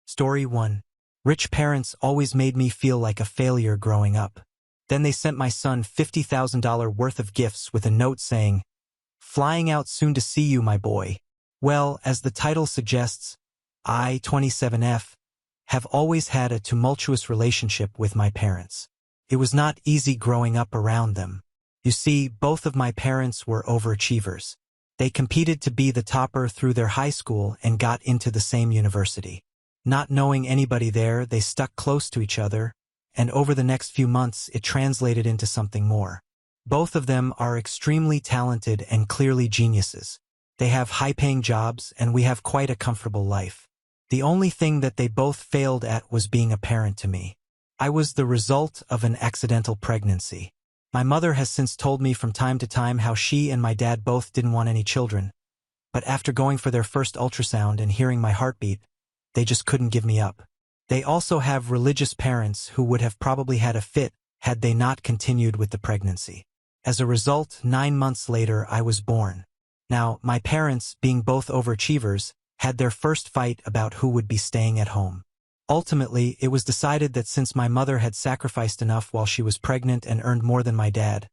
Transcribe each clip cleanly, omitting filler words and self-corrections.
Story 1. Rich parents always made me feel like a failure growing up. Then they sent my son $50,000 worth of gifts with a note saying, "Flying out soon to see you, my boy." Well, as the title suggests, I, 27F, have always had a tumultuous relationship with my parents. It was not easy growing up around them. You see, both of my parents were overachievers. They competed to be the topper through their high school and got into the same university. Not knowing anybody there, they stuck close to each other, and over the next few months it translated into something more. Both of them are extremely talented and clearly geniuses. They have high-paying jobs, and we have quite a comfortable life. The only thing that they both failed at was being a parent to me. I was the result of an accidental pregnancy. My mother has since told me from time to time how she and my dad both didn't want any children, but after going for their first ultrasound and hearing my heartbeat, they just couldn't give me up. They also have religious parents who would have probably had a fit had they not continued with the pregnancy. As a result, 9 months later, I was born. Now, my parents, being both overachievers, had their first fight about who would be staying at home. Ultimately, it was decided that since my mother had sacrificed enough while she was pregnant and earned more than my dad,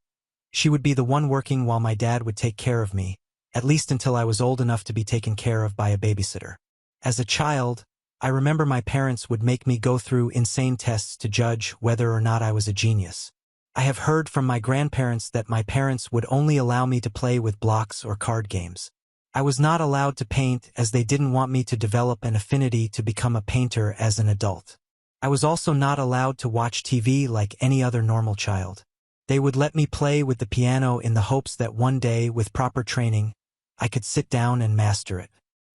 she would be the one working while my dad would take care of me, at least until I was old enough to be taken care of by a babysitter. As a child, I remember my parents would make me go through insane tests to judge whether or not I was a genius. I have heard from my grandparents that my parents would only allow me to play with blocks or card games. I was not allowed to paint as they didn't want me to develop an affinity to become a painter as an adult. I was also not allowed to watch TV like any other normal child. They would let me play with the piano in the hopes that one day, with proper training, I could sit down and master it.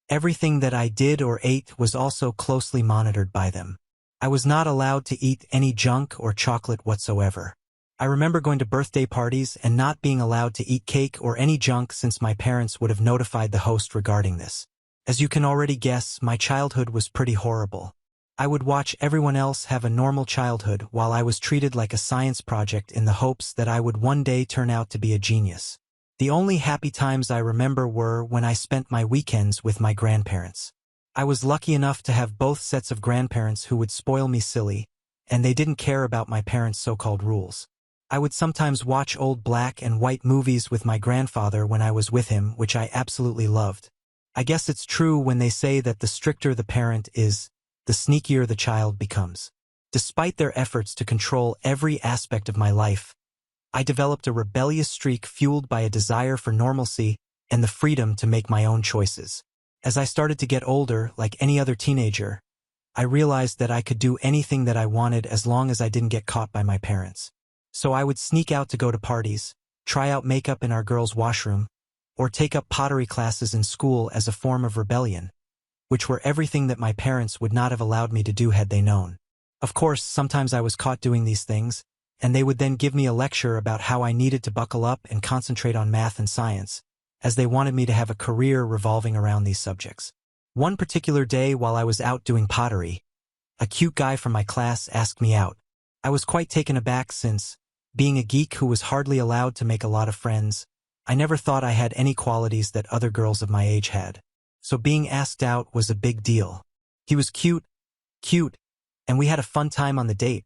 Everything that I did or ate was also closely monitored by them. I was not allowed to eat any junk or chocolate whatsoever. I remember going to birthday parties and not being allowed to eat cake or any junk since my parents would have notified the host regarding this. As you can already guess, my childhood was pretty horrible. I would watch everyone else have a normal childhood while I was treated like a science project in the hopes that I would one day turn out to be a genius. The only happy times I remember were when I spent my weekends with my grandparents. I was lucky enough to have both sets of grandparents who would spoil me silly, and they didn't care about my parents' so-called rules. I would sometimes watch old black and white movies with my grandfather when I was with him, which I absolutely loved. I guess it's true when they say that the stricter the parent is, the sneakier the child becomes. Despite their efforts to control every aspect of my life, I developed a rebellious streak fueled by a desire for normalcy and the freedom to make my own choices. As I started to get older, like any other teenager, I realized that I could do anything that I wanted as long as I didn't get caught by my parents. So I would sneak out to go to parties, try out makeup in our girls' washroom, or take up pottery classes in school as a form of rebellion, which were everything that my parents would not have allowed me to do had they known. Of course, sometimes I was caught doing these things, and they would then give me a lecture about how I needed to buckle up and concentrate on math and science, as they wanted me to have a career revolving around these subjects. One particular day while I was out doing pottery, a cute guy from my class asked me out. I was quite taken aback since, being a geek who was hardly allowed to make a lot of friends, I never thought I had any qualities that other girls of my age had. So being asked out was a big deal. He was cute, and we had a fun time on the date.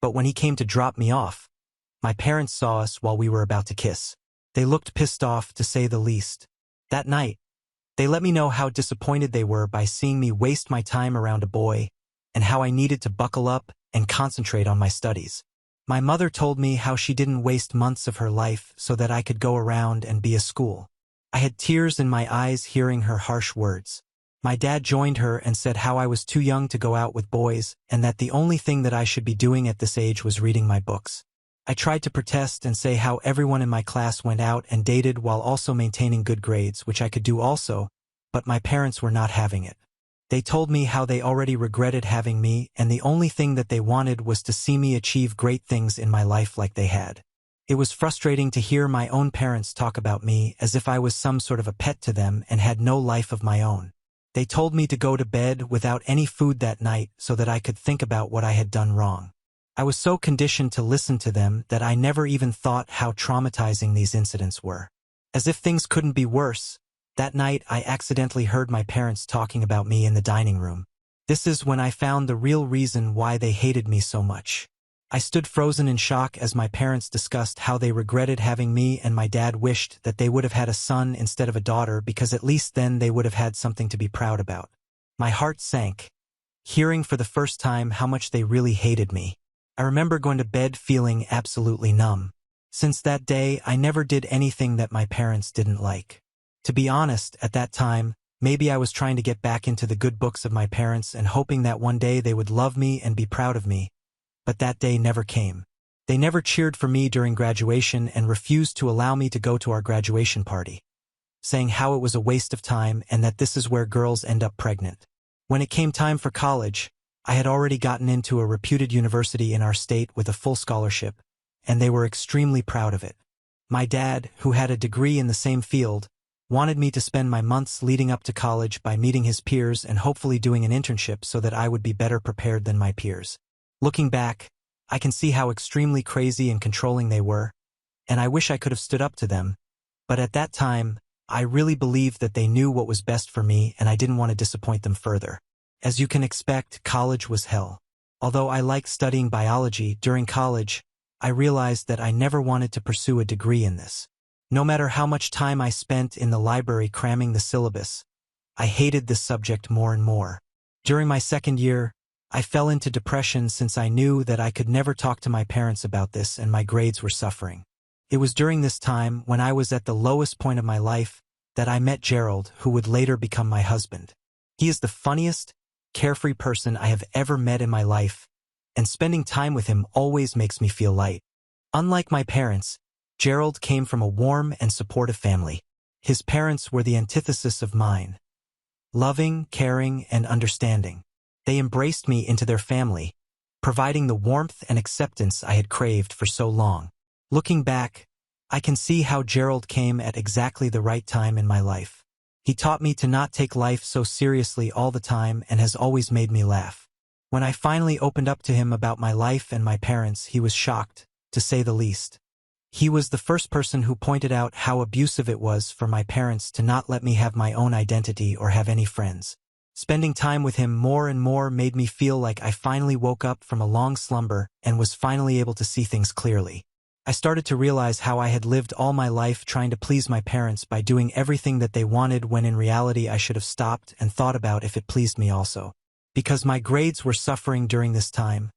But when he came to drop me off, my parents saw us while we were about to kiss. They looked pissed off, to say the least. That night, they let me know how disappointed they were by seeing me waste my time around a boy, and how I needed to buckle up and concentrate on my studies. My mother told me how she didn't waste months of her life so that I could go around and be a school. I had tears in my eyes hearing her harsh words. My dad joined her and said how I was too young to go out with boys and that the only thing that I should be doing at this age was reading my books. I tried to protest and say how everyone in my class went out and dated while also maintaining good grades, which I could do also, but my parents were not having it. They told me how they already regretted having me, and the only thing that they wanted was to see me achieve great things in my life like they had. It was frustrating to hear my own parents talk about me as if I was some sort of a pet to them and had no life of my own. They told me to go to bed without any food that night so that I could think about what I had done wrong. I was so conditioned to listen to them that I never even thought how traumatizing these incidents were. As if things couldn't be worse, that night I accidentally heard my parents talking about me in the dining room. This is when I found the real reason why they hated me so much. I stood frozen in shock as my parents discussed how they regretted having me, and my dad wished that they would have had a son instead of a daughter because at least then they would have had something to be proud about. My heart sank, hearing for the first time how much they really hated me. I remember going to bed feeling absolutely numb. Since that day, I never did anything that my parents didn't like. To be honest, at that time, maybe I was trying to get back into the good books of my parents and hoping that one day they would love me and be proud of me. But that day never came. They never cheered for me during graduation and refused to allow me to go to our graduation party, saying how it was a waste of time and that this is where girls end up pregnant. When it came time for college, I had already gotten into a reputed university in our state with a full scholarship, and they were extremely proud of it. My dad, who had a degree in the same field, wanted me to spend my months leading up to college by meeting his peers and hopefully doing an internship so that I would be better prepared than my peers. Looking back, I can see how extremely crazy and controlling they were, and I wish I could have stood up to them. But at that time, I really believed that they knew what was best for me and I didn't want to disappoint them further. As you can expect, college was hell. Although I liked studying biology, during college, I realized that I never wanted to pursue a degree in this. No matter how much time I spent in the library cramming the syllabus, I hated this subject more and more. During my second year, I fell into depression since I knew that I could never talk to my parents about this and my grades were suffering. It was during this time, when I was at the lowest point of my life, that I met Gerald, who would later become my husband. He is the funniest, carefree person I have ever met in my life, and spending time with him always makes me feel light. Unlike my parents, Gerald came from a warm and supportive family. His parents were the antithesis of mine. Loving, caring, and understanding. They embraced me into their family, providing the warmth and acceptance I had craved for so long. Looking back, I can see how Gerald came at exactly the right time in my life. He taught me to not take life so seriously all the time and has always made me laugh. When I finally opened up to him about my life and my parents, he was shocked, to say the least. He was the first person who pointed out how abusive it was for my parents to not let me have my own identity or have any friends. Spending time with him more and more made me feel like I finally woke up from a long slumber and was finally able to see things clearly. I started to realize how I had lived all my life trying to please my parents by doing everything that they wanted when in reality I should have stopped and thought about if it pleased me also. Because my grades were suffering during this time,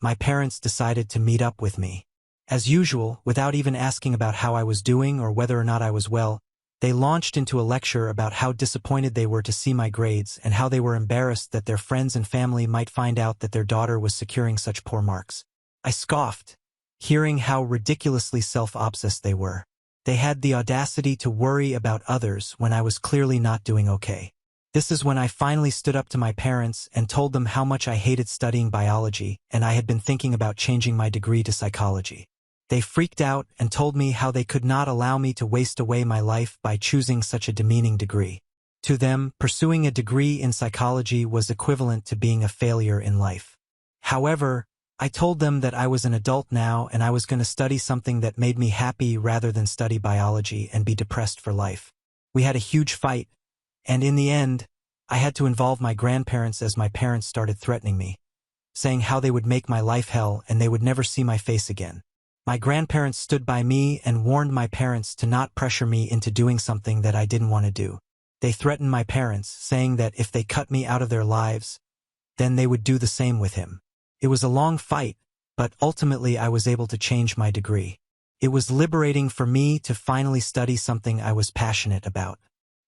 my parents decided to meet up with me. As usual, without even asking about how I was doing or whether or not I was well, they launched into a lecture about how disappointed they were to see my grades and how they were embarrassed that their friends and family might find out that their daughter was securing such poor marks. I scoffed, hearing how ridiculously self-obsessed they were. They had the audacity to worry about others when I was clearly not doing okay. This is when I finally stood up to my parents and told them how much I hated studying biology and I had been thinking about changing my degree to psychology. They freaked out and told me how they could not allow me to waste away my life by choosing such a demeaning degree. To them, pursuing a degree in psychology was equivalent to being a failure in life. However, I told them that I was an adult now and I was going to study something that made me happy rather than study biology and be depressed for life. We had a huge fight, and in the end, I had to involve my grandparents as my parents started threatening me, saying how they would make my life hell and they would never see my face again. My grandparents stood by me and warned my parents to not pressure me into doing something that I didn't want to do. They threatened my parents, saying that if they cut me out of their lives, then they would do the same with him. It was a long fight, but ultimately I was able to change my degree. It was liberating for me to finally study something I was passionate about.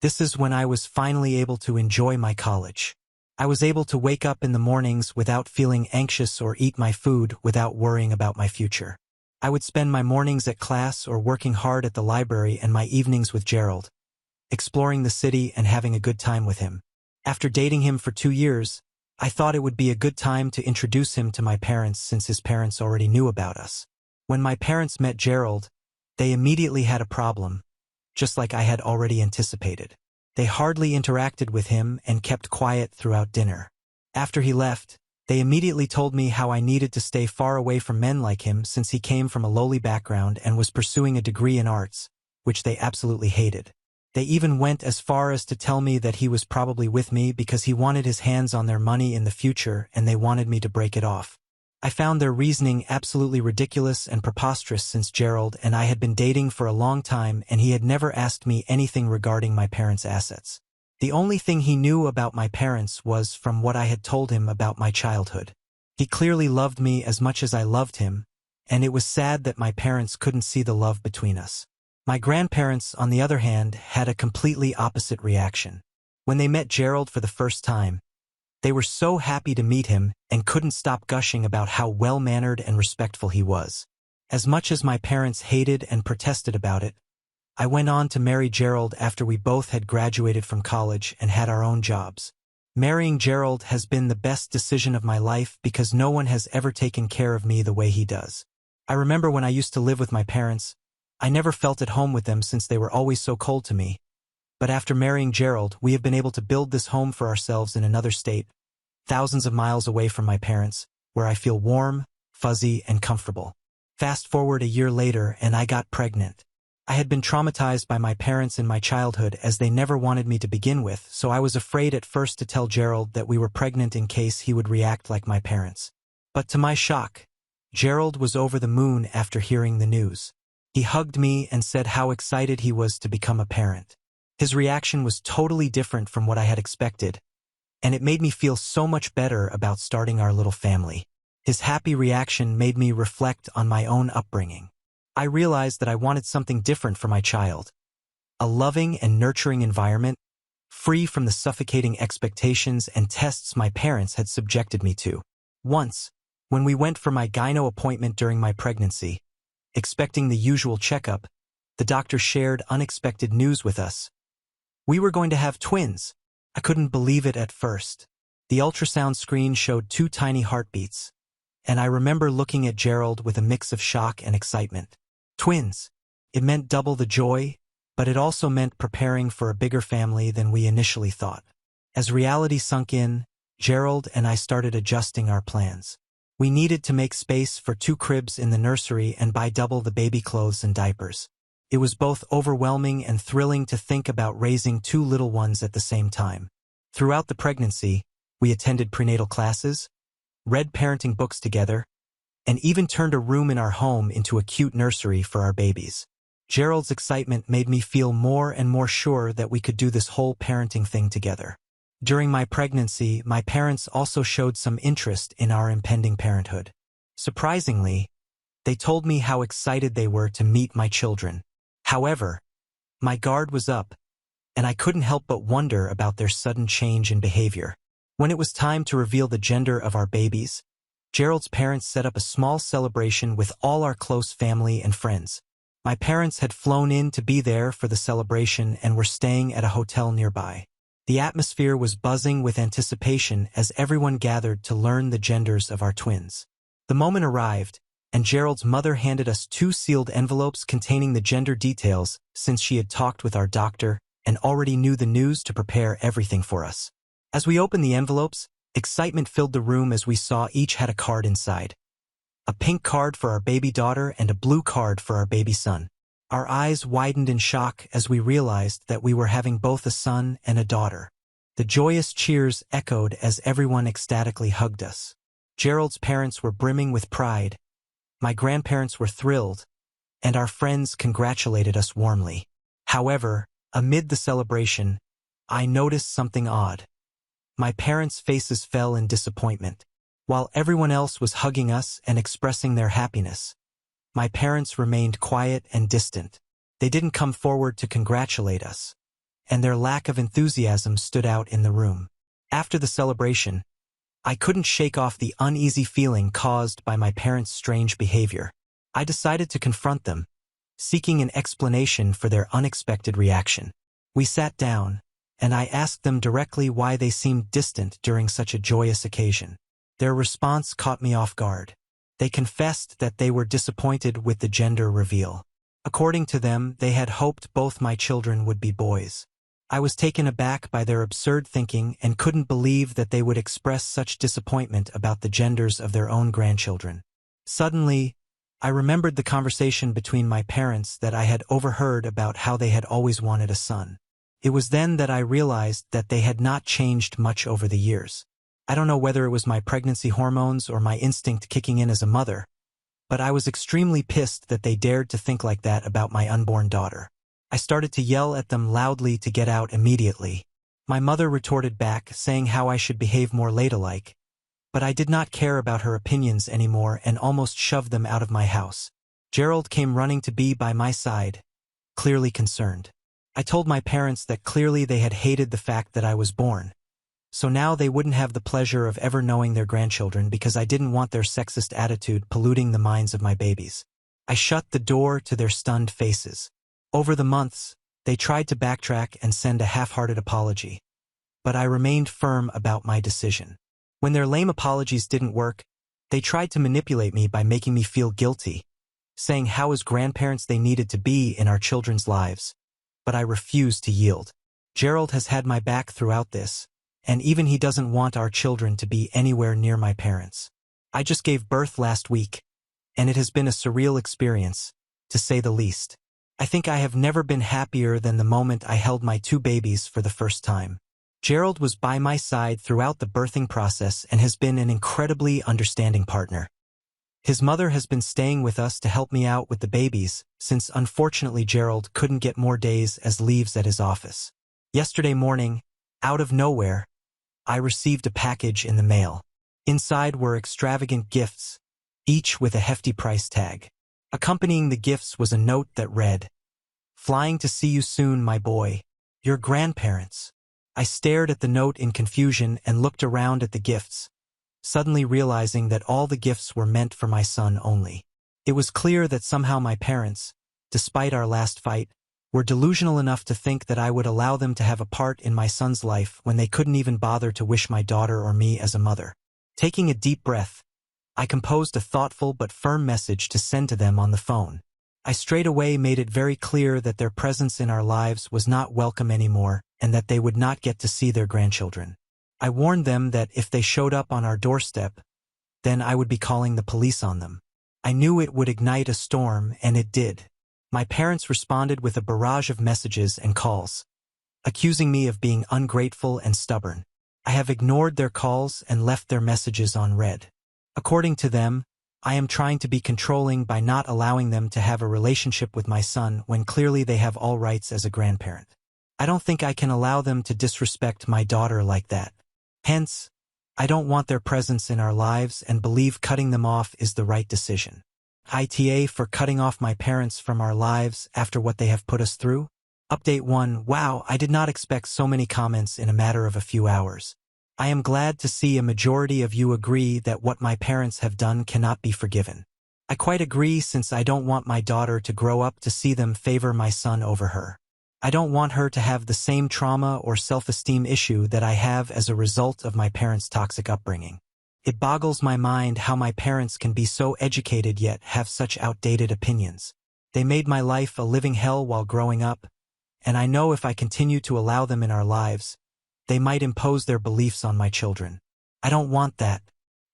This is when I was finally able to enjoy my college. I was able to wake up in the mornings without feeling anxious or eat my food without worrying about my future. I would spend my mornings at class or working hard at the library and my evenings with Gerald, exploring the city and having a good time with him. After dating him for 2 years, I thought it would be a good time to introduce him to my parents since his parents already knew about us. When my parents met Gerald, they immediately had a problem, just like I had already anticipated. They hardly interacted with him and kept quiet throughout dinner. After he left, they immediately told me how I needed to stay far away from men like him since he came from a lowly background and was pursuing a degree in arts, which they absolutely hated. They even went as far as to tell me that he was probably with me because he wanted his hands on their money in the future and they wanted me to break it off. I found their reasoning absolutely ridiculous and preposterous since Gerald and I had been dating for a long time and he had never asked me anything regarding my parents' assets. The only thing he knew about my parents was from what I had told him about my childhood. He clearly loved me as much as I loved him, and it was sad that my parents couldn't see the love between us. My grandparents, on the other hand, had a completely opposite reaction. When they met Gerald for the first time, they were so happy to meet him and couldn't stop gushing about how well-mannered and respectful he was. As much as my parents hated and protested about it, I went on to marry Gerald after we both had graduated from college and had our own jobs. Marrying Gerald has been the best decision of my life because no one has ever taken care of me the way he does. I remember when I used to live with my parents, I never felt at home with them since they were always so cold to me. But after marrying Gerald, we have been able to build this home for ourselves in another state, thousands of miles away from my parents, where I feel warm, fuzzy, and comfortable. Fast forward a year later and I got pregnant. I had been traumatized by my parents in my childhood as they never wanted me to begin with, so I was afraid at first to tell Gerald that we were pregnant in case he would react like my parents. But to my shock, Gerald was over the moon after hearing the news. He hugged me and said how excited he was to become a parent. His reaction was totally different from what I had expected, and it made me feel so much better about starting our little family. His happy reaction made me reflect on my own upbringing. I realized that I wanted something different for my child. A loving and nurturing environment, free from the suffocating expectations and tests my parents had subjected me to. Once, when we went for my gyno appointment during my pregnancy, expecting the usual checkup, the doctor shared unexpected news with us. We were going to have twins. I couldn't believe it at first. The ultrasound screen showed 2 tiny heartbeats, and I remember looking at Gerald with a mix of shock and excitement. Twins. It meant double the joy, but it also meant preparing for a bigger family than we initially thought. As reality sunk in, Gerald and I started adjusting our plans. We needed to make space for 2 cribs in the nursery and buy double the baby clothes and diapers. It was both overwhelming and thrilling to think about raising 2 little ones at the same time. Throughout the pregnancy, we attended prenatal classes, read parenting books together, and even turned a room in our home into a cute nursery for our babies. Gerald's excitement made me feel more and more sure that we could do this whole parenting thing together. During my pregnancy, my parents also showed some interest in our impending parenthood. Surprisingly, they told me how excited they were to meet my children. However, my guard was up, and I couldn't help but wonder about their sudden change in behavior. When it was time to reveal the gender of our babies, Gerald's parents set up a small celebration with all our close family and friends. My parents had flown in to be there for the celebration and were staying at a hotel nearby. The atmosphere was buzzing with anticipation as everyone gathered to learn the genders of our twins. The moment arrived, and Gerald's mother handed us 2 sealed envelopes containing the gender details since she had talked with our doctor and already knew the news to prepare everything for us. As we opened the envelopes, excitement filled the room as we saw each had a card inside. A pink card for our baby daughter and a blue card for our baby son. Our eyes widened in shock as we realized that we were having both a son and a daughter. The joyous cheers echoed as everyone ecstatically hugged us. Gerald's parents were brimming with pride. My grandparents were thrilled, and our friends congratulated us warmly. However, amid the celebration, I noticed something odd. My parents' faces fell in disappointment. While everyone else was hugging us and expressing their happiness, my parents remained quiet and distant. They didn't come forward to congratulate us, and their lack of enthusiasm stood out in the room. After the celebration, I couldn't shake off the uneasy feeling caused by my parents' strange behavior. I decided to confront them, seeking an explanation for their unexpected reaction. We sat down, and I asked them directly why they seemed distant during such a joyous occasion. Their response caught me off guard. They confessed that they were disappointed with the gender reveal. According to them, they had hoped both my children would be boys. I was taken aback by their absurd thinking and couldn't believe that they would express such disappointment about the genders of their own grandchildren. Suddenly, I remembered the conversation between my parents that I had overheard about how they had always wanted a son. It was then that I realized that they had not changed much over the years. I don't know whether it was my pregnancy hormones or my instinct kicking in as a mother, but I was extremely pissed that they dared to think like that about my unborn daughter. I started to yell at them loudly to get out immediately. My mother retorted back, saying how I should behave more ladylike, but I did not care about her opinions anymore and almost shoved them out of my house. Gerald came running to be by my side, clearly concerned. I told my parents that clearly they had hated the fact that I was born, so now they wouldn't have the pleasure of ever knowing their grandchildren because I didn't want their sexist attitude polluting the minds of my babies. I shut the door to their stunned faces. Over the months, they tried to backtrack and send a half-hearted apology, but I remained firm about my decision. When their lame apologies didn't work, they tried to manipulate me by making me feel guilty, saying how as grandparents they needed to be in our children's lives, but I refused to yield. Gerald has had my back throughout this, and even he doesn't want our children to be anywhere near my parents. I just gave birth last week, and it has been a surreal experience, to say the least. I think I have never been happier than the moment I held my two babies for the first time. Gerald was by my side throughout the birthing process and has been an incredibly understanding partner. His mother has been staying with us to help me out with the babies, since unfortunately Gerald couldn't get more days as leaves at his office. Yesterday morning, out of nowhere, I received a package in the mail. Inside were extravagant gifts, each with a hefty price tag. Accompanying the gifts was a note that read, "Flying to see you soon, my boy. Your grandparents." I stared at the note in confusion and looked around at the gifts, suddenly realizing that all the gifts were meant for my son only. It was clear that somehow my parents, despite our last fight, were delusional enough to think that I would allow them to have a part in my son's life when they couldn't even bother to wish my daughter or me as a mother. Taking a deep breath, I composed a thoughtful but firm message to send to them on the phone. I straight away made it very clear that their presence in our lives was not welcome anymore and that they would not get to see their grandchildren. I warned them that if they showed up on our doorstep, then I would be calling the police on them. I knew it would ignite a storm, and it did. My parents responded with a barrage of messages and calls, accusing me of being ungrateful and stubborn. I have ignored their calls and left their messages on read. According to them, I am trying to be controlling by not allowing them to have a relationship with my son when clearly they have all rights as a grandparent. I don't think I can allow them to disrespect my daughter like that. Hence, I don't want their presence in our lives and believe cutting them off is the right decision. ITA for cutting off my parents from our lives after what they have put us through? Update 1. Wow, I did not expect so many comments in a matter of a few hours. I am glad to see a majority of you agree that what my parents have done cannot be forgiven. I quite agree, since I don't want my daughter to grow up to see them favor my son over her. I don't want her to have the same trauma or self-esteem issue that I have as a result of my parents' toxic upbringing. It boggles my mind how my parents can be so educated yet have such outdated opinions. They made my life a living hell while growing up, and I know if I continue to allow them in our lives, they might impose their beliefs on my children. I don't want that.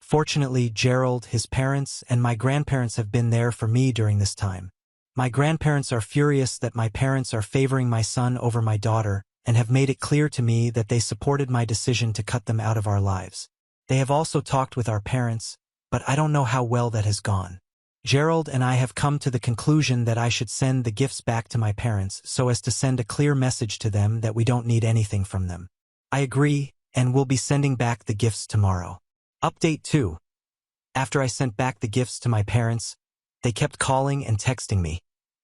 Fortunately, Gerald, his parents, and my grandparents have been there for me during this time. My grandparents are furious that my parents are favoring my son over my daughter and have made it clear to me that they supported my decision to cut them out of our lives. They have also talked with our parents, but I don't know how well that has gone. Gerald and I have come to the conclusion that I should send the gifts back to my parents so as to send a clear message to them that we don't need anything from them. I agree, and will be sending back the gifts tomorrow. Update 2. After I sent back the gifts to my parents, they kept calling and texting me,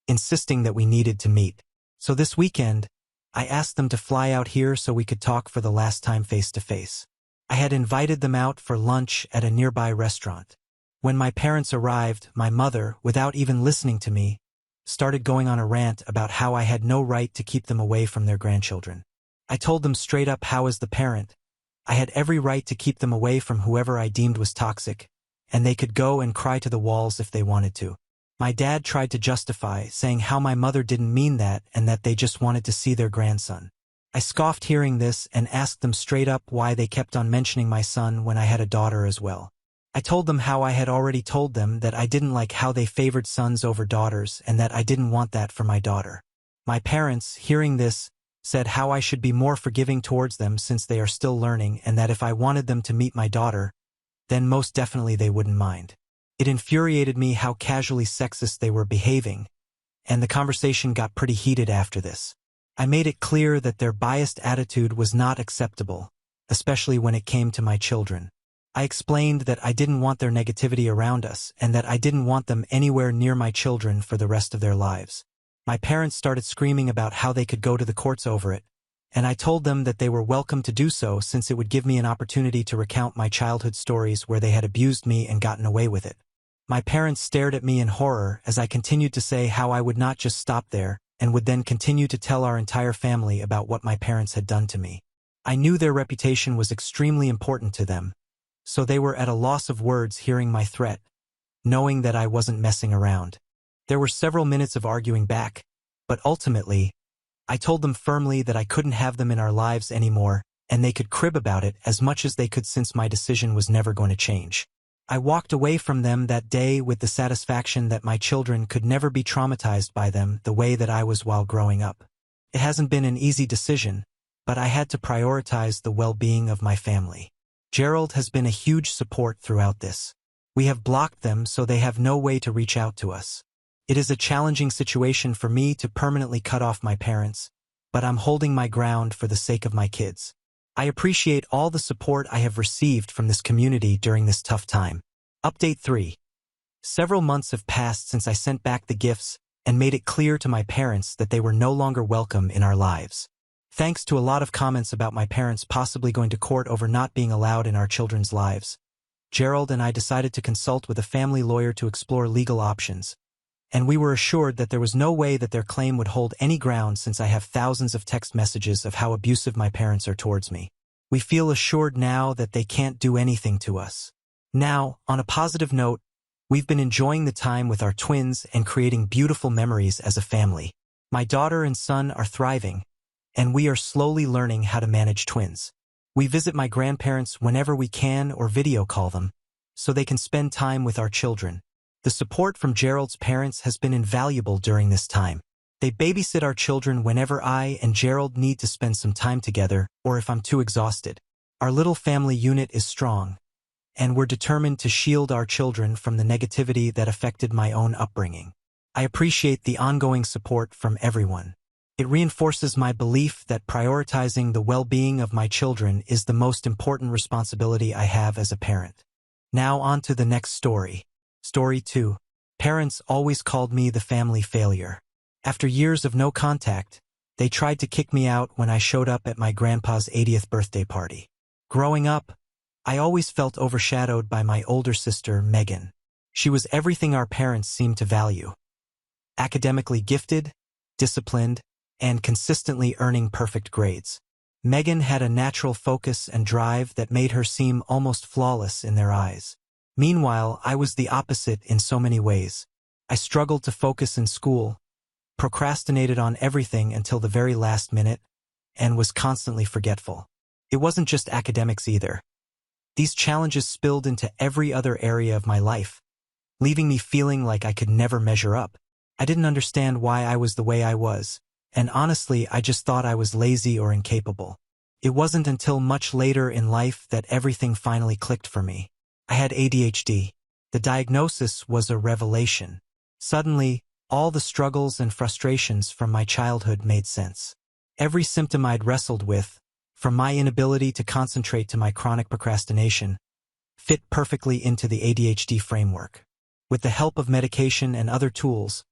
insisting that we needed to meet. So this weekend, I asked them to fly out here so we could talk for the last time face-to-face. I had invited them out for lunch at a nearby restaurant. When my parents arrived, my mother, without even listening to me, started going on a rant about how I had no right to keep them away from their grandchildren. I told them straight up how, as the parent, I had every right to keep them away from whoever I deemed was toxic, and they could go and cry to the walls if they wanted to. My dad tried to justify, saying how my mother didn't mean that and that they just wanted to see their grandson. I scoffed hearing this and asked them straight up why they kept on mentioning my son when I had a daughter as well. I told them how I had already told them that I didn't like how they favored sons over daughters and that I didn't want that for my daughter. My parents, hearing this, said how I should be more forgiving towards them since they are still learning and that if I wanted them to meet my daughter, then most definitely they wouldn't mind. It infuriated me how casually sexist they were behaving, and the conversation got pretty heated after this. I made it clear that their biased attitude was not acceptable, especially when it came to my children. I explained that I didn't want their negativity around us and that I didn't want them anywhere near my children for the rest of their lives. My parents started screaming about how they could go to the courts over it, and I told them that they were welcome to do so since it would give me an opportunity to recount my childhood stories where they had abused me and gotten away with it. My parents stared at me in horror as I continued to say how I would not just stop there and would then continue to tell our entire family about what my parents had done to me. I knew their reputation was extremely important to them, so they were at a loss of words hearing my threat, knowing that I wasn't messing around. There were several minutes of arguing back, but ultimately, I told them firmly that I couldn't have them in our lives anymore, and they could crib about it as much as they could since my decision was never going to change. I walked away from them that day with the satisfaction that my children could never be traumatized by them the way that I was while growing up. It hasn't been an easy decision, but I had to prioritize the well-being of my family. Gerald has been a huge support throughout this. We have blocked them so they have no way to reach out to us. It is a challenging situation for me to permanently cut off my parents, but I'm holding my ground for the sake of my kids. I appreciate all the support I have received from this community during this tough time. Update 3. Several months have passed since I sent back the gifts and made it clear to my parents that they were no longer welcome in our lives. Thanks to a lot of comments about my parents possibly going to court over not being allowed in our children's lives, Gerald and I decided to consult with a family lawyer to explore legal options, and we were assured that there was no way that their claim would hold any ground since I have thousands of text messages of how abusive my parents are towards me. We feel assured now that they can't do anything to us. Now, on a positive note, we've been enjoying the time with our twins and creating beautiful memories as a family. My daughter and son are thriving, and we are slowly learning how to manage twins. We visit my grandparents whenever we can or video call them, so they can spend time with our children. The support from Gerald's parents has been invaluable during this time. They babysit our children whenever I and Gerald need to spend some time together or if I'm too exhausted. Our little family unit is strong, and we're determined to shield our children from the negativity that affected my own upbringing. I appreciate the ongoing support from everyone. It reinforces my belief that prioritizing the well-being of my children is the most important responsibility I have as a parent. Now on to the next story. Story 2. Parents always called me the family failure. After years of no contact, they tried to kick me out when I showed up at my grandpa's 80th birthday party. Growing up, I always felt overshadowed by my older sister, Megan. She was everything our parents seemed to value. Academically gifted, disciplined, and consistently earning perfect grades. Megan had a natural focus and drive that made her seem almost flawless in their eyes. Meanwhile, I was the opposite in so many ways. I struggled to focus in school, procrastinated on everything until the very last minute, and was constantly forgetful. It wasn't just academics either. These challenges spilled into every other area of my life, leaving me feeling like I could never measure up. I didn't understand why I was the way I was, and honestly, I just thought I was lazy or incapable. It wasn't until much later in life that everything finally clicked for me. I had ADHD. The diagnosis was a revelation. Suddenly, all the struggles and frustrations from my childhood made sense. Every symptom I'd wrestled with, from my inability to concentrate to my chronic procrastination, fit perfectly into the ADHD framework. With the help of medication and other tools,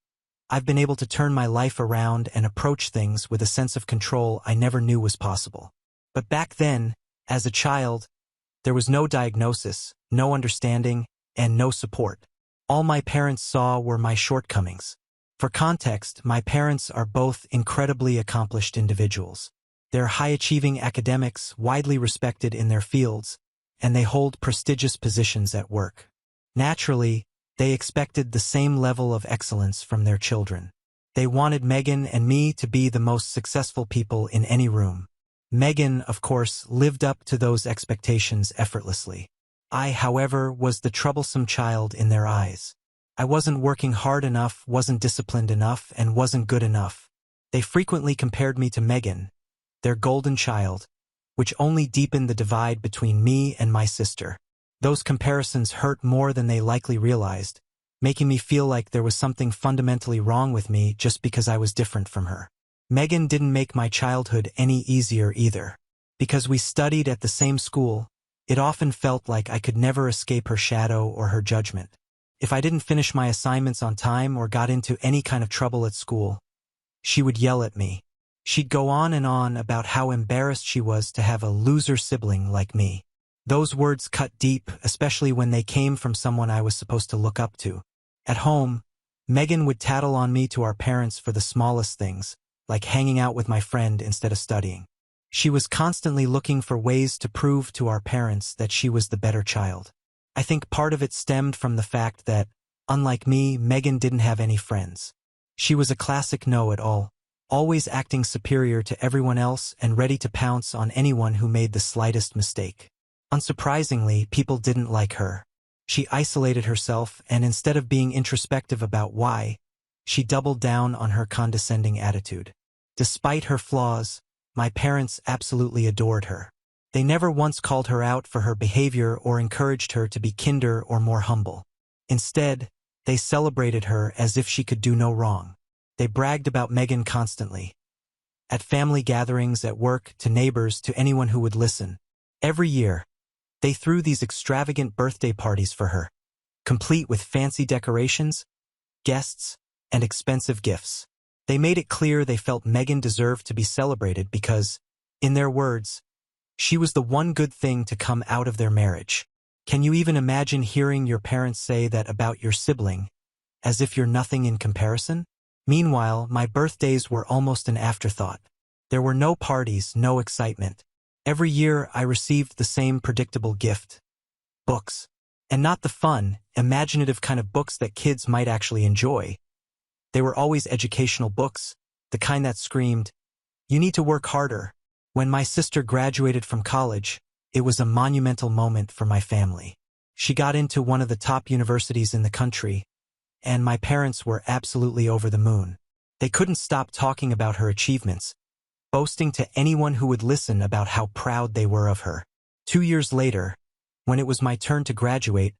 I've been able to turn my life around and approach things with a sense of control I never knew was possible. But back then, as a child, there was no diagnosis, no understanding, and no support. All my parents saw were my shortcomings. For context, my parents are both incredibly accomplished individuals. They're high-achieving academics, widely respected in their fields, and they hold prestigious positions at work. Naturally, they expected the same level of excellence from their children. They wanted Megan and me to be the most successful people in any room. Megan, of course, lived up to those expectations effortlessly. I, however, was the troublesome child in their eyes. I wasn't working hard enough, wasn't disciplined enough, and wasn't good enough. They frequently compared me to Megan, their golden child, which only deepened the divide between me and my sister. Those comparisons hurt more than they likely realized, making me feel like there was something fundamentally wrong with me just because I was different from her. Megan didn't make my childhood any easier either. Because we studied at the same school, it often felt like I could never escape her shadow or her judgment. If I didn't finish my assignments on time or got into any kind of trouble at school, she would yell at me. She'd go on and on about how embarrassed she was to have a loser sibling like me. Those words cut deep, especially when they came from someone I was supposed to look up to. At home, Megan would tattle on me to our parents for the smallest things, like hanging out with my friend instead of studying. She was constantly looking for ways to prove to our parents that she was the better child. I think part of it stemmed from the fact that, unlike me, Megan didn't have any friends. She was a classic know-it-all, always acting superior to everyone else and ready to pounce on anyone who made the slightest mistake. Unsurprisingly, people didn't like her. She isolated herself, and instead of being introspective about why, she doubled down on her condescending attitude. Despite her flaws, my parents absolutely adored her. They never once called her out for her behavior or encouraged her to be kinder or more humble. Instead, they celebrated her as if she could do no wrong. They bragged about Megan constantly. At family gatherings, at work, to neighbors, to anyone who would listen. Every year, they threw these extravagant birthday parties for her, complete with fancy decorations, guests, and expensive gifts. They made it clear they felt Megan deserved to be celebrated because, in their words, she was the one good thing to come out of their marriage. Can you even imagine hearing your parents say that about your sibling, as if you're nothing in comparison? Meanwhile, my birthdays were almost an afterthought. There were no parties, no excitement. Every year I received the same predictable gift: books. And not the fun, imaginative kind of books that kids might actually enjoy. They were always educational books, the kind that screamed, "You need to work harder." When my sister graduated from college, it was a monumental moment for my family. She got into one of the top universities in the country, and my parents were absolutely over the moon. They couldn't stop talking about her achievements, boasting to anyone who would listen about how proud they were of her. 2 years later, when it was my turn to graduate,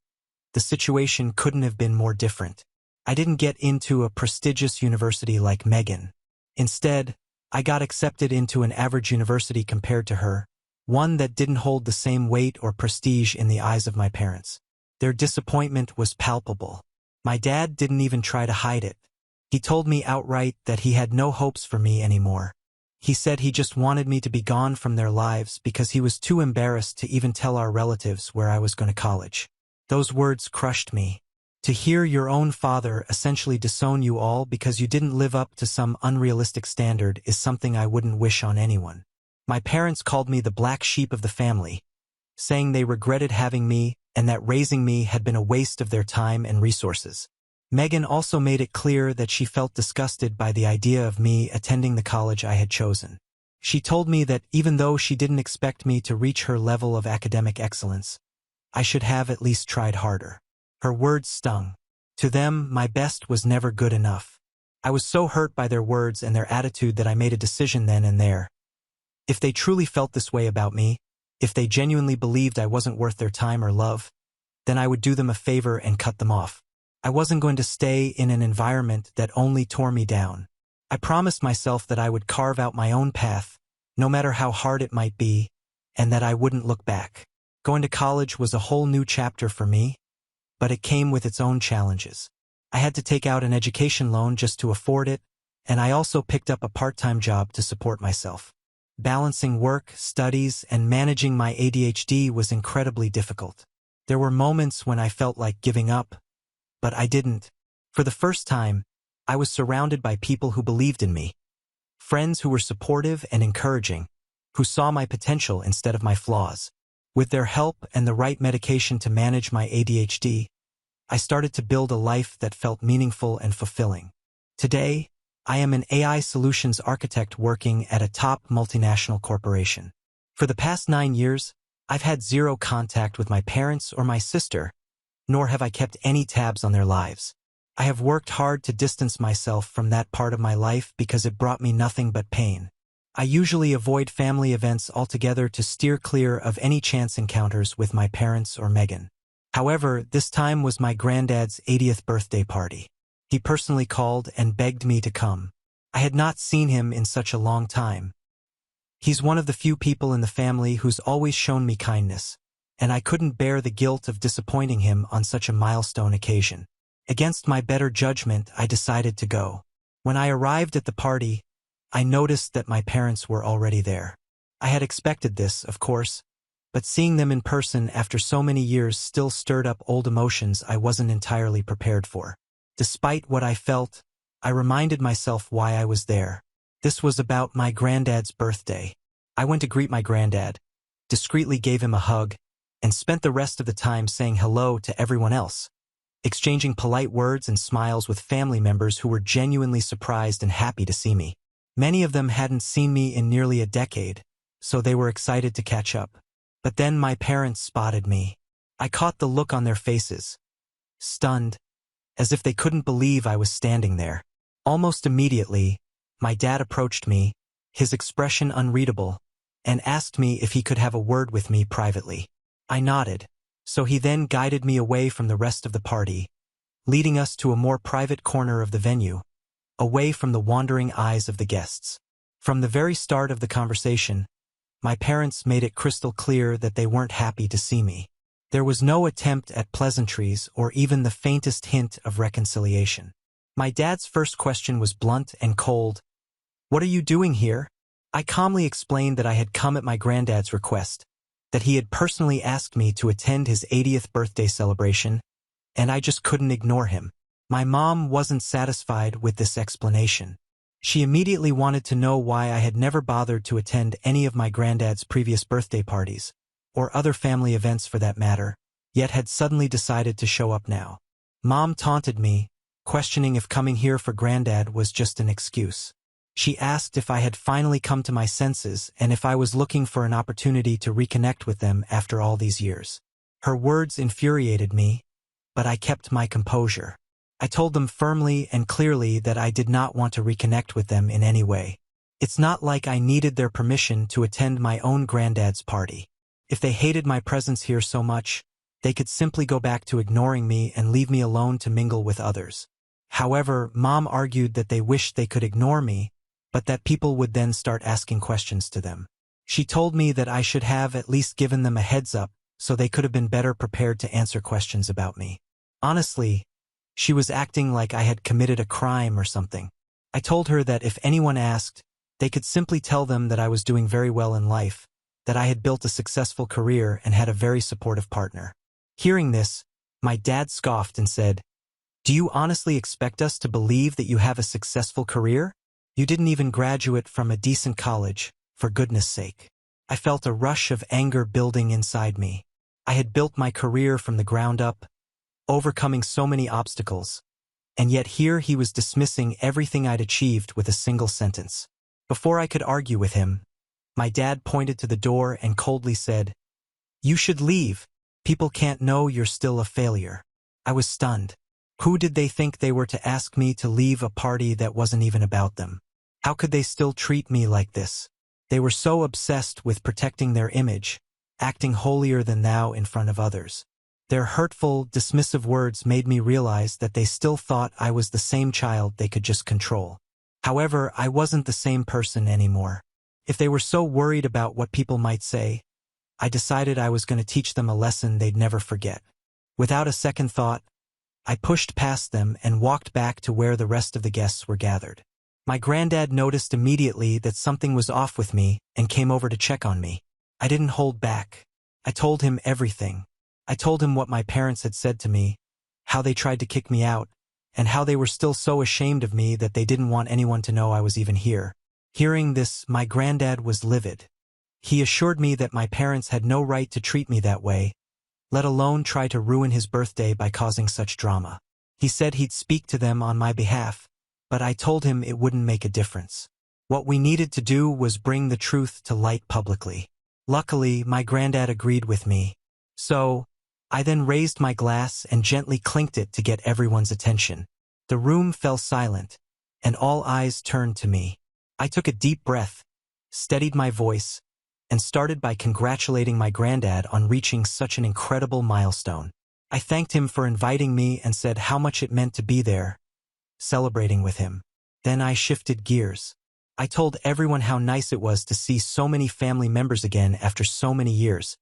the situation couldn't have been more different. I didn't get into a prestigious university like Megan. Instead, I got accepted into an average university compared to her, one that didn't hold the same weight or prestige in the eyes of my parents. Their disappointment was palpable. My dad didn't even try to hide it. He told me outright that he had no hopes for me anymore. He said he just wanted me to be gone from their lives because he was too embarrassed to even tell our relatives where I was going to college. Those words crushed me. To hear your own father essentially disown you all because you didn't live up to some unrealistic standard is something I wouldn't wish on anyone. My parents called me the black sheep of the family, saying they regretted having me and that raising me had been a waste of their time and resources. Megan also made it clear that she felt disgusted by the idea of me attending the college I had chosen. She told me that even though she didn't expect me to reach her level of academic excellence, I should have at least tried harder. Her words stung. To them, my best was never good enough. I was so hurt by their words and their attitude that I made a decision then and there. If they truly felt this way about me, if they genuinely believed I wasn't worth their time or love, then I would do them a favor and cut them off. I wasn't going to stay in an environment that only tore me down. I promised myself that I would carve out my own path, no matter how hard it might be, and that I wouldn't look back. Going to college was a whole new chapter for me, but it came with its own challenges. I had to take out an education loan just to afford it, and I also picked up a part-time job to support myself. Balancing work, studies, and managing my ADHD was incredibly difficult. There were moments when I felt like giving up, but I didn't. For the first time, I was surrounded by people who believed in me. Friends who were supportive and encouraging, who saw my potential instead of my flaws. With their help and the right medication to manage my ADHD, I started to build a life that felt meaningful and fulfilling. Today, I am an AI solutions architect working at a top multinational corporation. For the past 9 years, I've had zero contact with my parents or my sister, nor have I kept any tabs on their lives. I have worked hard to distance myself from that part of my life because it brought me nothing but pain. I usually avoid family events altogether to steer clear of any chance encounters with my parents or Megan. However, this time was my granddad's 80th birthday party. He personally called and begged me to come. I had not seen him in such a long time. He's one of the few people in the family who's always shown me kindness, and I couldn't bear the guilt of disappointing him on such a milestone occasion. Against my better judgment, I decided to go. When I arrived at the party, I noticed that my parents were already there. I had expected this, of course, but seeing them in person after so many years still stirred up old emotions I wasn't entirely prepared for. Despite what I felt, I reminded myself why I was there. This was about my granddad's birthday. I went to greet my granddad, discreetly gave him a hug, and spent the rest of the time saying hello to everyone else, exchanging polite words and smiles with family members who were genuinely surprised and happy to see me. Many of them hadn't seen me in nearly a decade, so they were excited to catch up. But then my parents spotted me. I caught the look on their faces, stunned, as if they couldn't believe I was standing there. Almost immediately, my dad approached me, his expression unreadable, and asked me if he could have a word with me privately. I nodded, so he then guided me away from the rest of the party, leading us to a more private corner of the venue, away from the wandering eyes of the guests. From the very start of the conversation, my parents made it crystal clear that they weren't happy to see me. There was no attempt at pleasantries or even the faintest hint of reconciliation. My dad's first question was blunt and cold. "What are you doing here?" I calmly explained that I had come at my granddad's request, that he had personally asked me to attend his 80th birthday celebration, and I just couldn't ignore him. My mom wasn't satisfied with this explanation. She immediately wanted to know why I had never bothered to attend any of my granddad's previous birthday parties, or other family events for that matter, yet had suddenly decided to show up now. Mom taunted me, questioning if coming here for granddad was just an excuse. She asked if I had finally come to my senses and if I was looking for an opportunity to reconnect with them after all these years. Her words infuriated me, but I kept my composure. I told them firmly and clearly that I did not want to reconnect with them in any way. It's not like I needed their permission to attend my own granddad's party. If they hated my presence here so much, they could simply go back to ignoring me and leave me alone to mingle with others. However, Mom argued that they wished they could ignore me, but that people would then start asking questions to them. She told me that I should have at least given them a heads up so they could have been better prepared to answer questions about me. Honestly, she was acting like I had committed a crime or something. I told her that if anyone asked, they could simply tell them that I was doing very well in life, that I had built a successful career and had a very supportive partner. Hearing this, my dad scoffed and said, "Do you honestly expect us to believe that you have a successful career? You didn't even graduate from a decent college, for goodness sake." I felt a rush of anger building inside me. I had built my career from the ground up, overcoming so many obstacles, and yet here he was dismissing everything I'd achieved with a single sentence. Before I could argue with him, my dad pointed to the door and coldly said, "You should leave. People can't know you're still a failure." I was stunned. Who did they think they were to ask me to leave a party that wasn't even about them? How could they still treat me like this? They were so obsessed with protecting their image, acting holier than thou in front of others. Their hurtful, dismissive words made me realize that they still thought I was the same child they could just control. However, I wasn't the same person anymore. If they were so worried about what people might say, I decided I was going to teach them a lesson they'd never forget. Without a second thought, I pushed past them and walked back to where the rest of the guests were gathered. My granddad noticed immediately that something was off with me and came over to check on me. I didn't hold back. I told him everything. I told him what my parents had said to me, how they tried to kick me out, and how they were still so ashamed of me that they didn't want anyone to know I was even here. Hearing this, my granddad was livid. He assured me that my parents had no right to treat me that way, let alone try to ruin his birthday by causing such drama. He said he'd speak to them on my behalf, but I told him it wouldn't make a difference. What we needed to do was bring the truth to light publicly. Luckily, my granddad agreed with me. So, I then raised my glass and gently clinked it to get everyone's attention. The room fell silent, and all eyes turned to me. I took a deep breath, steadied my voice, and started by congratulating my granddad on reaching such an incredible milestone. I thanked him for inviting me and said how much it meant to be there, celebrating with him. Then I shifted gears. I told everyone how nice it was to see so many family members again after so many years,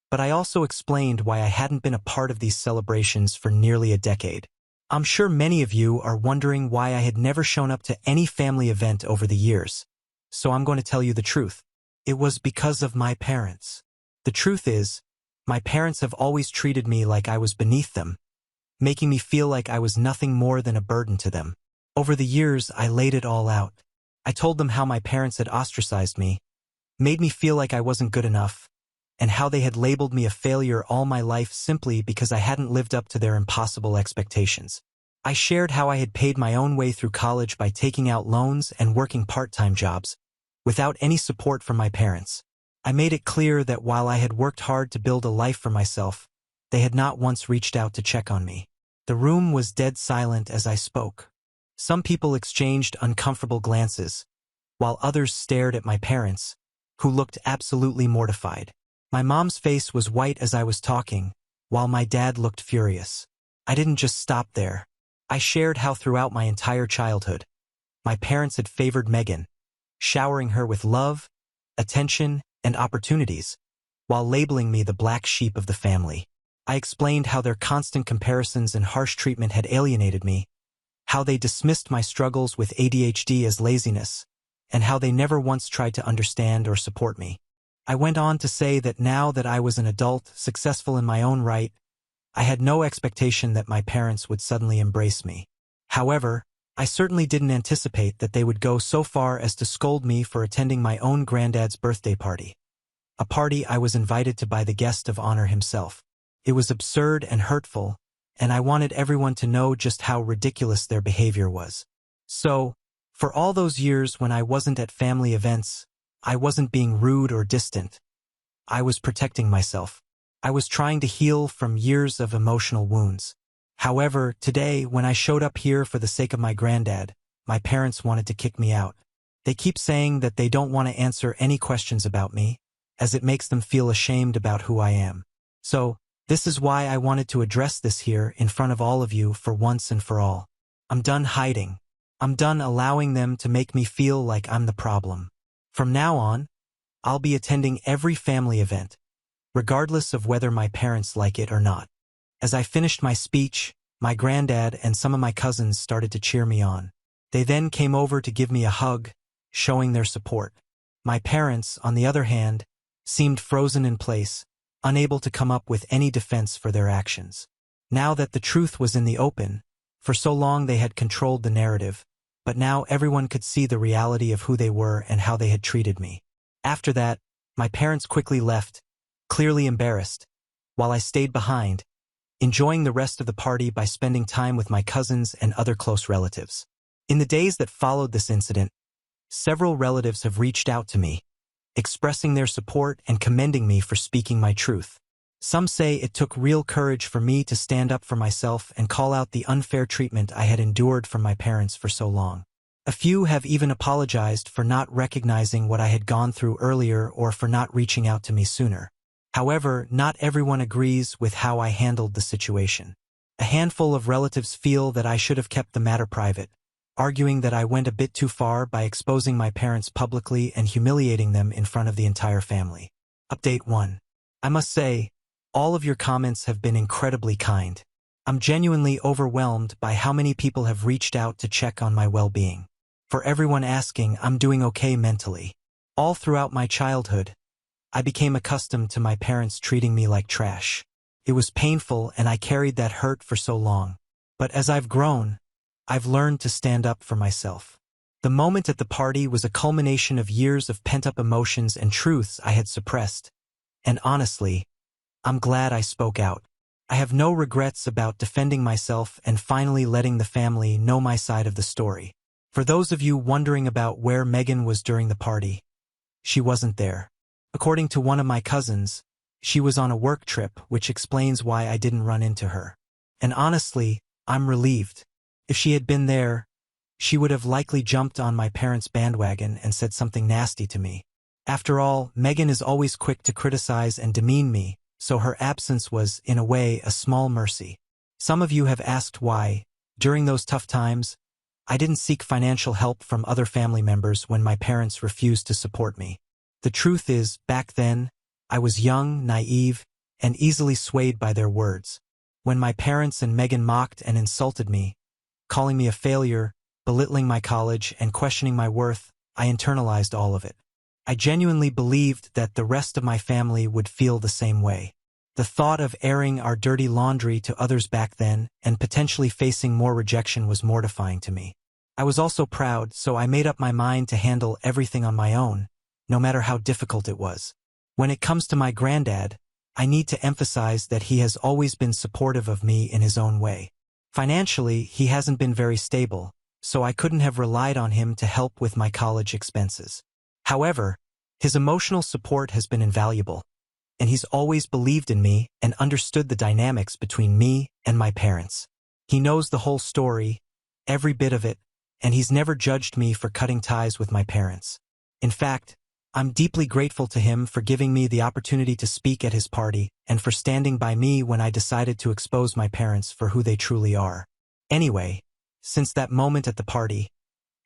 but I also explained why I hadn't been a part of these celebrations for nearly a decade. I'm sure many of you are wondering why I had never shown up to any family event over the years, so I'm going to tell you the truth. It was because of my parents. The truth is, my parents have always treated me like I was beneath them, making me feel like I was nothing more than a burden to them. Over the years, I laid it all out. I told them how my parents had ostracized me, made me feel like I wasn't good enough, and how they had labeled me a failure all my life simply because I hadn't lived up to their impossible expectations. I shared how I had paid my own way through college by taking out loans and working part-time jobs, without any support from my parents. I made it clear that while I had worked hard to build a life for myself, they had not once reached out to check on me. The room was dead silent as I spoke. Some people exchanged uncomfortable glances, while others stared at my parents, who looked absolutely mortified. My mom's face was white as I was talking, while my dad looked furious. I didn't just stop there. I shared how throughout my entire childhood, my parents had favored Megan, showering her with love, attention, and opportunities, while labeling me the black sheep of the family. I explained how their constant comparisons and harsh treatment had alienated me, how they dismissed my struggles with ADHD as laziness, and how they never once tried to understand or support me. I went on to say that now that I was an adult, successful in my own right, I had no expectation that my parents would suddenly embrace me. However, I certainly didn't anticipate that they would go so far as to scold me for attending my own granddad's birthday party, a party I was invited to by the guest of honor himself. It was absurd and hurtful, and I wanted everyone to know just how ridiculous their behavior was. So, for all those years when I wasn't at family events, I wasn't being rude or distant. I was protecting myself. I was trying to heal from years of emotional wounds. However, today, when I showed up here for the sake of my granddad, my parents wanted to kick me out. They keep saying that they don't want to answer any questions about me, as it makes them feel ashamed about who I am. So, this is why I wanted to address this here in front of all of you for once and for all. I'm done hiding. I'm done allowing them to make me feel like I'm the problem. From now on, I'll be attending every family event, regardless of whether my parents like it or not. As I finished my speech, my granddad and some of my cousins started to cheer me on. They then came over to give me a hug, showing their support. My parents, on the other hand, seemed frozen in place, unable to come up with any defense for their actions. Now that the truth was in the open, for so long they had controlled the narrative, but now everyone could see the reality of who they were and how they had treated me. After that, my parents quickly left, clearly embarrassed, while I stayed behind, enjoying the rest of the party by spending time with my cousins and other close relatives. In the days that followed this incident, several relatives have reached out to me, expressing their support and commending me for speaking my truth. Some say it took real courage for me to stand up for myself and call out the unfair treatment I had endured from my parents for so long. A few have even apologized for not recognizing what I had gone through earlier or for not reaching out to me sooner. However, not everyone agrees with how I handled the situation. A handful of relatives feel that I should have kept the matter private, arguing that I went a bit too far by exposing my parents publicly and humiliating them in front of the entire family. Update 1. I must say, all of your comments have been incredibly kind. I'm genuinely overwhelmed by how many people have reached out to check on my well-being. For everyone asking, I'm doing okay mentally. All throughout my childhood, I became accustomed to my parents treating me like trash. It was painful and I carried that hurt for so long. But as I've grown, I've learned to stand up for myself. The moment at the party was a culmination of years of pent-up emotions and truths I had suppressed. And honestly, I'm glad I spoke out. I have no regrets about defending myself and finally letting the family know my side of the story. For those of you wondering about where Megan was during the party, she wasn't there. According to one of my cousins, she was on a work trip, which explains why I didn't run into her. And honestly, I'm relieved. If she had been there, she would have likely jumped on my parents' bandwagon and said something nasty to me. After all, Megan is always quick to criticize and demean me, so her absence was, in a way, a small mercy. Some of you have asked why, during those tough times, I didn't seek financial help from other family members when my parents refused to support me. The truth is, back then, I was young, naive, and easily swayed by their words. When my parents and Megan mocked and insulted me, calling me a failure, belittling my college, and questioning my worth, I internalized all of it. I genuinely believed that the rest of my family would feel the same way. The thought of airing our dirty laundry to others back then and potentially facing more rejection was mortifying to me. I was also proud, so I made up my mind to handle everything on my own, no matter how difficult it was. When it comes to my granddad, I need to emphasize that he has always been supportive of me in his own way. Financially, he hasn't been very stable, so I couldn't have relied on him to help with my college expenses. However, his emotional support has been invaluable, and he's always believed in me and understood the dynamics between me and my parents. He knows the whole story, every bit of it, and he's never judged me for cutting ties with my parents. In fact, I'm deeply grateful to him for giving me the opportunity to speak at his party and for standing by me when I decided to expose my parents for who they truly are. Anyway, since that moment at the party,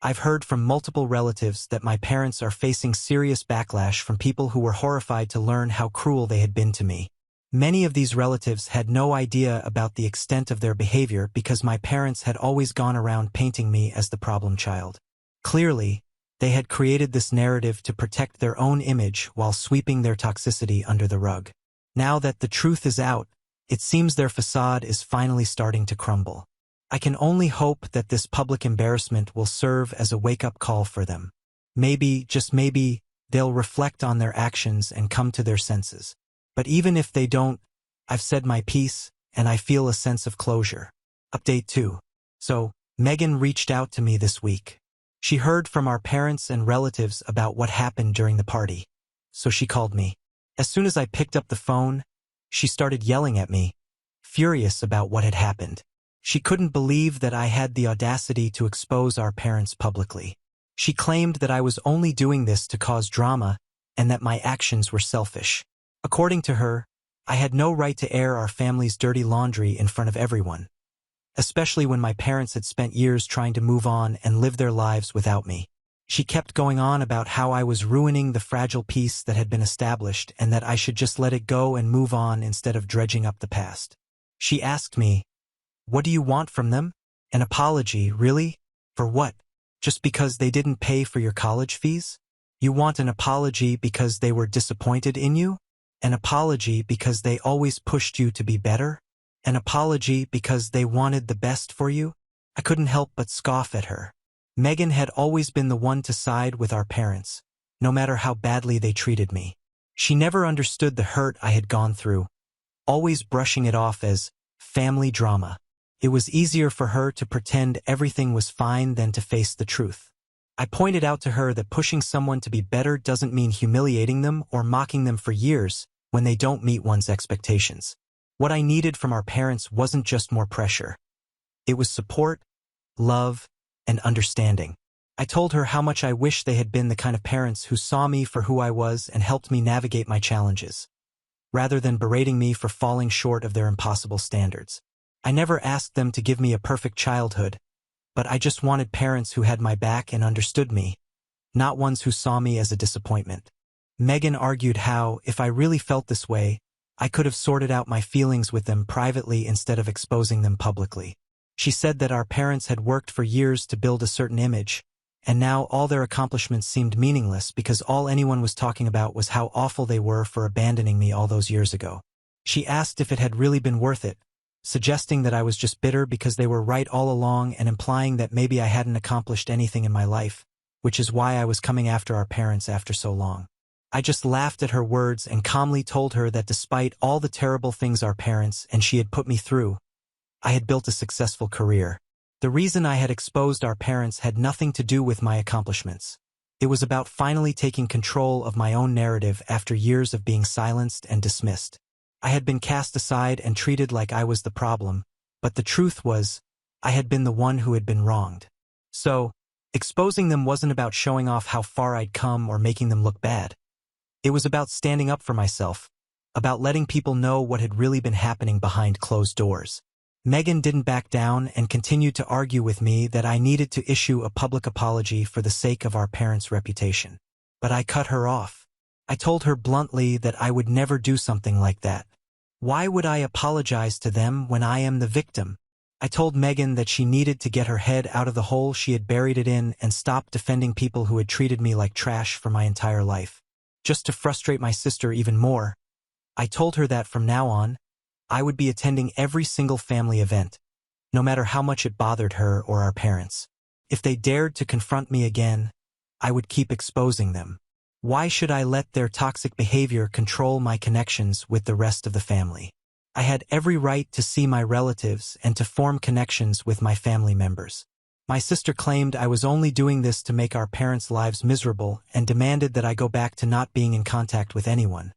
I've heard from multiple relatives that my parents are facing serious backlash from people who were horrified to learn how cruel they had been to me. Many of these relatives had no idea about the extent of their behavior because my parents had always gone around painting me as the problem child. Clearly, they had created this narrative to protect their own image while sweeping their toxicity under the rug. Now that the truth is out, it seems their facade is finally starting to crumble. I can only hope that this public embarrassment will serve as a wake-up call for them. Maybe, just maybe, they'll reflect on their actions and come to their senses. But even if they don't, I've said my piece, and I feel a sense of closure. Update 2. So, Megan reached out to me this week. She heard from our parents and relatives about what happened during the party, so she called me. As soon as I picked up the phone, she started yelling at me, furious about what had happened. She couldn't believe that I had the audacity to expose our parents publicly. She claimed that I was only doing this to cause drama and that my actions were selfish. According to her, I had no right to air our family's dirty laundry in front of everyone, especially when my parents had spent years trying to move on and live their lives without me. She kept going on about how I was ruining the fragile peace that had been established and that I should just let it go and move on instead of dredging up the past. She asked me, "What do you want from them? An apology, really? For what? Just because they didn't pay for your college fees? You want an apology because they were disappointed in you? An apology because they always pushed you to be better? An apology because they wanted the best for you?" I couldn't help but scoff at her. Megan had always been the one to side with our parents, no matter how badly they treated me. She never understood the hurt I had gone through, always brushing it off as family drama. It was easier for her to pretend everything was fine than to face the truth. I pointed out to her that pushing someone to be better doesn't mean humiliating them or mocking them for years when they don't meet one's expectations. What I needed from our parents wasn't just more pressure. It was support, love, and understanding. I told her how much I wish they had been the kind of parents who saw me for who I was and helped me navigate my challenges, rather than berating me for falling short of their impossible standards. I never asked them to give me a perfect childhood, but I just wanted parents who had my back and understood me, not ones who saw me as a disappointment. Megan argued how, if I really felt this way, I could have sorted out my feelings with them privately instead of exposing them publicly. She said that our parents had worked for years to build a certain image, and now all their accomplishments seemed meaningless because all anyone was talking about was how awful they were for abandoning me all those years ago. She asked if it had really been worth it, suggesting that I was just bitter because they were right all along and implying that maybe I hadn't accomplished anything in my life, which is why I was coming after our parents after so long. I just laughed at her words and calmly told her that despite all the terrible things our parents and she had put me through, I had built a successful career. The reason I had exposed our parents had nothing to do with my accomplishments. It was about finally taking control of my own narrative after years of being silenced and dismissed. I had been cast aside and treated like I was the problem, but the truth was, I had been the one who had been wronged. So, exposing them wasn't about showing off how far I'd come or making them look bad. It was about standing up for myself, about letting people know what had really been happening behind closed doors. Megan didn't back down and continued to argue with me that I needed to issue a public apology for the sake of our parents' reputation. But I cut her off. I told her bluntly that I would never do something like that. Why would I apologize to them when I am the victim? I told Megan that she needed to get her head out of the hole she had buried it in and stop defending people who had treated me like trash for my entire life. Just to frustrate my sister even more, I told her that from now on, I would be attending every single family event, no matter how much it bothered her or our parents. If they dared to confront me again, I would keep exposing them. Why should I let their toxic behavior control my connections with the rest of the family? I had every right to see my relatives and to form connections with my family members. My sister claimed I was only doing this to make our parents' lives miserable and demanded that I go back to not being in contact with anyone,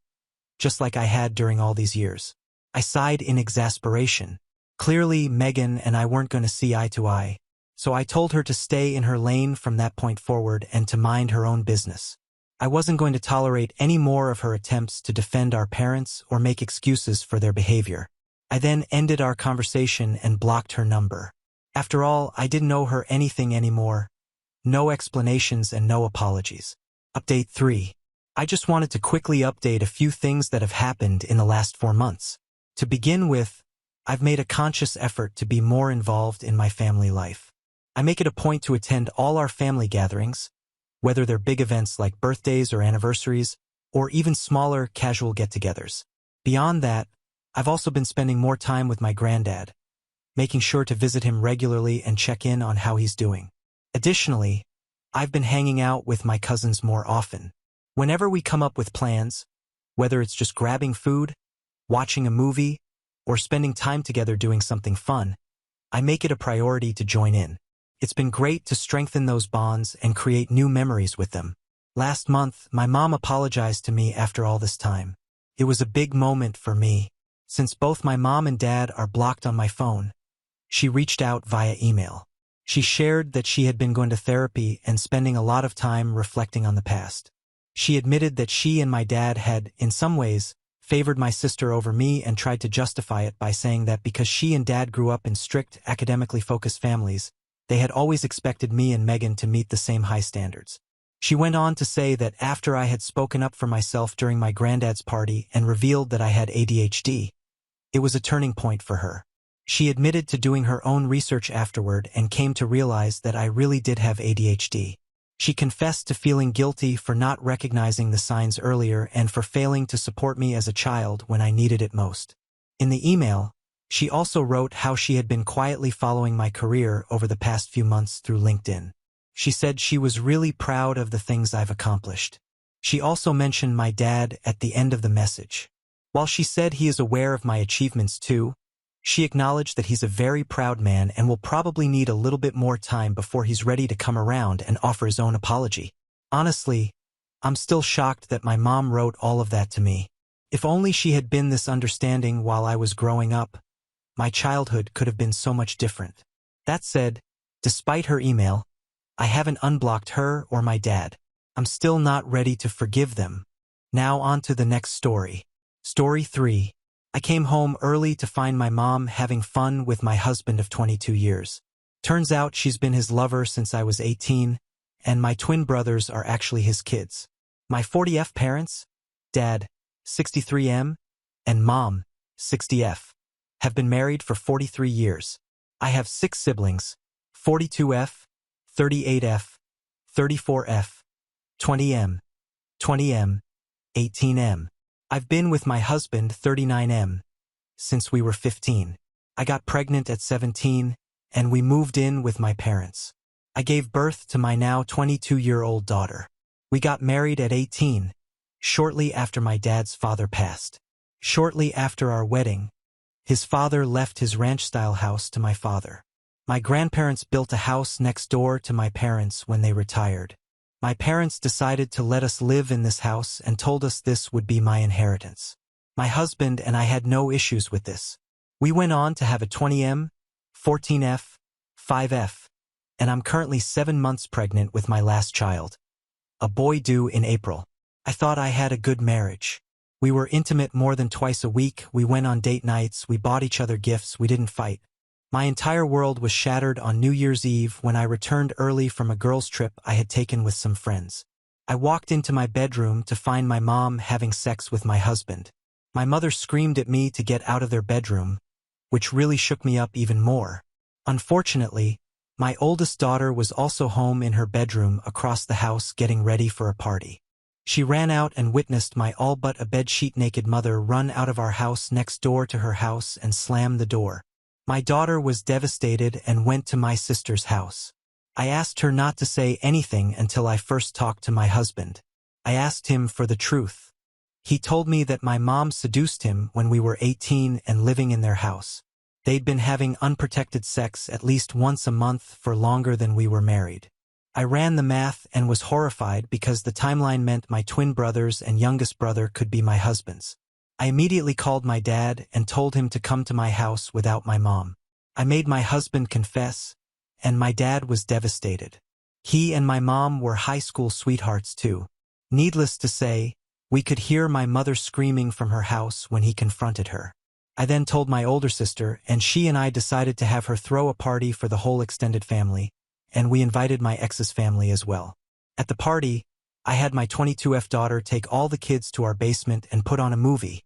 just like I had during all these years. I sighed in exasperation. Clearly, Megan and I weren't going to see eye to eye, so I told her to stay in her lane from that point forward and to mind her own business. I wasn't going to tolerate any more of her attempts to defend our parents or make excuses for their behavior. I then ended our conversation and blocked her number. After all, I didn't owe her anything anymore. No explanations and no apologies. Update 3. I just wanted to quickly update a few things that have happened in the last 4 months. To begin with, I've made a conscious effort to be more involved in my family life. I make it a point to attend all our family gatherings, whether they're big events like birthdays or anniversaries, or even smaller, casual get-togethers. Beyond that, I've also been spending more time with my granddad, making sure to visit him regularly and check in on how he's doing. Additionally, I've been hanging out with my cousins more often. Whenever we come up with plans, whether it's just grabbing food, watching a movie, or spending time together doing something fun, I make it a priority to join in. It's been great to strengthen those bonds and create new memories with them. Last month, my mom apologized to me after all this time. It was a big moment for me. Since both my mom and dad are blocked on my phone, she reached out via email. She shared that she had been going to therapy and spending a lot of time reflecting on the past. She admitted that she and my dad had, in some ways, favored my sister over me and tried to justify it by saying that because she and dad grew up in strict, academically focused families, they had always expected me and Megan to meet the same high standards. She went on to say that after I had spoken up for myself during my granddad's party and revealed that I had ADHD, it was a turning point for her. She admitted to doing her own research afterward and came to realize that I really did have ADHD. She confessed to feeling guilty for not recognizing the signs earlier and for failing to support me as a child when I needed it most. In the email, she also wrote how she had been quietly following my career over the past few months through LinkedIn. She said she was really proud of the things I've accomplished. She also mentioned my dad at the end of the message. While she said he is aware of my achievements too, she acknowledged that he's a very proud man and will probably need a little bit more time before he's ready to come around and offer his own apology. Honestly, I'm still shocked that my mom wrote all of that to me. If only she had been this understanding while I was growing up, my childhood could have been so much different. That said, despite her email, I haven't unblocked her or my dad. I'm still not ready to forgive them. Now on to the next story. Story 3. I came home early to find my mom having fun with my husband of 22 years. Turns out she's been his lover since I was 18, and my twin brothers are actually his kids. My 40F parents, Dad, 63M, and Mom, 60F, have been married for 43 years. I have 6 siblings, 42F, 38F, 34F, 20M, 20M, 18M. I've been with my husband, 39M, since we were 15. I got pregnant at 17, and we moved in with my parents. I gave birth to my now 22-year-old daughter. We got married at 18, shortly after my dad's father passed. Shortly after our wedding, his father left his ranch-style house to my father. My grandparents built a house next door to my parents when they retired. My parents decided to let us live in this house and told us this would be my inheritance. My husband and I had no issues with this. We went on to have a 20M, 14F, 5F, and I'm currently 7 months pregnant with my last child, a boy due in April. I thought I had a good marriage. We were intimate more than twice a week, we went on date nights, we bought each other gifts, we didn't fight. My entire world was shattered on New Year's Eve when I returned early from a girls' trip I had taken with some friends. I walked into my bedroom to find my mom having sex with my husband. My mother screamed at me to get out of their bedroom, which really shook me up even more. Unfortunately, my oldest daughter was also home in her bedroom across the house getting ready for a party. She ran out and witnessed my all but a bedsheet naked mother run out of our house next door to her house and slam the door. My daughter was devastated and went to my sister's house. I asked her not to say anything until I first talked to my husband. I asked him for the truth. He told me that my mom seduced him when we were 18 and living in their house. They'd been having unprotected sex at least once a month for longer than we were married. I ran the math and was horrified because the timeline meant my twin brothers and youngest brother could be my husband's. I immediately called my dad and told him to come to my house without my mom. I made my husband confess, and my dad was devastated. He and my mom were high school sweethearts too. Needless to say, we could hear my mother screaming from her house when he confronted her. I then told my older sister, and she and I decided to have her throw a party for the whole extended family, and we invited my ex's family as well. At the party, I had my 22F daughter take all the kids to our basement and put on a movie,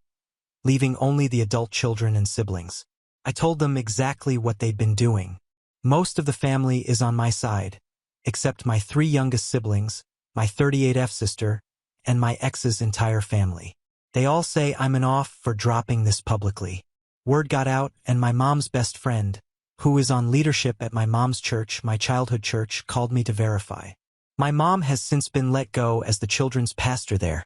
leaving only the adult children and siblings. I told them exactly what they'd been doing. Most of the family is on my side, except my 3 youngest siblings, my 38F sister, and my ex's entire family. They all say I'm an off for dropping this publicly. Word got out, and my mom's best friend, who is on leadership at my mom's church, my childhood church, called me to verify. My mom has since been let go as the children's pastor there,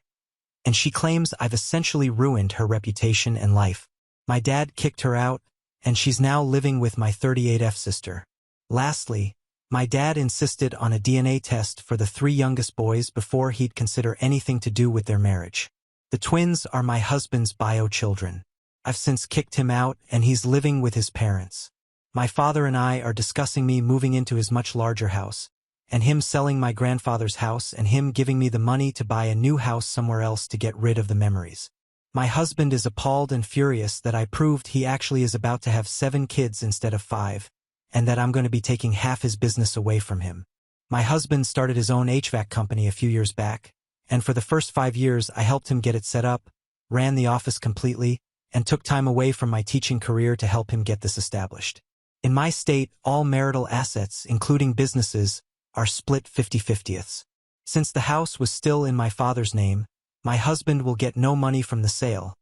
and she claims I've essentially ruined her reputation and life. My dad kicked her out, and she's now living with my 38F sister. Lastly, my dad insisted on a DNA test for the 3 youngest boys before he'd consider anything to do with their marriage. The twins are my husband's bio children. I've since kicked him out, and he's living with his parents. My father and I are discussing me moving into his much larger house, and him selling my grandfather's house and him giving me the money to buy a new house somewhere else to get rid of the memories. My husband is appalled and furious that I proved he actually is about to have 7 kids instead of 5, and that I'm going to be taking half his business away from him. My husband started his own HVAC company a few years back, and for the first 5 years I helped him get it set up, ran the office completely, and took time away from my teaching career to help him get this established. In my state, all marital assets, including businesses, are split 50-50ths. Since the house was still in my father's name, my husband will get no money from the sale.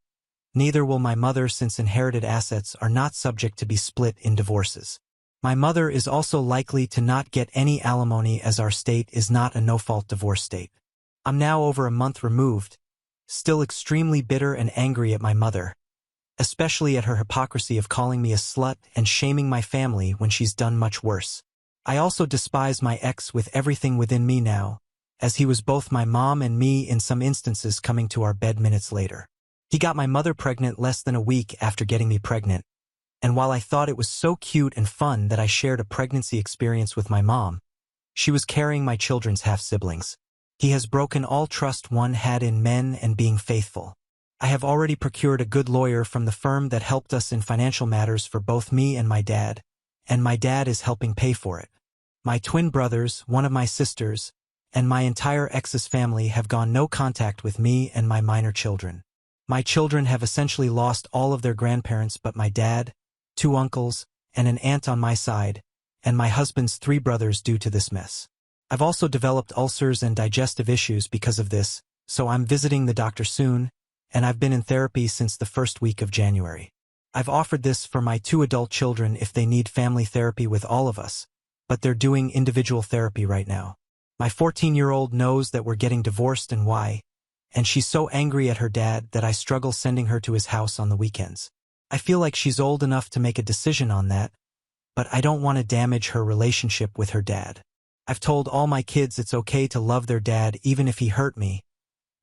Neither will my mother, since inherited assets are not subject to be split in divorces. My mother is also likely to not get any alimony as our state is not a no-fault divorce state. I'm now over a month removed, still extremely bitter and angry at my mother, especially at her hypocrisy of calling me a slut and shaming my family when she's done much worse. I also despise my ex with everything within me now, as he was both my mom and me in some instances, coming to our bed minutes later. He got my mother pregnant less than a week after getting me pregnant, and while I thought it was so cute and fun that I shared a pregnancy experience with my mom, she was carrying my children's half-siblings. He has broken all trust one had in men and being faithful. I have already procured a good lawyer from the firm that helped us in financial matters for both me and my dad is helping pay for it. My twin brothers, one of my sisters, and my entire ex's family have gone no contact with me and my minor children. My children have essentially lost all of their grandparents but my dad, 2 uncles, and an aunt on my side, and my husband's 3 brothers due to this mess. I've also developed ulcers and digestive issues because of this, so I'm visiting the doctor soon, and I've been in therapy since the first week of January. I've offered this for my 2 adult children if they need family therapy with all of us, but they're doing individual therapy right now. My 14-year-old knows that we're getting divorced and why, and she's so angry at her dad that I struggle sending her to his house on the weekends. I feel like she's old enough to make a decision on that, but I don't want to damage her relationship with her dad. I've told all my kids it's okay to love their dad even if he hurt me,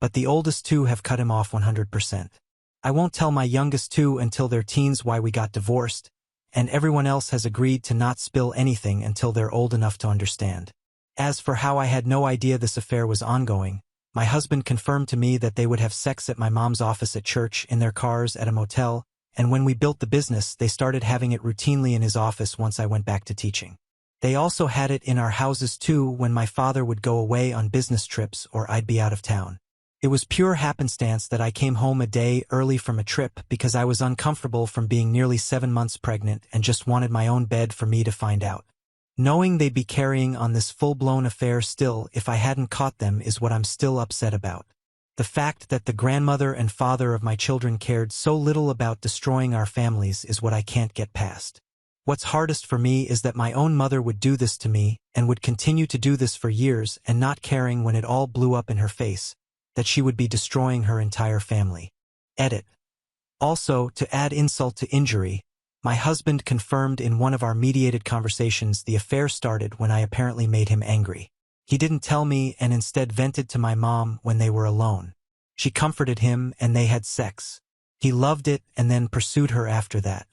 but the oldest two have cut him off 100%. I won't tell my youngest two until they're teens why we got divorced, and everyone else has agreed to not spill anything until they're old enough to understand. As for how I had no idea this affair was ongoing, my husband confirmed to me that they would have sex at my mom's office at church, in their cars, at a motel, and when we built the business, they started having it routinely in his office once I went back to teaching. They also had it in our houses too when my father would go away on business trips or I'd be out of town. It was pure happenstance that I came home a day early from a trip because I was uncomfortable from being nearly 7 months pregnant and just wanted my own bed for me to find out. Knowing they'd be carrying on this full-blown affair still if I hadn't caught them is what I'm still upset about. The fact that the grandmother and father of my children cared so little about destroying our families is what I can't get past. What's hardest for me is that my own mother would do this to me and would continue to do this for years and not caring when it all blew up in her face, that she would be destroying her entire family. Edit. Also, to add insult to injury, my husband confirmed in one of our mediated conversations the affair started when I apparently made him angry. He didn't tell me and instead vented to my mom when they were alone. She comforted him and they had sex. He loved it and then pursued her after that.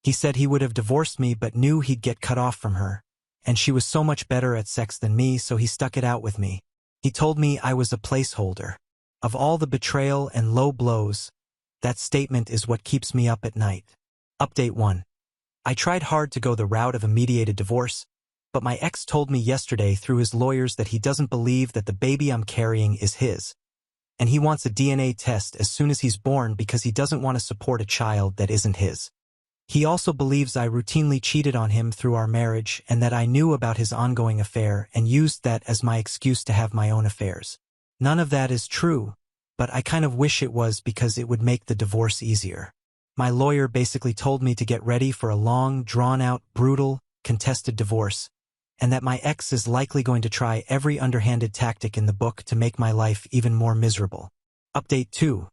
He said he would have divorced me but knew he'd get cut off from her, and she was so much better at sex than me, so he stuck it out with me. He told me I was a placeholder. Of all the betrayal and low blows, that statement is what keeps me up at night. Update 1. I tried hard to go the route of a mediated divorce, but my ex told me yesterday through his lawyers that he doesn't believe that the baby I'm carrying is his, and he wants a DNA test as soon as he's born because he doesn't want to support a child that isn't his. He also believes I routinely cheated on him through our marriage and that I knew about his ongoing affair and used that as my excuse to have my own affairs. None of that is true, but I kind of wish it was because it would make the divorce easier. My lawyer basically told me to get ready for a long, drawn-out, brutal, contested divorce, and that my ex is likely going to try every underhanded tactic in the book to make my life even more miserable. Update 2.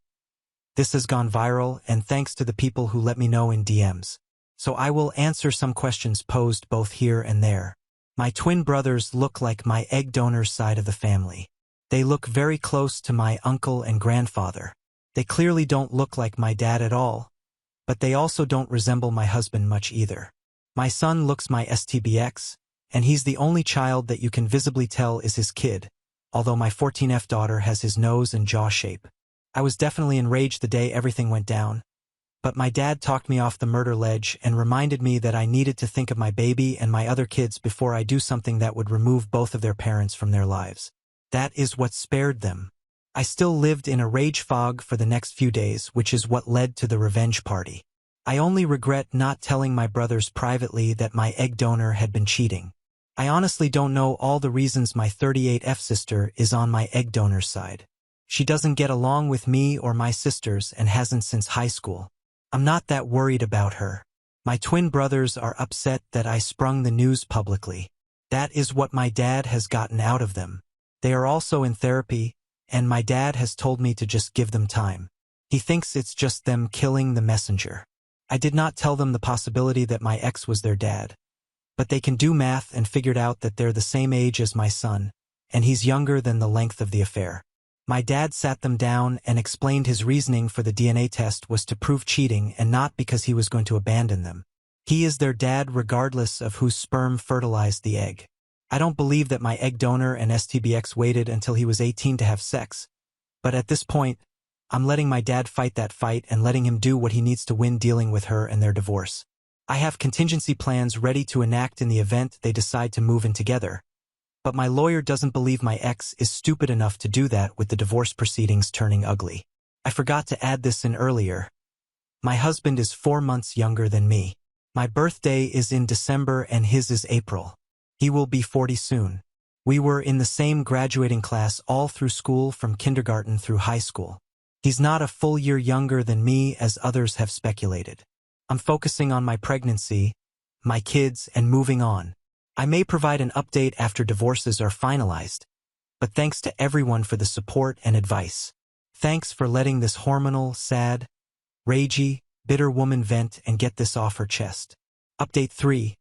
This has gone viral, and thanks to the people who let me know in DMs. So I will answer some questions posed both here and there. My twin brothers look like my egg donor's side of the family. They look very close to my uncle and grandfather. They clearly don't look like my dad at all, but they also don't resemble my husband much either. My son looks my STBX, and he's the only child that you can visibly tell is his kid, although my 14F daughter has his nose and jaw shape. I was definitely enraged the day everything went down, but my dad talked me off the murder ledge and reminded me that I needed to think of my baby and my other kids before I do something that would remove both of their parents from their lives. That is what spared them. I still lived in a rage fog for the next few days, which is what led to the revenge party. I only regret not telling my brothers privately that my egg donor had been cheating. I honestly don't know all the reasons my 38F sister is on my egg donor's side. She doesn't get along with me or my sisters and hasn't since high school. I'm not that worried about her. My twin brothers are upset that I sprung the news publicly. That is what my dad has gotten out of them. They are also in therapy, and my dad has told me to just give them time. He thinks it's just them killing the messenger. I did not tell them the possibility that my ex was their dad, but they can do math and figured out that they're the same age as my son, and he's younger than the length of the affair. My dad sat them down and explained his reasoning for the DNA test was to prove cheating and not because he was going to abandon them. He is their dad regardless of whose sperm fertilized the egg. I don't believe that my egg donor and STBX waited until he was 18 to have sex, but at this point, I'm letting my dad fight that fight and letting him do what he needs to win dealing with her and their divorce. I have contingency plans ready to enact in the event they decide to move in together, but my lawyer doesn't believe my ex is stupid enough to do that with the divorce proceedings turning ugly. I forgot to add this in earlier. My husband is 4 months younger than me. My birthday is in December and his is April. He will be 40 soon. We were in the same graduating class all through school from kindergarten through high school. He's not a full year younger than me as others have speculated. I'm focusing on my pregnancy, my kids, and moving on. I may provide an update after divorces are finalized, but thanks to everyone for the support and advice. Thanks for letting this hormonal, sad, ragey, bitter woman vent and get this off her chest. Update 3.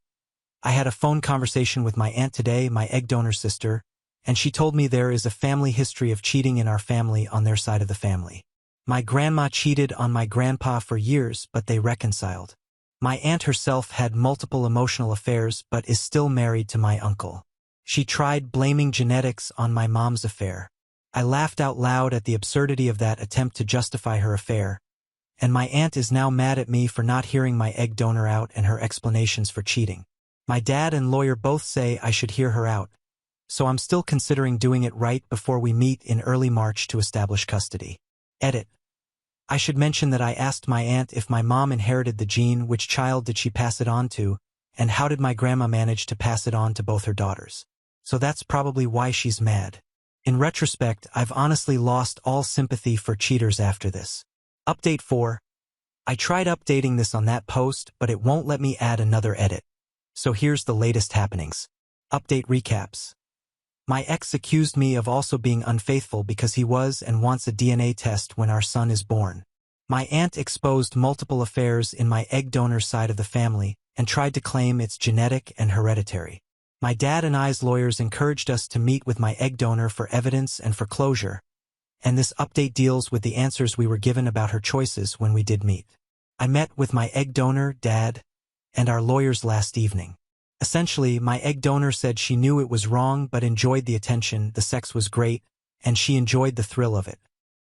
I had a phone conversation with my aunt today, my egg donor sister, and she told me there is a family history of cheating in our family on their side of the family. My grandma cheated on my grandpa for years, but they reconciled. My aunt herself had multiple emotional affairs but is still married to my uncle. She tried blaming genetics on my mom's affair. I laughed out loud at the absurdity of that attempt to justify her affair, and my aunt is now mad at me for not hearing my egg donor out and her explanations for cheating. My dad and lawyer both say I should hear her out, so I'm still considering doing it right before we meet in early March to establish custody. Edit. I should mention that I asked my aunt if my mom inherited the gene, which child did she pass it on to, and how did my grandma manage to pass it on to both her daughters. So that's probably why she's mad. In retrospect, I've honestly lost all sympathy for cheaters after this. Update 4. I tried updating this on that post, but it won't let me add another edit. So here's the latest happenings. Update recaps. My ex accused me of also being unfaithful because he was and wants a DNA test when our son is born. My aunt exposed multiple affairs in my egg donor side of the family and tried to claim it's genetic and hereditary. My dad and I's lawyers encouraged us to meet with my egg donor for evidence and for closure, and this update deals with the answers we were given about her choices when we did meet. I met with my egg donor, dad, and our lawyers last evening. Essentially, my egg donor said she knew it was wrong but enjoyed the attention, the sex was great, and she enjoyed the thrill of it.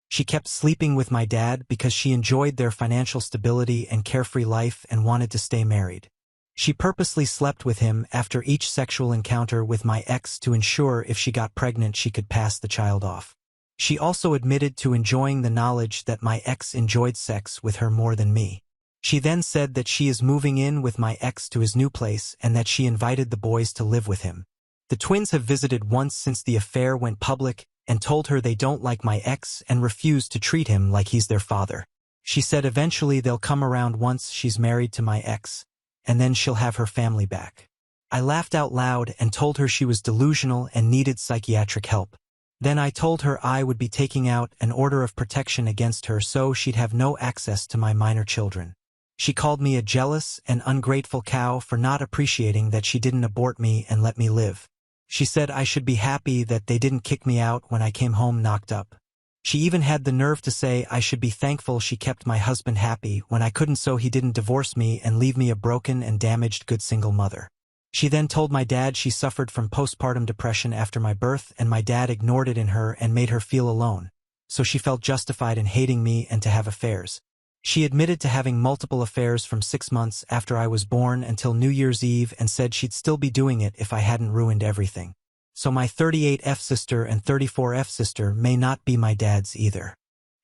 She kept sleeping with my dad because she enjoyed their financial stability and carefree life and wanted to stay married. She purposely slept with him after each sexual encounter with my ex to ensure if she got pregnant she could pass the child off. She also admitted to enjoying the knowledge that my ex enjoyed sex with her more than me. She then said that she is moving in with my ex to his new place and that she invited the boys to live with him. The twins have visited once since the affair went public and told her they don't like my ex and refuse to treat him like he's their father. She said eventually they'll come around once she's married to my ex, and then she'll have her family back. I laughed out loud and told her she was delusional and needed psychiatric help. Then I told her I would be taking out an order of protection against her so she'd have no access to my minor children. She called me a jealous and ungrateful cow for not appreciating that she didn't abort me and let me live. She said I should be happy that they didn't kick me out when I came home knocked up. She even had the nerve to say I should be thankful she kept my husband happy when I couldn't, so he didn't divorce me and leave me a broken and damaged good single mother. She then told my dad she suffered from postpartum depression after my birth and my dad ignored it in her and made her feel alone, so she felt justified in hating me and to have affairs. She admitted to having multiple affairs from 6 months after I was born until New Year's Eve and said she'd still be doing it if I hadn't ruined everything. So my 38F sister and 34F sister may not be my dad's either.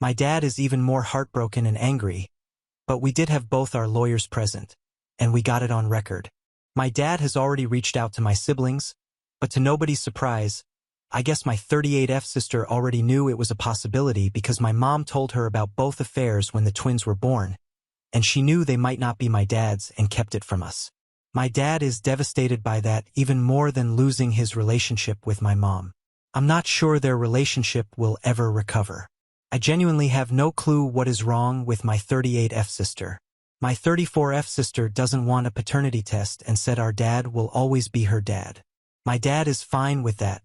My dad is even more heartbroken and angry, but we did have both our lawyers present, and we got it on record. My dad has already reached out to my siblings, but to nobody's surprise, I guess my 38F sister already knew it was a possibility because my mom told her about both affairs when the twins were born, and she knew they might not be my dad's and kept it from us. My dad is devastated by that even more than losing his relationship with my mom. I'm not sure their relationship will ever recover. I genuinely have no clue what is wrong with my 38F sister. My 34F sister doesn't want a paternity test and said our dad will always be her dad. My dad is fine with that.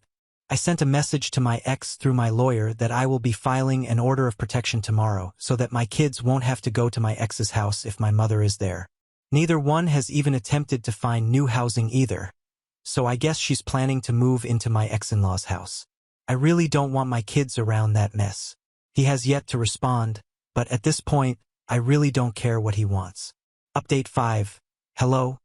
I sent a message to my ex through my lawyer that I will be filing an order of protection tomorrow so that my kids won't have to go to my ex's house if my mother is there. Neither one has even attempted to find new housing either, so I guess she's planning to move into my ex-in-law's house. I really don't want my kids around that mess. He has yet to respond, but at this point, I really don't care what he wants. Update 5. Hello.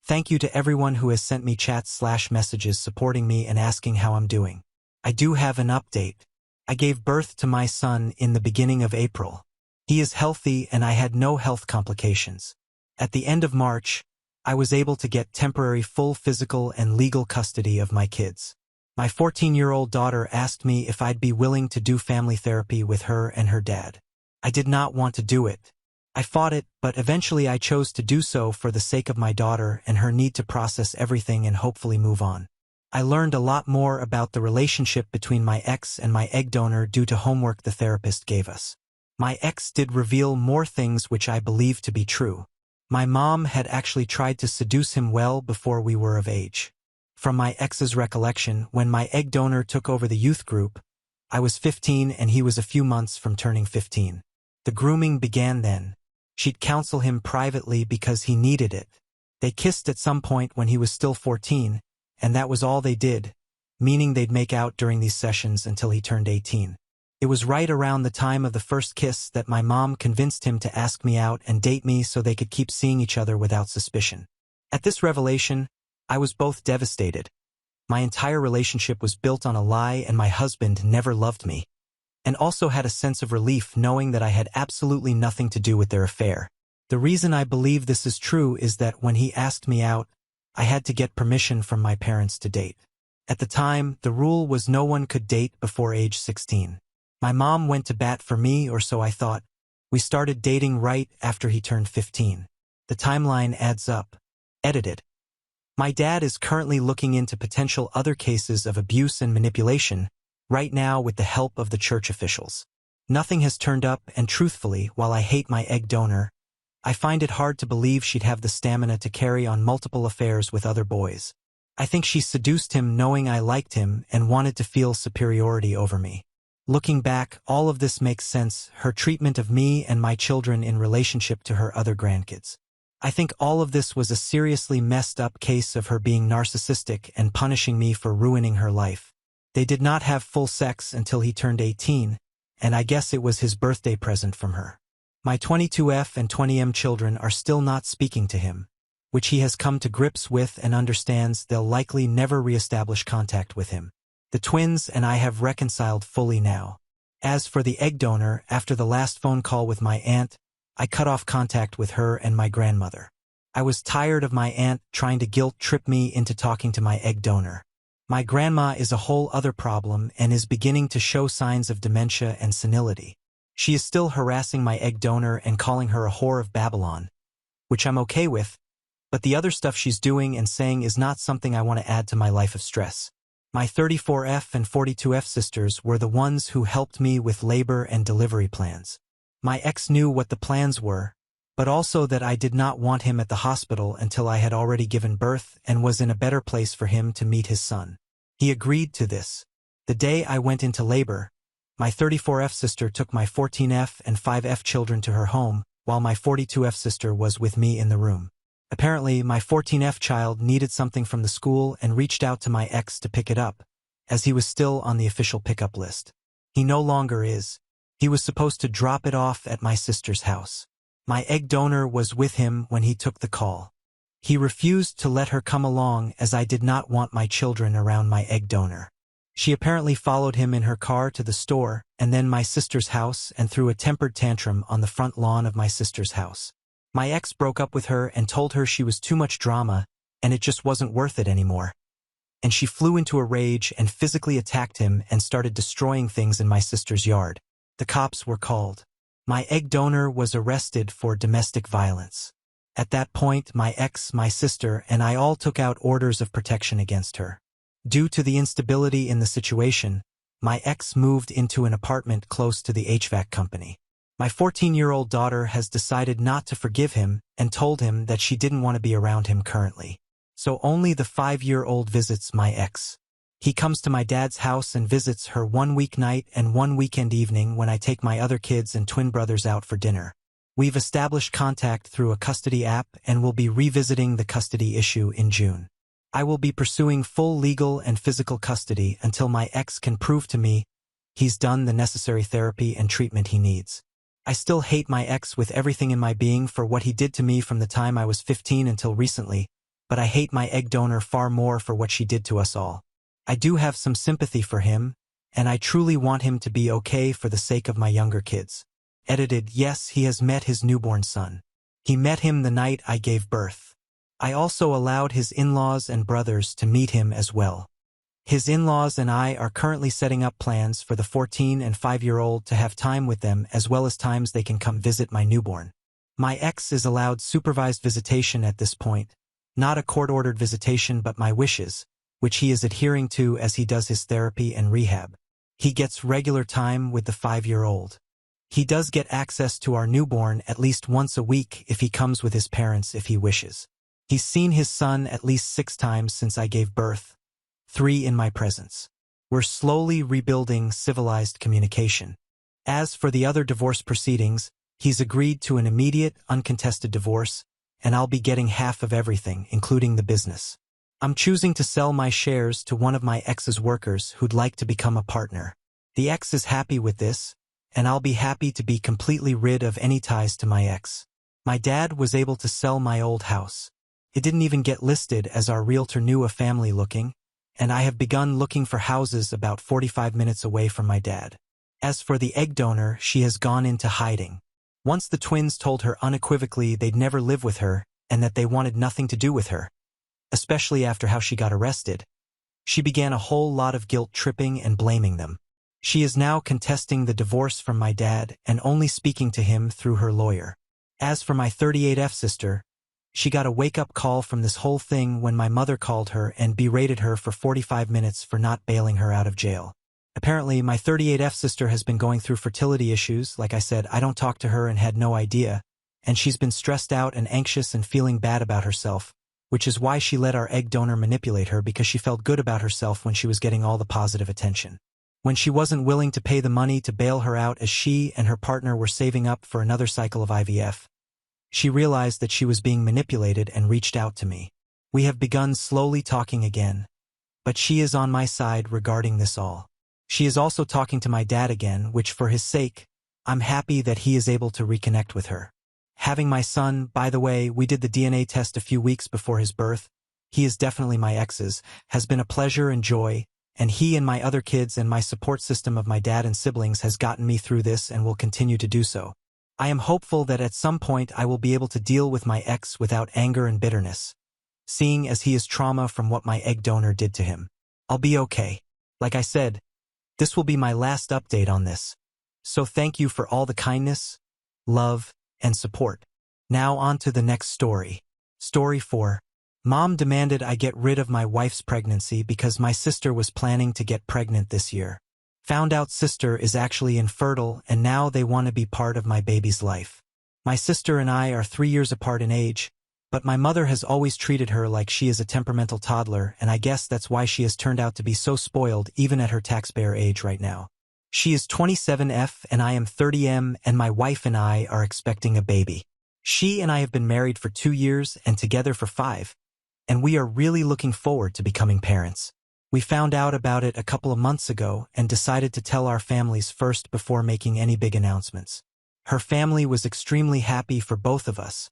Thank you to everyone who has sent me chats/messages supporting me and asking how I'm doing. I do have an update. I gave birth to my son in the beginning of April. He is healthy and I had no health complications. At the end of March, I was able to get temporary full physical and legal custody of my kids. My 14-year-old daughter asked me if I'd be willing to do family therapy with her and her dad. I did not want to do it. I fought it, but eventually I chose to do so for the sake of my daughter and her need to process everything and hopefully move on. I learned a lot more about the relationship between my ex and my egg donor due to homework the therapist gave us. My ex did reveal more things which I believe to be true. My mom had actually tried to seduce him well before we were of age. From my ex's recollection, when my egg donor took over the youth group, I was 15 and he was a few months from turning 15. The grooming began then. She'd counsel him privately because he needed it. They kissed at some point when he was still 14, and that was all they did, meaning they'd make out during these sessions until he turned 18. It was right around the time of the first kiss that my mom convinced him to ask me out and date me so they could keep seeing each other without suspicion. At this revelation, I was both devastated. My entire relationship was built on a lie and my husband never loved me. And also had a sense of relief knowing that I had absolutely nothing to do with their affair. The reason I believe this is true is that when he asked me out, I had to get permission from my parents to date. At the time, the rule was no one could date before age 16. My mom went to bat for me, or so I thought. We started dating right after he turned 15. The timeline adds up. Edited. My dad is currently looking into potential other cases of abuse and manipulation, right now with the help of the church officials. Nothing has turned up, and truthfully, while I hate my egg donor, I find it hard to believe she'd have the stamina to carry on multiple affairs with other boys. I think she seduced him knowing I liked him and wanted to feel superiority over me. Looking back, all of this makes sense, her treatment of me and my children in relationship to her other grandkids. I think all of this was a seriously messed up case of her being narcissistic and punishing me for ruining her life. They did not have full sex until he turned 18, and I guess it was his birthday present from her. My 22F and 20M children are still not speaking to him, which he has come to grips with and understands they'll likely never reestablish contact with him. The twins and I have reconciled fully now. As for the egg donor, after the last phone call with my aunt, I cut off contact with her and my grandmother. I was tired of my aunt trying to guilt-trip me into talking to my egg donor. My grandma is a whole other problem and is beginning to show signs of dementia and senility. She is still harassing my egg donor and calling her a whore of Babylon, which I'm okay with, but the other stuff she's doing and saying is not something I want to add to my life of stress. My 34F and 42F sisters were the ones who helped me with labor and delivery plans. My ex knew what the plans were, but also that I did not want him at the hospital until I had already given birth and was in a better place for him to meet his son. He agreed to this. The day I went into labor, my 34F sister took my 14F and 5F children to her home, while my 42F sister was with me in the room. Apparently, my 14F child needed something from the school and reached out to my ex to pick it up, as he was still on the official pickup list. He no longer is. He was supposed to drop it off at my sister's house. My egg donor was with him when he took the call. He refused to let her come along as I did not want my children around my egg donor. She apparently followed him in her car to the store and then my sister's house and threw a tempered tantrum on the front lawn of my sister's house. My ex broke up with her and told her she was too much drama and it just wasn't worth it anymore. And she flew into a rage and physically attacked him and started destroying things in my sister's yard. The cops were called. My egg donor was arrested for domestic violence. At that point, my ex, my sister, and I all took out orders of protection against her. Due to the instability in the situation, my ex moved into an apartment close to the HVAC company. My 14-year-old daughter has decided not to forgive him and told him that she didn't want to be around him currently. So only the 5-year-old visits my ex. He comes to my dad's house and visits her one weeknight and one weekend evening when I take my other kids and twin brothers out for dinner. We've established contact through a custody app and will be revisiting the custody issue in June. I will be pursuing full legal and physical custody until my ex can prove to me he's done the necessary therapy and treatment he needs. I still hate my ex with everything in my being for what he did to me from the time I was 15 until recently, but I hate my egg donor far more for what she did to us all. I do have some sympathy for him, and I truly want him to be okay for the sake of my younger kids. Edited, yes, he has met his newborn son. He met him the night I gave birth. I also allowed his in-laws and brothers to meet him as well. His in-laws and I are currently setting up plans for the 14 and 5-year-old to have time with them as well as times they can come visit my newborn. My ex is allowed supervised visitation at this point, not a court-ordered visitation but my wishes, which he is adhering to as he does his therapy and rehab. He gets regular time with the 5-year-old. He does get access to our newborn at least once a week if he comes with his parents if he wishes. He's seen his son at least 6 times since I gave birth, 3 in my presence. We're slowly rebuilding civilized communication. As for the other divorce proceedings, he's agreed to an immediate, uncontested divorce, and I'll be getting half of everything, including the business. I'm choosing to sell my shares to one of my ex's workers who'd like to become a partner. The ex is happy with this, and I'll be happy to be completely rid of any ties to my ex. My dad was able to sell my old house. It didn't even get listed as our realtor knew a family looking, and I have begun looking for houses about 45 minutes away from my dad. As for the egg donor, she has gone into hiding. Once the twins told her unequivocally they'd never live with her and that they wanted nothing to do with her, especially after how she got arrested, she began a whole lot of guilt tripping and blaming them. She is now contesting the divorce from my dad and only speaking to him through her lawyer. As for my 38F sister, she got a wake-up call from this whole thing when my mother called her and berated her for 45 minutes for not bailing her out of jail. Apparently, my 38F sister has been going through fertility issues. Like I said, I don't talk to her and had no idea, and she's been stressed out and anxious and feeling bad about herself, which is why she let our egg donor manipulate her because she felt good about herself when she was getting all the positive attention. When she wasn't willing to pay the money to bail her out as she and her partner were saving up for another cycle of IVF, she realized that she was being manipulated and reached out to me. We have begun slowly talking again, but she is on my side regarding this all. She is also talking to my dad again, which for his sake, I'm happy that he is able to reconnect with her. Having my son, by the way, we did the DNA test a few weeks before his birth. He is definitely my ex's, has been a pleasure and joy, and he and my other kids and my support system of my dad and siblings has gotten me through this and will continue to do so. I am hopeful that at some point I will be able to deal with my ex without anger and bitterness, seeing as he is trauma from what my egg donor did to him. I'll be okay. Like I said, this will be my last update on this. So thank you for all the kindness, love, and support. Now on to the next story. Story 4. Mom demanded I get rid of my wife's pregnancy because my sister was planning to get pregnant this year. Found out sister is actually infertile and now they want to be part of my baby's life. My sister and I are 3 years apart in age, but my mother has always treated her like she is a temperamental toddler, and I guess that's why she has turned out to be so spoiled even at her taxpayer age right now. She is 27F and I am 30M, and my wife and I are expecting a baby. She and I have been married for 2 years and together for 5, and we are really looking forward to becoming parents. We found out about it a couple of months ago and decided to tell our families first before making any big announcements. Her family was extremely happy for both of us,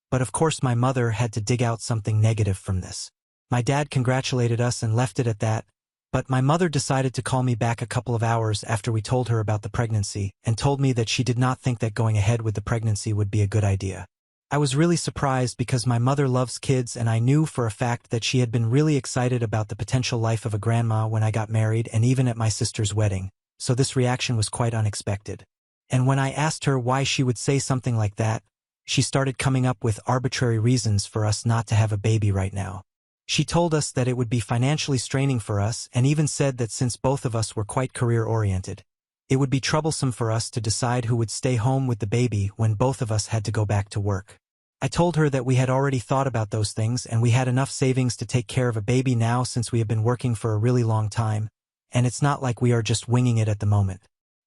but of course my mother had to dig out something negative from this. My dad congratulated us and left it at that, but my mother decided to call me back a couple of hours after we told her about the pregnancy and told me that she did not think that going ahead with the pregnancy would be a good idea. I was really surprised because my mother loves kids and I knew for a fact that she had been really excited about the potential life of a grandma when I got married and even at my sister's wedding, so this reaction was quite unexpected. And when I asked her why she would say something like that, she started coming up with arbitrary reasons for us not to have a baby right now. She told us that it would be financially straining for us and even said that since both of us were quite career-oriented, it would be troublesome for us to decide who would stay home with the baby when both of us had to go back to work. I told her that we had already thought about those things and we had enough savings to take care of a baby now since we have been working for a really long time, and it's not like we are just winging it at the moment.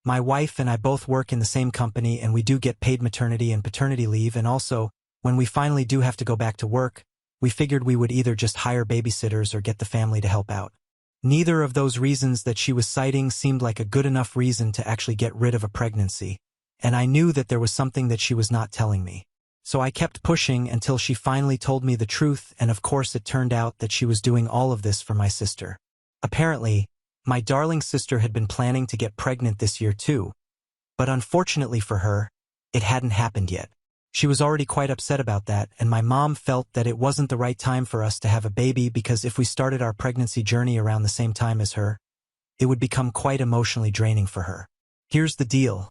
My wife and I both work in the same company and we do get paid maternity and paternity leave, and also, when we finally do have to go back to work, we figured we would either just hire babysitters or get the family to help out. Neither of those reasons that she was citing seemed like a good enough reason to actually get rid of a pregnancy, and I knew that there was something that she was not telling me. So I kept pushing until she finally told me the truth, and of course it turned out that she was doing all of this for my sister. Apparently, my darling sister had been planning to get pregnant this year too, but unfortunately for her, it hadn't happened yet. She was already quite upset about that, and my mom felt that it wasn't the right time for us to have a baby because if we started our pregnancy journey around the same time as her, it would become quite emotionally draining for her. Here's the deal.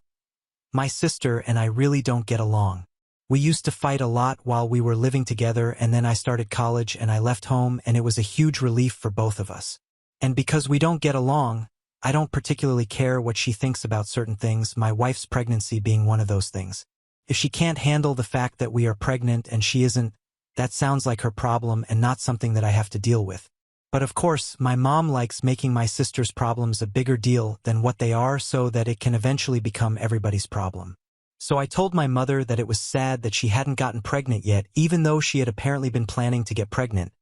My sister and I really don't get along. We used to fight a lot while we were living together, and then I started college and I left home, and it was a huge relief for both of us. And because we don't get along, I don't particularly care what she thinks about certain things, my wife's pregnancy being one of those things. If she can't handle the fact that we are pregnant and she isn't, that sounds like her problem and not something that I have to deal with. But of course, my mom likes making my sister's problems a bigger deal than what they are so that it can eventually become everybody's problem. So I told my mother that it was sad that she hadn't gotten pregnant yet, even though she had apparently been planning to get pregnant.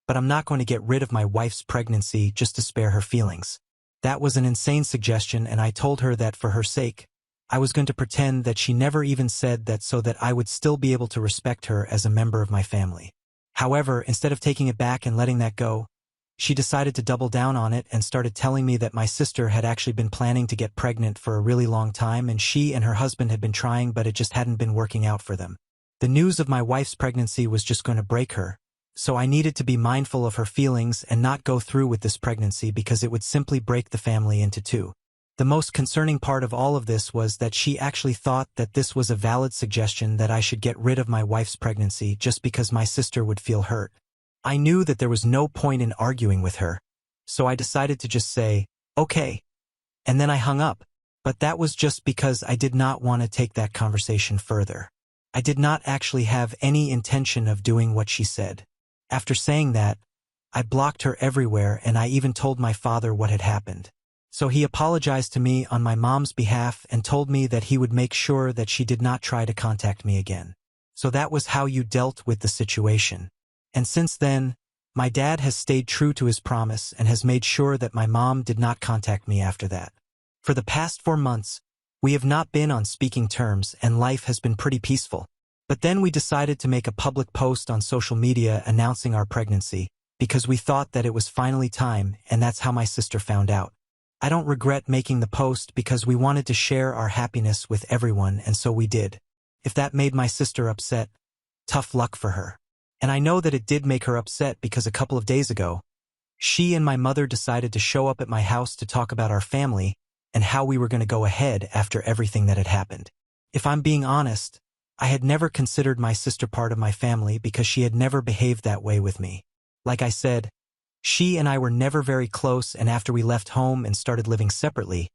But I'm not going to get rid of my wife's pregnancy just to spare her feelings. That was an insane suggestion, and I told her that for her sake, I was going to pretend that she never even said that so that I would still be able to respect her as a member of my family. However, instead of taking it back and letting that go, she decided to double down on it and started telling me that my sister had actually been planning to get pregnant for a really long time and she and her husband had been trying but it just hadn't been working out for them. The news of my wife's pregnancy was just going to break her, so I needed to be mindful of her feelings and not go through with this pregnancy because it would simply break the family into two. The most concerning part of all of this was that she actually thought that this was a valid suggestion that I should get rid of my wife's pregnancy just because my sister would feel hurt. I knew that there was no point in arguing with her, so I decided to just say, okay. And then I hung up. But that was just because I did not want to take that conversation further. I did not actually have any intention of doing what she said. After saying that, I blocked her everywhere and I even told my father what had happened. So he apologized to me on my mom's behalf and told me that he would make sure that she did not try to contact me again. So that was how you dealt with the situation. And since then, my dad has stayed true to his promise and has made sure that my mom did not contact me after that. For the past 4 months, we have not been on speaking terms and life has been pretty peaceful. But then we decided to make a public post on social media announcing our pregnancy because we thought that it was finally time, and that's how my sister found out. I don't regret making the post because we wanted to share our happiness with everyone, and so we did. If that made my sister upset, tough luck for her. And I know that it did make her upset because a couple of days ago, she and my mother decided to show up at my house to talk about our family and how we were going to go ahead after everything that had happened. If I'm being honest, I had never considered my sister part of my family because she had never behaved that way with me. Like I said, she and I were never very close, and after we left home and started living separately,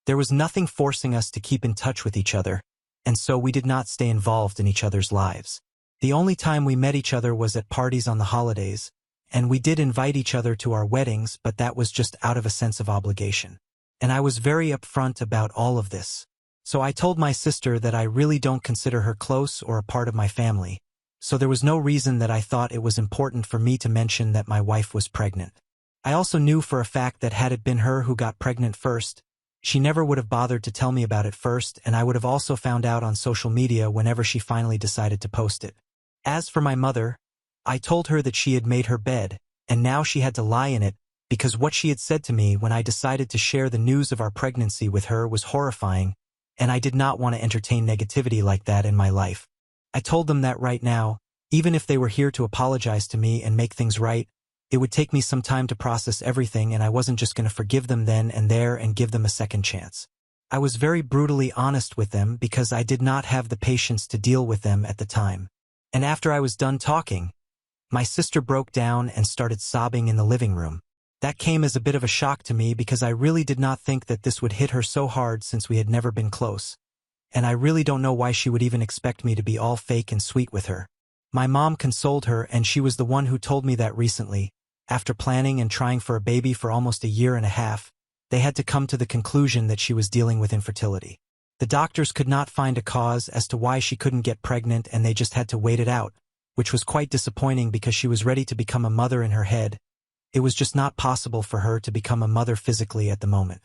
there was nothing forcing us to keep in touch with each other, and so we did not stay involved in each other's lives. The only time we met each other was at parties on the holidays, and we did invite each other to our weddings, but that was just out of a sense of obligation. And I was very upfront about all of this. So I told my sister that I really don't consider her close or a part of my family, so there was no reason that I thought it was important for me to mention that my wife was pregnant. I also knew for a fact that had it been her who got pregnant first, she never would have bothered to tell me about it first, and I would have also found out on social media whenever she finally decided to post it. As for my mother, I told her that she had made her bed, and now she had to lie in it, because what she had said to me when I decided to share the news of our pregnancy with her was horrifying, and I did not want to entertain negativity like that in my life. I told them that right now, even if they were here to apologize to me and make things right, it would take me some time to process everything, and I wasn't just going to forgive them then and there and give them a second chance. I was very brutally honest with them because I did not have the patience to deal with them at the time. And after I was done talking, my sister broke down and started sobbing in the living room. That came as a bit of a shock to me because I really did not think that this would hit her so hard since we had never been close. And I really don't know why she would even expect me to be all fake and sweet with her. My mom consoled her, and she was the one who told me that recently, after planning and trying for a baby for almost a year and a half, they had to come to the conclusion that she was dealing with infertility. The doctors could not find a cause as to why she couldn't get pregnant, and they just had to wait it out, which was quite disappointing because she was ready to become a mother in her head. It was just not possible for her to become a mother physically at the moment.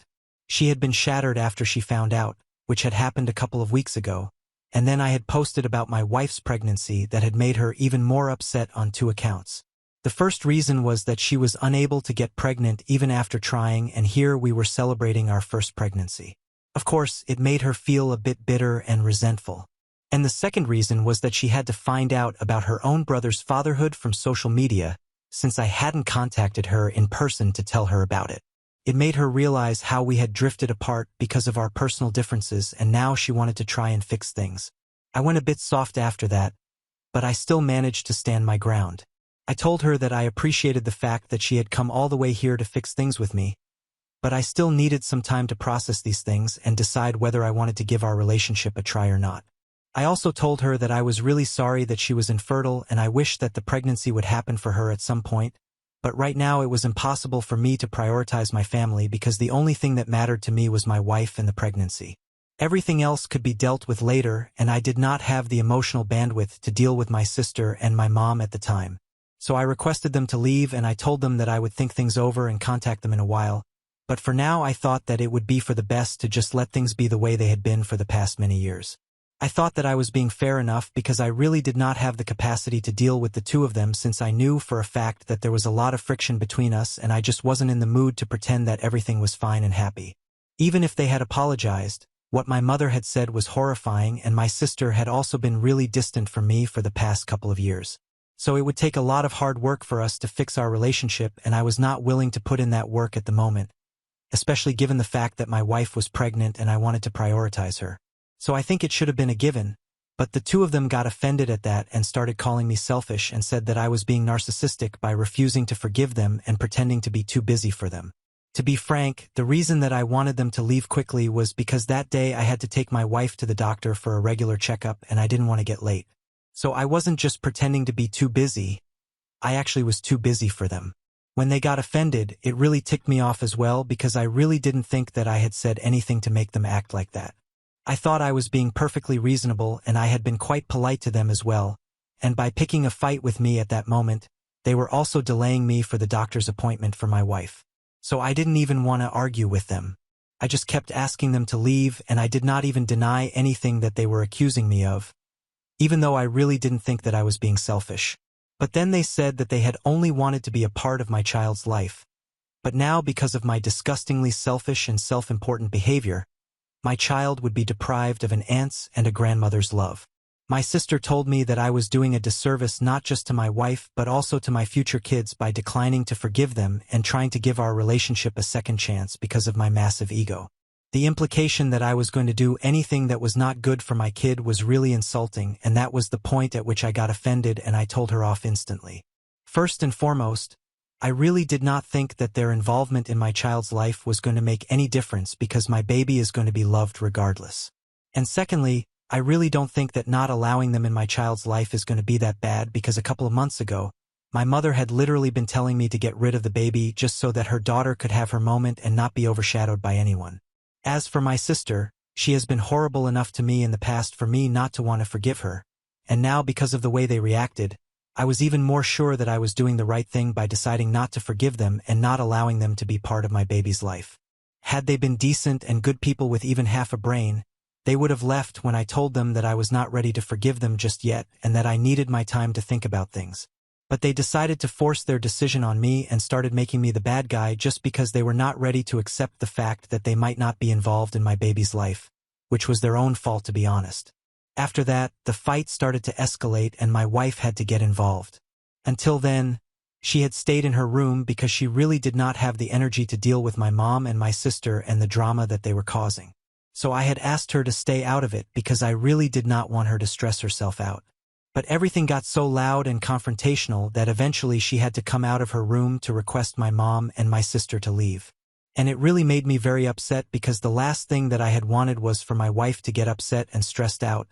She had been shattered after she found out, which had happened a couple of weeks ago, and then I had posted about my wife's pregnancy that had made her even more upset on 2 accounts. The first reason was that she was unable to get pregnant even after trying, and here we were celebrating our first pregnancy. Of course, it made her feel a bit bitter and resentful. And the second reason was that she had to find out about her own brother's fatherhood from social media, since I hadn't contacted her in person to tell her about it. It made her realize how we had drifted apart because of our personal differences, and now she wanted to try and fix things. I went a bit soft after that, but I still managed to stand my ground. I told her that I appreciated the fact that she had come all the way here to fix things with me, but I still needed some time to process these things and decide whether I wanted to give our relationship a try or not. I also told her that I was really sorry that she was infertile and I wished that the pregnancy would happen for her at some point, but right now it was impossible for me to prioritize my family because the only thing that mattered to me was my wife and the pregnancy. Everything else could be dealt with later, and I did not have the emotional bandwidth to deal with my sister and my mom at the time. So I requested them to leave and I told them that I would think things over and contact them in a while, but for now I thought that it would be for the best to just let things be the way they had been for the past many years. I thought that I was being fair enough because I really did not have the capacity to deal with the two of them since I knew for a fact that there was a lot of friction between us and I just wasn't in the mood to pretend that everything was fine and happy. Even if they had apologized, what my mother had said was horrifying and my sister had also been really distant from me for the past couple of years. So it would take a lot of hard work for us to fix our relationship and I was not willing to put in that work at the moment, especially given the fact that my wife was pregnant and I wanted to prioritize her. So I think it should have been a given, but the two of them got offended at that and started calling me selfish and said that I was being narcissistic by refusing to forgive them and pretending to be too busy for them. To be frank, the reason that I wanted them to leave quickly was because that day I had to take my wife to the doctor for a regular checkup and I didn't want to get late. So I wasn't just pretending to be too busy, I actually was too busy for them. When they got offended, it really ticked me off as well because I really didn't think that I had said anything to make them act like that. I thought I was being perfectly reasonable and I had been quite polite to them as well, and by picking a fight with me at that moment, they were also delaying me for the doctor's appointment for my wife. So I didn't even want to argue with them. I just kept asking them to leave and I did not even deny anything that they were accusing me of, even though I really didn't think that I was being selfish. But then they said that they had only wanted to be a part of my child's life. But now, because of my disgustingly selfish and self-important behavior, my child would be deprived of an aunt's and a grandmother's love. My sister told me that I was doing a disservice not just to my wife but also to my future kids by declining to forgive them and trying to give our relationship a second chance because of my massive ego. The implication that I was going to do anything that was not good for my kid was really insulting, and that was the point at which I got offended and I told her off instantly. First and foremost, I really did not think that their involvement in my child's life was going to make any difference because my baby is going to be loved regardless. And secondly, I really don't think that not allowing them in my child's life is going to be that bad because a couple of months ago, my mother had literally been telling me to get rid of the baby just so that her daughter could have her moment and not be overshadowed by anyone. As for my sister, she has been horrible enough to me in the past for me not to want to forgive her, and now because of the way they reacted, I was even more sure that I was doing the right thing by deciding not to forgive them and not allowing them to be part of my baby's life. Had they been decent and good people with even half a brain, they would have left when I told them that I was not ready to forgive them just yet and that I needed my time to think about things. But they decided to force their decision on me and started making me the bad guy just because they were not ready to accept the fact that they might not be involved in my baby's life, which was their own fault to be honest. After that, the fight started to escalate and my wife had to get involved. Until then, she had stayed in her room because she really did not have the energy to deal with my mom and my sister and the drama that they were causing. So I had asked her to stay out of it because I really did not want her to stress herself out. But everything got so loud and confrontational that eventually she had to come out of her room to request my mom and my sister to leave. And it really made me very upset because the last thing that I had wanted was for my wife to get upset and stressed out,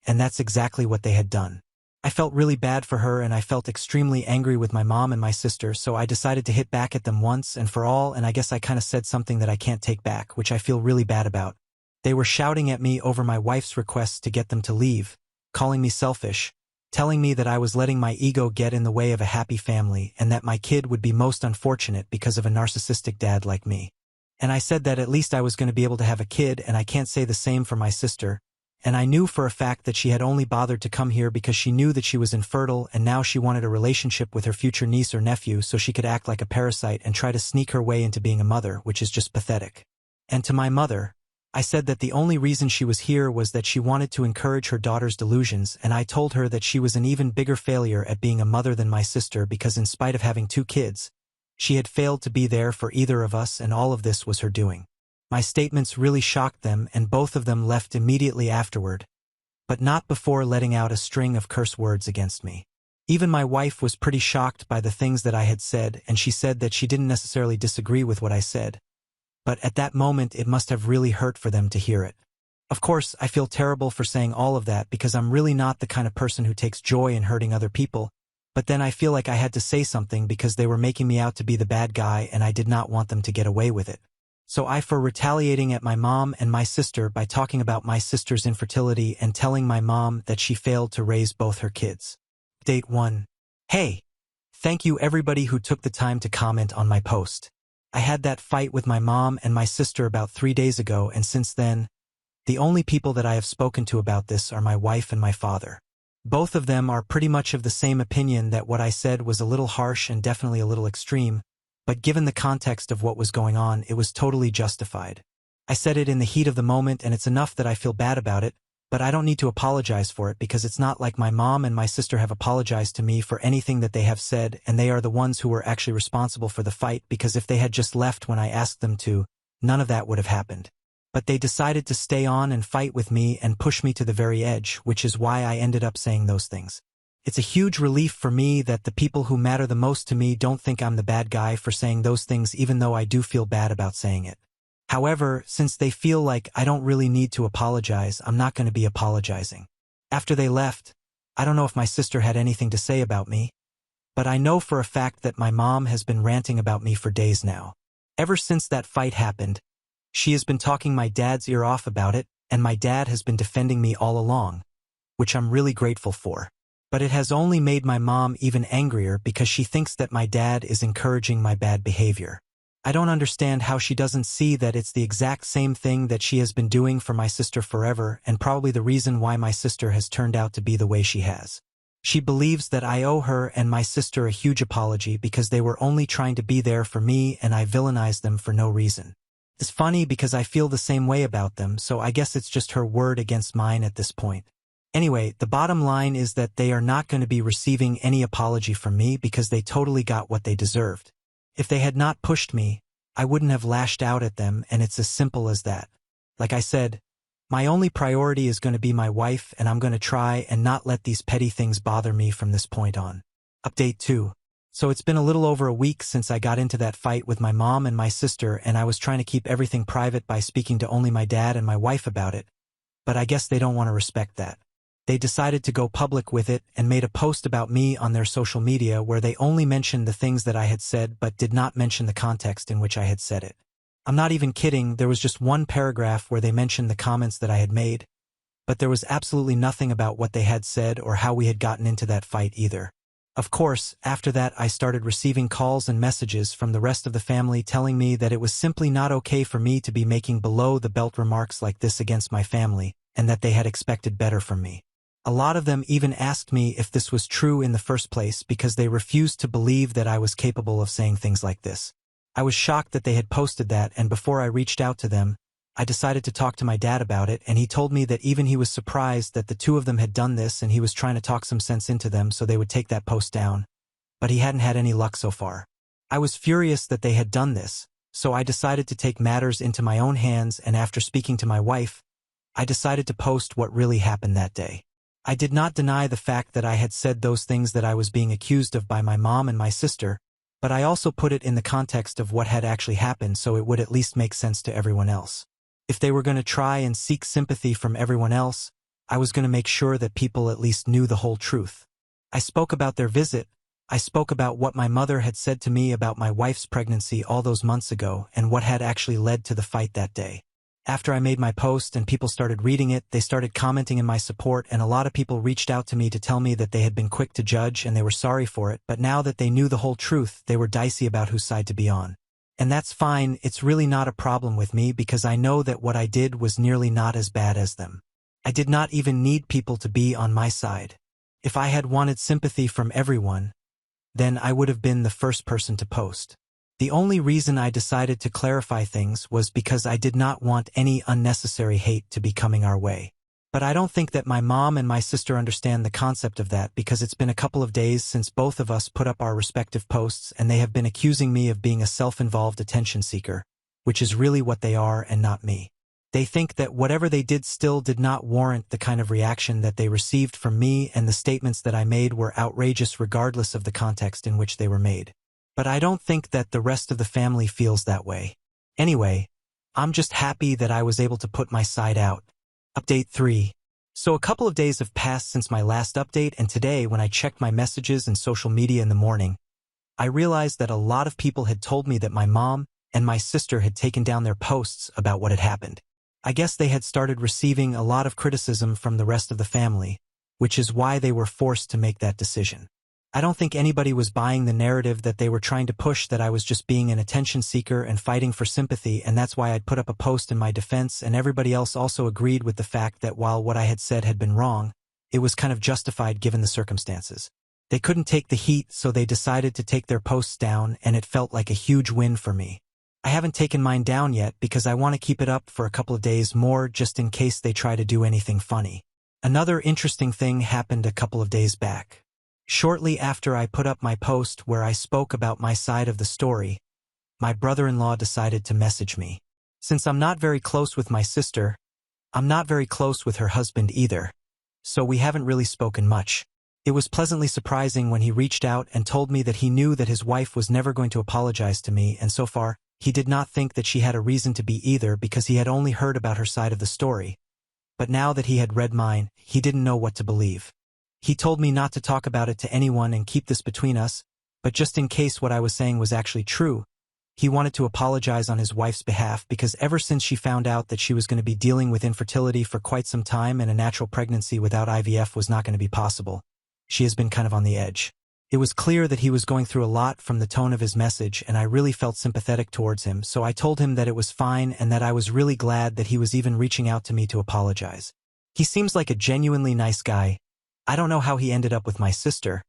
and that's exactly what they had done. I felt really bad for her and I felt extremely angry with my mom and my sister, so I decided to hit back at them once and for all, and I guess I kind of said something that I can't take back, which I feel really bad about. They were shouting at me over my wife's requests to get them to leave, calling me selfish, telling me that I was letting my ego get in the way of a happy family and that my kid would be most unfortunate because of a narcissistic dad like me. And I said that at least I was going to be able to have a kid and I can't say the same for my sister, and I knew for a fact that she had only bothered to come here because she knew that she was infertile and now she wanted a relationship with her future niece or nephew so she could act like a parasite and try to sneak her way into being a mother, which is just pathetic. And to my mother, I said that the only reason she was here was that she wanted to encourage her daughter's delusions, and I told her that she was an even bigger failure at being a mother than my sister because in spite of having 2 kids, she had failed to be there for either of us and all of this was her doing. My statements really shocked them and both of them left immediately afterward, but not before letting out a string of curse words against me. Even my wife was pretty shocked by the things that I had said, and she said that she didn't necessarily disagree with what I said, but at that moment it must have really hurt for them to hear it. Of course, I feel terrible for saying all of that because I'm really not the kind of person who takes joy in hurting other people, but then I feel like I had to say something because they were making me out to be the bad guy and I did not want them to get away with it. So I for retaliating at my mom and my sister by talking about my sister's infertility and telling my mom that she failed to raise both her kids. Date 1. Hey! Thank you everybody who took the time to comment on my post. I had that fight with my mom and my sister about 3 days ago, and since then, the only people that I have spoken to about this are my wife and my father. Both of them are pretty much of the same opinion that what I said was a little harsh and definitely a little extreme, but given the context of what was going on, it was totally justified. I said it in the heat of the moment and it's enough that I feel bad about it, but I don't need to apologize for it because it's not like my mom and my sister have apologized to me for anything that they have said, and they are the ones who were actually responsible for the fight, because if they had just left when I asked them to, none of that would have happened. But they decided to stay on and fight with me and push me to the very edge, which is why I ended up saying those things. It's a huge relief for me that the people who matter the most to me don't think I'm the bad guy for saying those things, even though I do feel bad about saying it. However, since they feel like I don't really need to apologize, I'm not going to be apologizing. After they left, I don't know if my sister had anything to say about me, but I know for a fact that my mom has been ranting about me for days now. Ever since that fight happened, she has been talking my dad's ear off about it, and my dad has been defending me all along, which I'm really grateful for. But it has only made my mom even angrier because she thinks that my dad is encouraging my bad behavior. I don't understand how she doesn't see that it's the exact same thing that she has been doing for my sister forever, and probably the reason why my sister has turned out to be the way she has. She believes that I owe her and my sister a huge apology because they were only trying to be there for me and I villainized them for no reason. It's funny because I feel the same way about them, so I guess it's just her word against mine at this point. Anyway, the bottom line is that they are not going to be receiving any apology from me because they totally got what they deserved. If they had not pushed me, I wouldn't have lashed out at them, and it's as simple as that. Like I said, my only priority is going to be my wife, and I'm going to try and not let these petty things bother me from this point on. Update 2. So it's been a little over a week since I got into that fight with my mom and my sister, and I was trying to keep everything private by speaking to only my dad and my wife about it, but I guess they don't want to respect that. They decided to go public with it and made a post about me on their social media where they only mentioned the things that I had said but did not mention the context in which I had said it. I'm not even kidding, there was just one paragraph where they mentioned the comments that I had made, but there was absolutely nothing about what they had said or how we had gotten into that fight either. Of course, after that I started receiving calls and messages from the rest of the family telling me that it was simply not okay for me to be making below-the-belt remarks like this against my family, and that they had expected better from me. A lot of them even asked me if this was true in the first place because they refused to believe that I was capable of saying things like this. I was shocked that they had posted that, and before I reached out to them, I decided to talk to my dad about it, and he told me that even he was surprised that the two of them had done this, and he was trying to talk some sense into them so they would take that post down, but he hadn't had any luck so far. I was furious that they had done this, so I decided to take matters into my own hands, and after speaking to my wife, I decided to post what really happened that day. I did not deny the fact that I had said those things that I was being accused of by my mom and my sister, but I also put it in the context of what had actually happened so it would at least make sense to everyone else. If they were going to try and seek sympathy from everyone else, I was going to make sure that people at least knew the whole truth. I spoke about their visit, I spoke about what my mother had said to me about my wife's pregnancy all those months ago and what had actually led to the fight that day. After I made my post and people started reading it, they started commenting in my support, and a lot of people reached out to me to tell me that they had been quick to judge and they were sorry for it, but now that they knew the whole truth, they were dicey about whose side to be on. And that's fine, it's really not a problem with me because I know that what I did was nearly not as bad as them. I did not even need people to be on my side. If I had wanted sympathy from everyone, then I would have been the first person to post. The only reason I decided to clarify things was because I did not want any unnecessary hate to be coming our way. But I don't think that my mom and my sister understand the concept of that because it's been a couple of days since both of us put up our respective posts and they have been accusing me of being a self-involved attention seeker, which is really what they are and not me. They think that whatever they did still did not warrant the kind of reaction that they received from me, and the statements that I made were outrageous regardless of the context in which they were made. But I don't think that the rest of the family feels that way. Anyway, I'm just happy that I was able to put my side out. Update 3. So a couple of days have passed since my last update, and today when I checked my messages and social media in the morning, I realized that a lot of people had told me that my mom and my sister had taken down their posts about what had happened. I guess they had started receiving a lot of criticism from the rest of the family, which is why they were forced to make that decision. I don't think anybody was buying the narrative that they were trying to push, that I was just being an attention seeker and fighting for sympathy, and that's why I'd put up a post in my defense, and everybody else also agreed with the fact that while what I had said had been wrong, it was kind of justified given the circumstances. They couldn't take the heat, so they decided to take their posts down, and it felt like a huge win for me. I haven't taken mine down yet because I want to keep it up for a couple of days more just in case they try to do anything funny. Another interesting thing happened a couple of days back. Shortly after I put up my post where I spoke about my side of the story, my brother-in-law decided to message me. Since I'm not very close with my sister, I'm not very close with her husband either, so we haven't really spoken much. It was pleasantly surprising when he reached out and told me that he knew that his wife was never going to apologize to me, and so far, he did not think that she had a reason to be either because he had only heard about her side of the story. But now that he had read mine, he didn't know what to believe. He told me not to talk about it to anyone and keep this between us, but just in case what I was saying was actually true, he wanted to apologize on his wife's behalf because ever since she found out that she was going to be dealing with infertility for quite some time and a natural pregnancy without IVF was not going to be possible, she has been kind of on the edge. It was clear that he was going through a lot from the tone of his message, and I really felt sympathetic towards him, so I told him that it was fine and that I was really glad that he was even reaching out to me to apologize. He seems like a genuinely nice guy. I don't know how he ended up with my sister,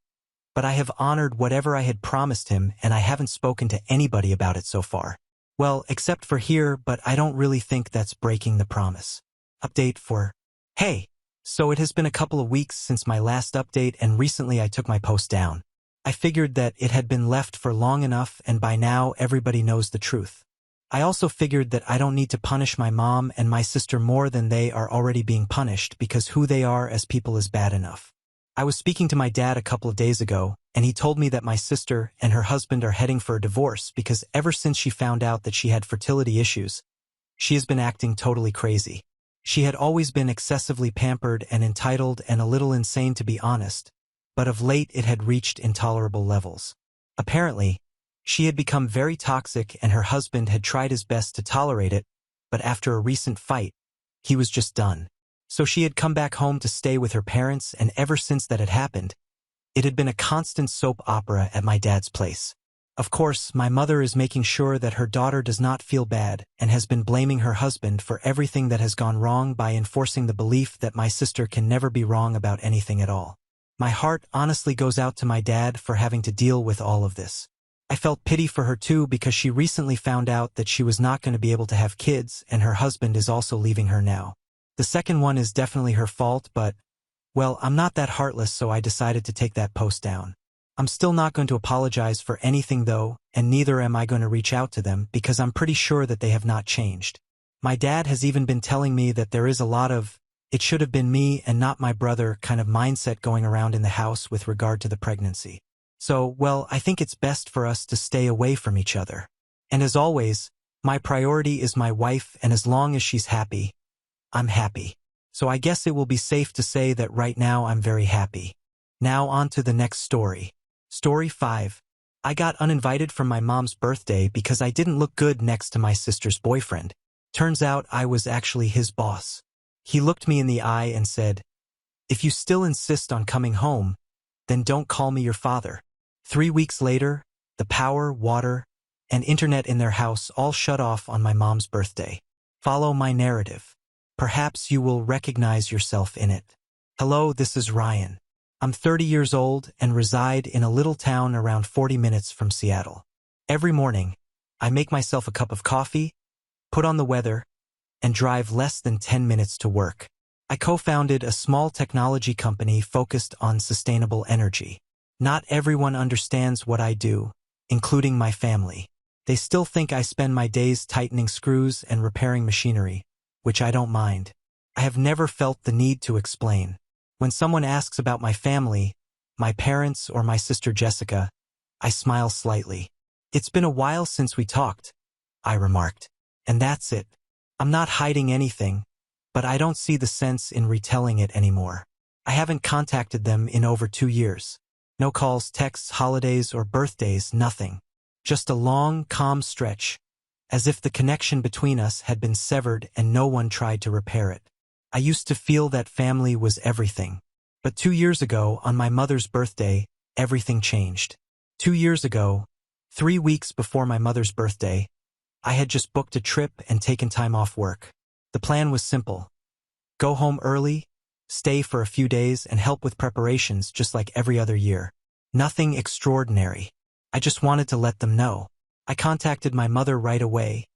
but I have honored whatever I had promised him, and I haven't spoken to anybody about it so far. Well, except for here, but I don't really think that's breaking the promise. Update 4. Hey! So it has been a couple of weeks since my last update, and recently I took my post down. I figured that it had been left for long enough, and by now everybody knows the truth. I also figured that I don't need to punish my mom and my sister more than they are already being punished because who they are as people is bad enough. I was speaking to my dad a couple of days ago, and he told me that my sister and her husband are heading for a divorce because ever since she found out that she had fertility issues, she has been acting totally crazy. She had always been excessively pampered and entitled and a little insane, to be honest, but of late it had reached intolerable levels. Apparently, she had become very toxic and her husband had tried his best to tolerate it, but after a recent fight, he was just done. So she had come back home to stay with her parents, and ever since that had happened, it had been a constant soap opera at my dad's place. Of course, my mother is making sure that her daughter does not feel bad and has been blaming her husband for everything that has gone wrong by enforcing the belief that my sister can never be wrong about anything at all. My heart honestly goes out to my dad for having to deal with all of this. I felt pity for her too because she recently found out that she was not going to be able to have kids, and her husband is also leaving her now. The second one is definitely her fault, but, well, I'm not that heartless, so I decided to take that post down. I'm still not going to apologize for anything though, and neither am I going to reach out to them because I'm pretty sure that they have not changed. My dad has even been telling me that there is a lot of, it should have been me and not my brother kind of mindset going around in the house with regard to the pregnancy. So, well, I think it's best for us to stay away from each other. And as always, my priority is my wife, and as long as she's happy, I'm happy. So I guess it will be safe to say that right now I'm very happy. Now on to the next story. Story 5. I got uninvited from my mom's birthday because I didn't look good next to my sister's boyfriend. Turns out I was actually his boss. He looked me in the eye and said, "If you still insist on coming home, then don't call me your father." 3 weeks later, the power, water, and internet in their house all shut off on my mom's birthday. Follow my narrative. Perhaps you will recognize yourself in it. Hello, this is Ryan. I'm 30 years old and reside in a little town around 40 minutes from Seattle. Every morning, I make myself a cup of coffee, put on the weather, and drive less than 10 minutes to work. I co-founded a small technology company focused on sustainable energy. Not everyone understands what I do, including my family. They still think I spend my days tightening screws and repairing machinery, which I don't mind. I have never felt the need to explain. When someone asks about my family, my parents or my sister Jessica, I smile slightly. "It's been a while since we talked," I remarked. "And that's it. I'm not hiding anything, but I don't see the sense in retelling it anymore. I haven't contacted them in over 2 years. No calls, texts, holidays, or birthdays, nothing. Just a long, calm stretch, as if the connection between us had been severed and no one tried to repair it. I used to feel that family was everything. But 2 years ago, on my mother's birthday, everything changed. 2 years ago, 3 weeks before my mother's birthday, I had just booked a trip and taken time off work. The plan was simple. Go home early, stay for a few days, and help with preparations just like every other year. Nothing extraordinary. I just wanted to let them know. I contacted my mother right away,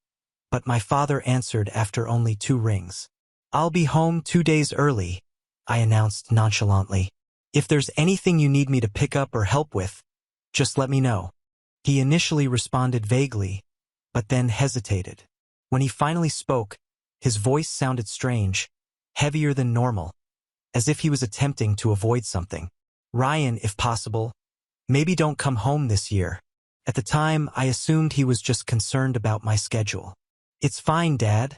but my father answered after only 2 rings. "I'll be home 2 days early," I announced nonchalantly. "If there's anything you need me to pick up or help with, just let me know." He initially responded vaguely, but then hesitated. When he finally spoke, his voice sounded strange, heavier than normal, as if he was attempting to avoid something. "Ryan, if possible, maybe don't come home this year." At the time, I assumed he was just concerned about my schedule. "It's fine, Dad,"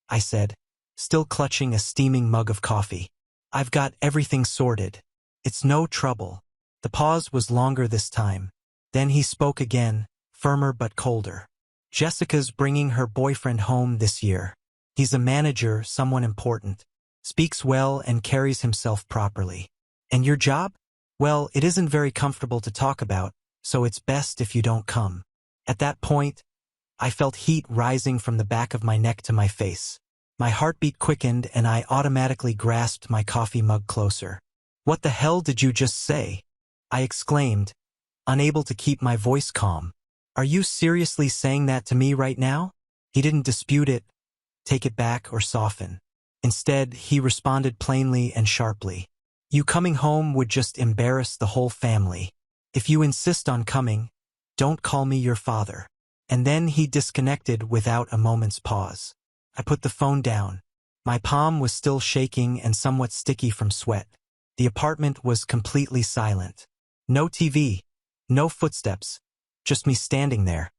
I said, still clutching a steaming mug of coffee. "I've got everything sorted. It's no trouble." The pause was longer this time. Then he spoke again, firmer but colder. "Jessica's bringing her boyfriend home this year. He's a manager, someone important, speaks well and carries himself properly. And your job? Well, it isn't very comfortable to talk about, so it's best if you don't come." At that point, I felt heat rising from the back of my neck to my face. My heartbeat quickened and I automatically grasped my coffee mug closer. "What the hell did you just say?" I exclaimed, unable to keep my voice calm. "Are you seriously saying that to me right now?" He didn't dispute it, take it back, or soften. Instead, he responded plainly and sharply. "You coming home would just embarrass the whole family. If you insist on coming, don't call me your father." And then he disconnected without a moment's pause. I put the phone down. My palm was still shaking and somewhat sticky from sweat. The apartment was completely silent. No TV, no footsteps, just me standing there,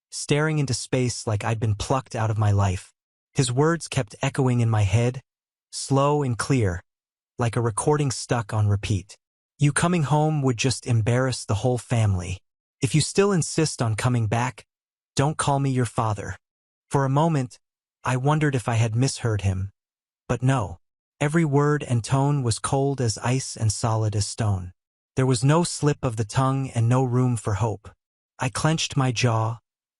staring into space like I'd been plucked out of my life. His words kept echoing in my head, slow and clear, like a recording stuck on repeat. "You coming home would just embarrass the whole family. If you still insist on coming back, don't call me your father." For a moment, I wondered if I had misheard him. But no. Every word and tone was cold as ice and solid as stone. There was no slip of the tongue and no room for hope. I clenched my jaw,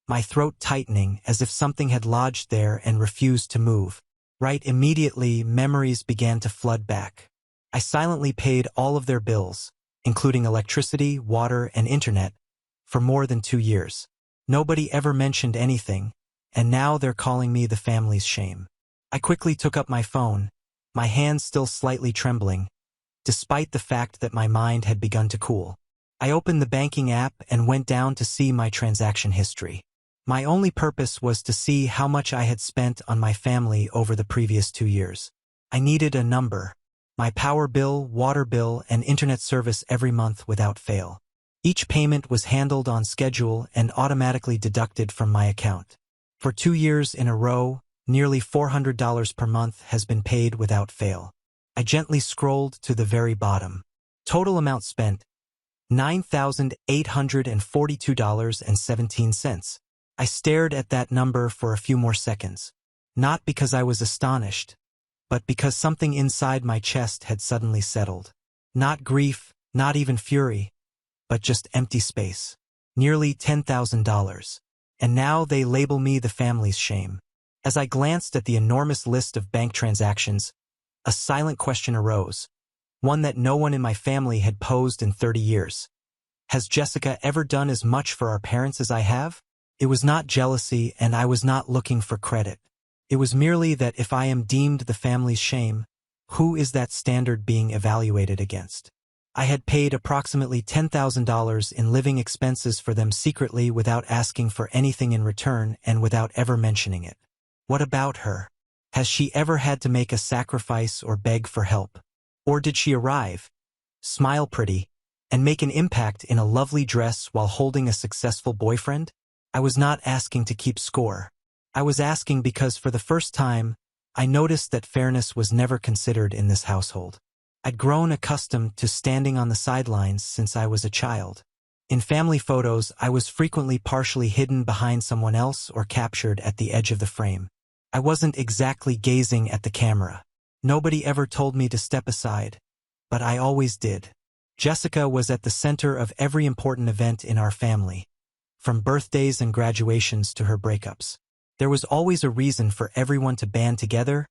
my throat tightening as if something had lodged there and refused to move. Right immediately, memories began to flood back. I silently paid all of their bills, including electricity, water, and internet, for more than 2 years. Nobody ever mentioned anything, and now they're calling me the family's shame. I quickly took up my phone, my hands still slightly trembling, despite the fact that my mind had begun to cool. I opened the banking app and went down to see my transaction history. My only purpose was to see how much I had spent on my family over the previous 2 years. I needed a number. My power bill, water bill, and internet service every month without fail. Each payment was handled on schedule and automatically deducted from my account. For 2 years in a row, nearly $400 per month has been paid without fail. I gently scrolled to the very bottom. Total amount spent, $9,842.17. I stared at that number for a few more seconds, not because I was astonished, but because something inside my chest had suddenly settled. Not grief, not even fury, but just empty space. Nearly $10,000. And now they label me the family's shame. As I glanced at the enormous list of bank transactions, a silent question arose, one that no one in my family had posed in 30 years. Has Jessica ever done as much for our parents as I have? It was not jealousy, and I was not looking for credit. It was merely that if I am deemed the family's shame, who is that standard being evaluated against? I had paid approximately $10,000 in living expenses for them secretly without asking for anything in return and without ever mentioning it. What about her? Has she ever had to make a sacrifice or beg for help? Or did she arrive, smile pretty, and make an impact in a lovely dress while holding a successful boyfriend? I was not asking to keep score. I was asking because for the first time, I noticed that fairness was never considered in this household. I'd grown accustomed to standing on the sidelines since I was a child. In family photos, I was frequently partially hidden behind someone else or captured at the edge of the frame. I wasn't exactly gazing at the camera. Nobody ever told me to step aside, but I always did. Jessica was at the center of every important event in our family, from birthdays and graduations to her breakups. There was always a reason for everyone to band together,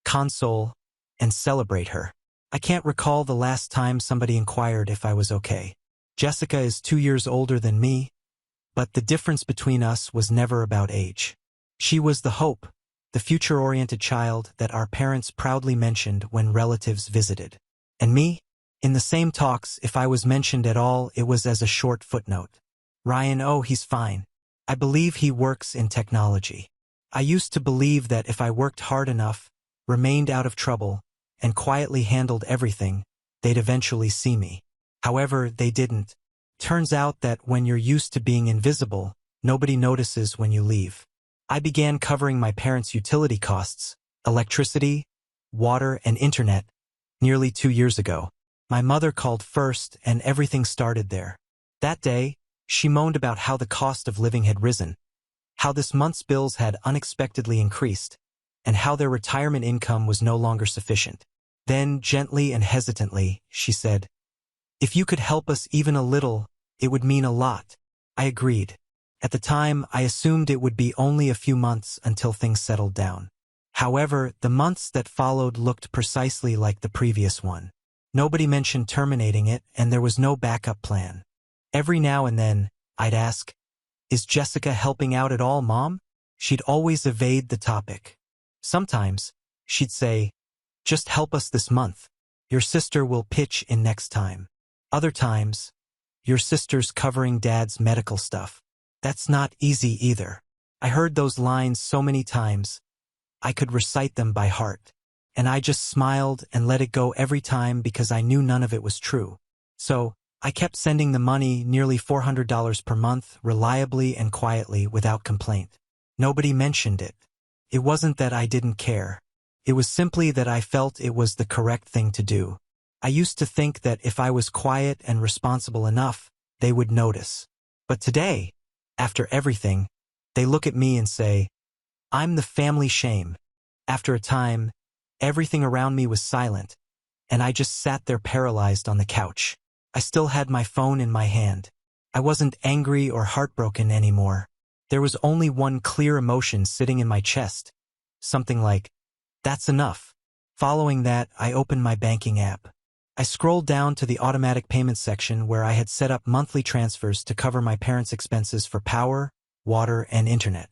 console, and celebrate her. I can't recall the last time somebody inquired if I was okay. Jessica is 2 years older than me, but the difference between us was never about age. She was the hope, the future-oriented child that our parents proudly mentioned when relatives visited. And me? In the same talks, if I was mentioned at all, it was as a short footnote. Ryan, oh, he's fine. I believe he works in technology. I used to believe that if I worked hard enough, remained out of trouble, and quietly handled everything, they'd eventually see me. However, they didn't. Turns out that when you're used to being invisible, nobody notices when you leave. I began covering my parents' utility costs, electricity, water, and internet, nearly 2 years ago. My mother called first, and everything started there. That day, she moaned about how the cost of living had risen, how this month's bills had unexpectedly increased, and how their retirement income was no longer sufficient. Then, gently and hesitantly, she said, "If you could help us even a little, it would mean a lot." I agreed. At the time, I assumed it would be only a few months until things settled down. However, the months that followed looked precisely like the previous one. Nobody mentioned terminating it, and there was no backup plan. Every now and then, I'd ask, "Is Jessica helping out at all, Mom?" She'd always evade the topic. Sometimes, she'd say, "Just help us this month. Your sister will pitch in next time." Other times, "Your sister's covering Dad's medical stuff." That's not easy either. I heard those lines so many times, I could recite them by heart. And I just smiled and let it go every time because I knew none of it was true. So, I kept sending the money, nearly $400 per month, reliably and quietly without complaint. Nobody mentioned it. It wasn't that I didn't care. It was simply that I felt it was the correct thing to do. I used to think that if I was quiet and responsible enough, they would notice. But today, after everything, they look at me and say, "I'm the family shame." After a time, everything around me was silent, and I just sat there paralyzed on the couch. I still had my phone in my hand. I wasn't angry or heartbroken anymore. There was only one clear emotion sitting in my chest. Something like, "That's enough." Following that, I opened my banking app. I scrolled down to the automatic payment section where I had set up monthly transfers to cover my parents' expenses for power, water, and internet.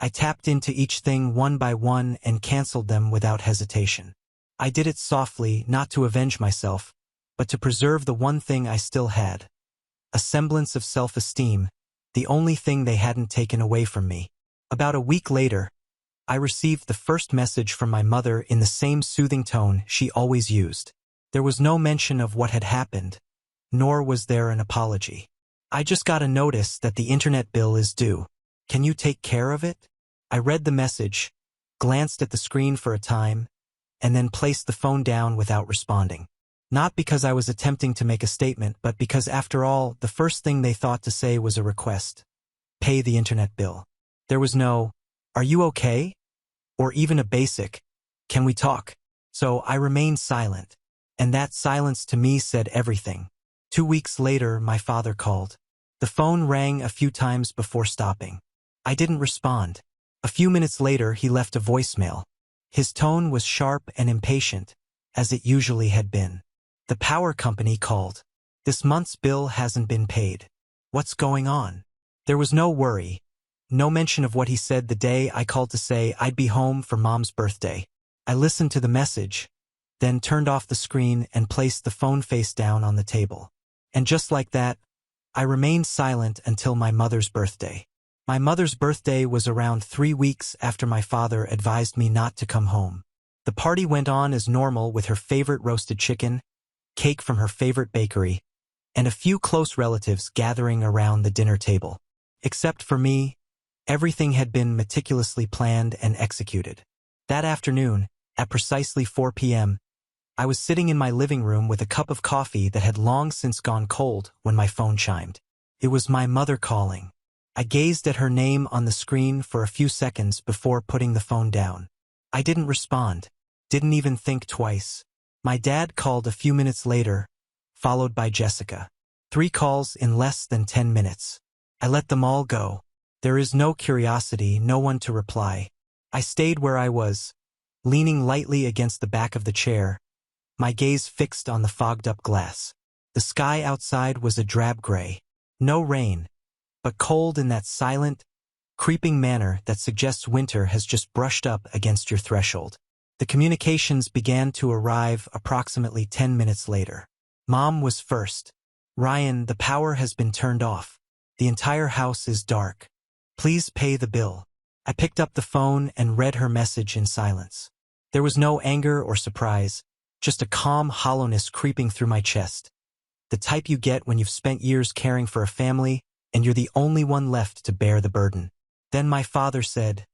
I tapped into each thing one by one and canceled them without hesitation. I did it softly, not to avenge myself, but to preserve the one thing I still had. A semblance of self-esteem, the only thing they hadn't taken away from me. About a week later, I received the first message from my mother in the same soothing tone she always used. There was no mention of what had happened, nor was there an apology. "I just got a notice that the internet bill is due. Can you take care of it?" I read the message, glanced at the screen for a time, and then placed the phone down without responding. Not because I was attempting to make a statement, but because after all, the first thing they thought to say was a request. Pay the internet bill. There was no, "Are you okay?" or even a basic, "Can we talk?" So I remained silent. And that silence to me said everything. 2 weeks later, my father called. The phone rang a few times before stopping. I didn't respond. A few minutes later, he left a voicemail. His tone was sharp and impatient, as it usually had been. "The power company called. This month's bill hasn't been paid. What's going on?" There was no worry, no mention of what he said the day I called to say I'd be home for Mom's birthday. I listened to the message, then turned off the screen and placed the phone face down on the table. And just like that, I remained silent until my mother's birthday. My mother's birthday was around 3 weeks after my father advised me not to come home. The party went on as normal with her favorite roasted chicken, cake from her favorite bakery, and a few close relatives gathering around the dinner table. Except for me, Everything had been meticulously planned and executed. That afternoon, at precisely 4 p.m., I was sitting in my living room with a cup of coffee that had long since gone cold when my phone chimed. It was my mother calling. I gazed at her name on the screen for a few seconds before putting the phone down. I didn't respond, didn't even think twice. My dad called a few minutes later, followed by Jessica. 3 calls in less than 10 minutes. I let them all go. There is no curiosity, no one to reply. I stayed where I was, leaning lightly against the back of the chair, my gaze fixed on the fogged-up glass. The sky outside was a drab gray. No rain, but cold in that silent, creeping manner that suggests winter has just brushed up against your threshold. The communications began to arrive approximately 10 minutes later. Mom was first. Ryan, the power has been turned off. The entire house is dark. Please pay the bill. I picked up the phone and read her message in silence. There was no anger or surprise, just a calm hollowness creeping through my chest. The type you get when you've spent years caring for a family and you're the only one left to bear the burden. Then my father said,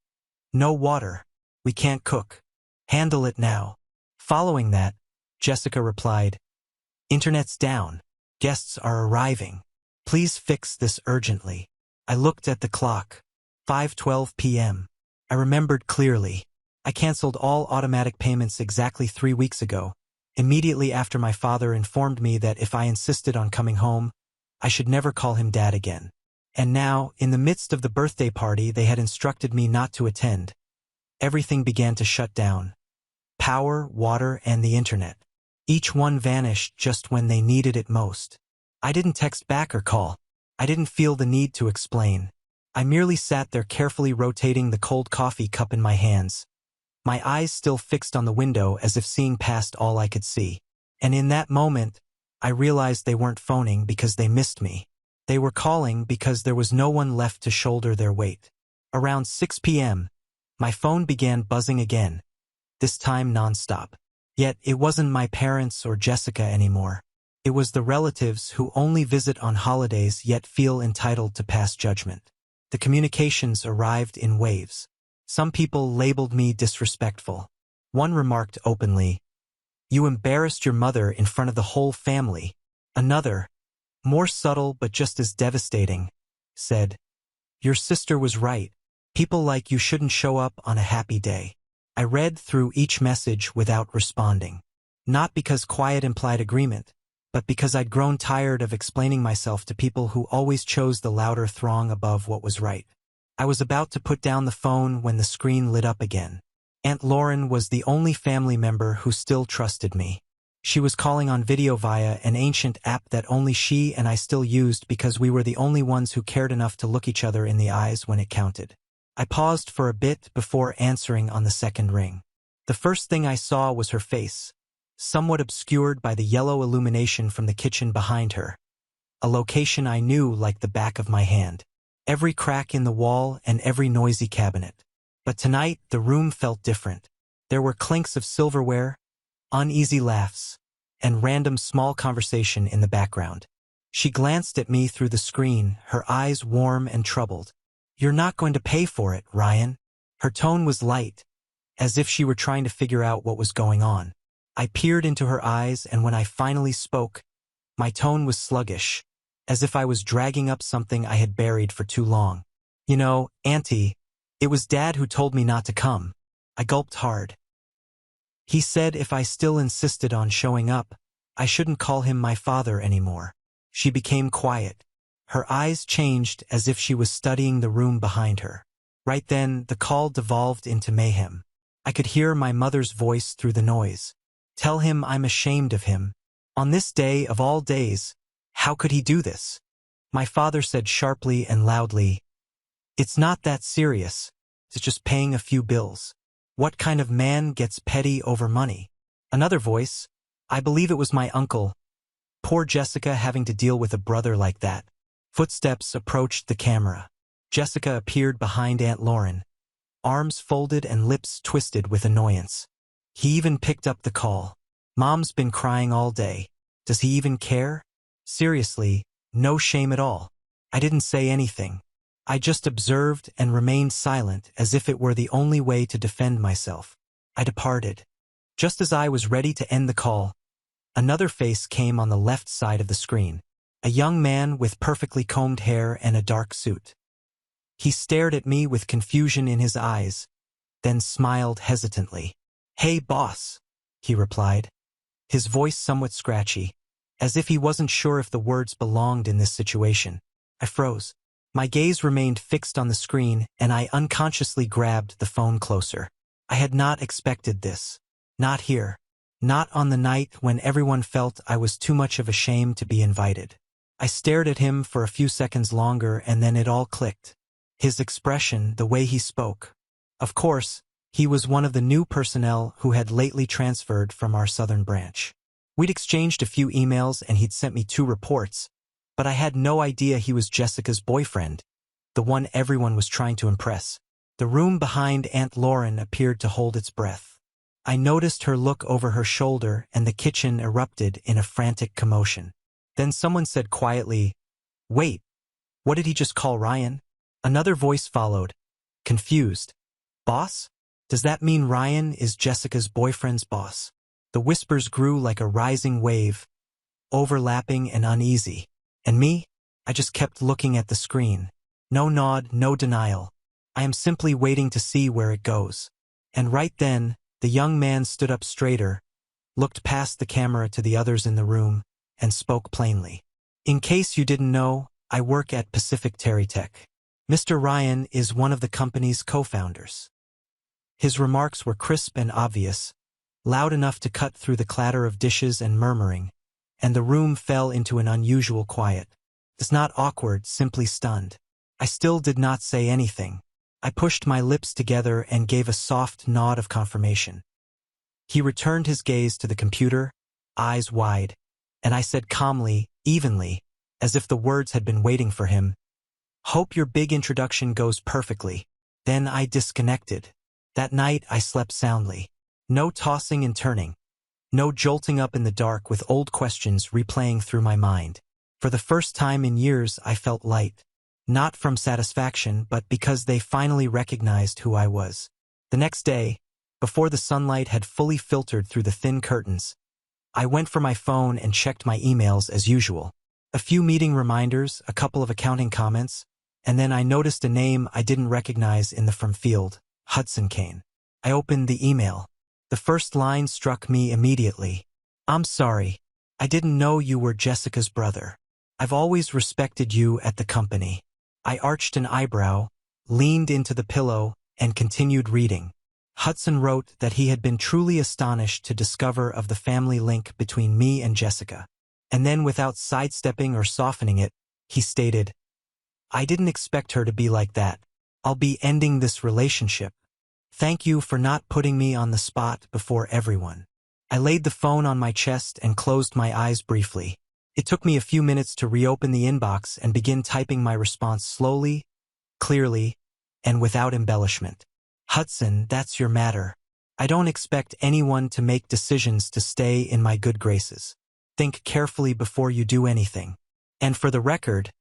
"No water. We can't cook. Handle it now." Following that, Jessica replied, "Internet's down. Guests are arriving. Please fix this urgently." I looked at the clock. 5:12 p.m. I remembered clearly. I canceled all automatic payments exactly 3 weeks ago, immediately after my father informed me that if I insisted on coming home, I should never call him Dad again. And now, in the midst of the birthday party they had instructed me not to attend, everything began to shut down. Power, water, and the internet. Each one vanished just when they needed it most. I didn't text back or call. I didn't feel the need to explain. I merely sat there carefully rotating the cold coffee cup in my hands, my eyes still fixed on the window as if seeing past all I could see. And in that moment, I realized they weren't phoning because they missed me. They were calling because there was no one left to shoulder their weight. Around 6 p.m., my phone began buzzing again, this time nonstop. Yet it wasn't my parents or Jessica anymore. It was the relatives who only visit on holidays yet feel entitled to pass judgment. The communications arrived in waves. Some people labeled me disrespectful. One remarked openly, "You embarrassed your mother in front of the whole family." Another, more subtle but just as devastating, said, "Your sister was right. People like you shouldn't show up on a happy day." I read through each message without responding. Not because quiet implied agreement, but because I'd grown tired of explaining myself to people who always chose the louder throng above what was right. I was about to put down the phone when the screen lit up again. Aunt Lauren was the only family member who still trusted me. She was calling on video via an ancient app that only she and I still used because we were the only ones who cared enough to look each other in the eyes when it counted. I paused for a bit before answering on the second ring. The first thing I saw was her face, somewhat obscured by the yellow illumination from the kitchen behind her, a location I knew like the back of my hand. Every crack in the wall and every noisy cabinet. But tonight, the room felt different. There were clinks of silverware, uneasy laughs, and random small conversation in the background. She glanced at me through the screen, her eyes warm and troubled. "You're not going to pay for it, Ryan." Her tone was light, as if she were trying to figure out what was going on. I peered into her eyes, and when I finally spoke, my tone was sluggish, as if I was dragging up something I had buried for too long. "You know, Auntie, it was Dad who told me not to come." I gulped hard. "He said if I still insisted on showing up, I shouldn't call him my father anymore." She became quiet. Her eyes changed as if she was studying the room behind her. Right then, the call devolved into mayhem. I could hear my mother's voice through the noise. "Tell him I'm ashamed of him. On this day of all days, how could he do this?" My father said sharply and loudly, "It's not that serious. It's just paying a few bills. What kind of man gets petty over money?" Another voice, I believe it was my uncle. "Poor Jessica having to deal with a brother like that." Footsteps approached the camera. Jessica appeared behind Aunt Lauren, arms folded and lips twisted with annoyance. He even picked up the call. "Mom's been crying all day. Does he even care? Seriously, no shame at all." I didn't say anything. I just observed and remained silent as if it were the only way to defend myself. I departed. Just as I was ready to end the call, another face came on the left side of the screen. A young man with perfectly combed hair and a dark suit. He stared at me with confusion in his eyes, then smiled hesitantly. "Hey, boss," he replied, his voice somewhat scratchy, as if he wasn't sure if the words belonged in this situation. I froze. My gaze remained fixed on the screen, and I unconsciously grabbed the phone closer. I had not expected this. Not here. Not on the night when everyone felt I was too much of a shame to be invited. I stared at him for a few seconds longer, and then it all clicked. His expression, the way he spoke. Of course, he was one of the new personnel who had lately transferred from our southern branch. We'd exchanged a few emails and he'd sent me 2 reports, but I had no idea he was Jessica's boyfriend, the one everyone was trying to impress. The room behind Aunt Lauren appeared to hold its breath. I noticed her look over her shoulder, and the kitchen erupted in a frantic commotion. Then someone said quietly, "Wait, what did he just call Ryan?" Another voice followed, confused. "Boss? Does that mean Ryan is Jessica's boyfriend's boss?" The whispers grew like a rising wave, overlapping and uneasy. And me? I just kept looking at the screen. No nod, no denial. I am simply waiting to see where it goes. And right then, the young man stood up straighter, looked past the camera to the others in the room, and spoke plainly. "In case you didn't know, I work at Pacific Terry Tech. Mr. Ryan is one of the company's co-founders." His remarks were crisp and obvious, loud enough to cut through the clatter of dishes and murmuring, and the room fell into an unusual quiet. It's not awkward, simply stunned. I still did not say anything. I pushed my lips together and gave a soft nod of confirmation. He returned his gaze to the computer, eyes wide, and I said calmly, evenly, as if the words had been waiting for him, "Hope your big introduction goes perfectly." Then I disconnected. That night I slept soundly. No tossing and turning. No jolting up in the dark with old questions replaying through my mind. For the first time in years I felt light. Not from satisfaction, but because they finally recognized who I was. The next day, before the sunlight had fully filtered through the thin curtains, I went for my phone and checked my emails as usual. A few meeting reminders, a couple of accounting comments, and then I noticed a name I didn't recognize in the from field, Hudson Kane. I opened the email. The first line struck me immediately. "I'm sorry. I didn't know you were Jessica's brother. I've always respected you at the company." I arched an eyebrow, leaned into the pillow, and continued reading. Hudson wrote that he had been truly astonished to discover of the family link between me and Jessica. And then, without sidestepping or softening it, he stated, "I didn't expect her to be like that. I'll be ending this relationship. Thank you for not putting me on the spot before everyone." I laid the phone on my chest and closed my eyes briefly. It took me a few minutes to reopen the inbox and begin typing my response slowly, clearly, and without embellishment. "Hudson, that's your matter. I don't expect anyone to make decisions to stay in my good graces. Think carefully before you do anything. And for the record,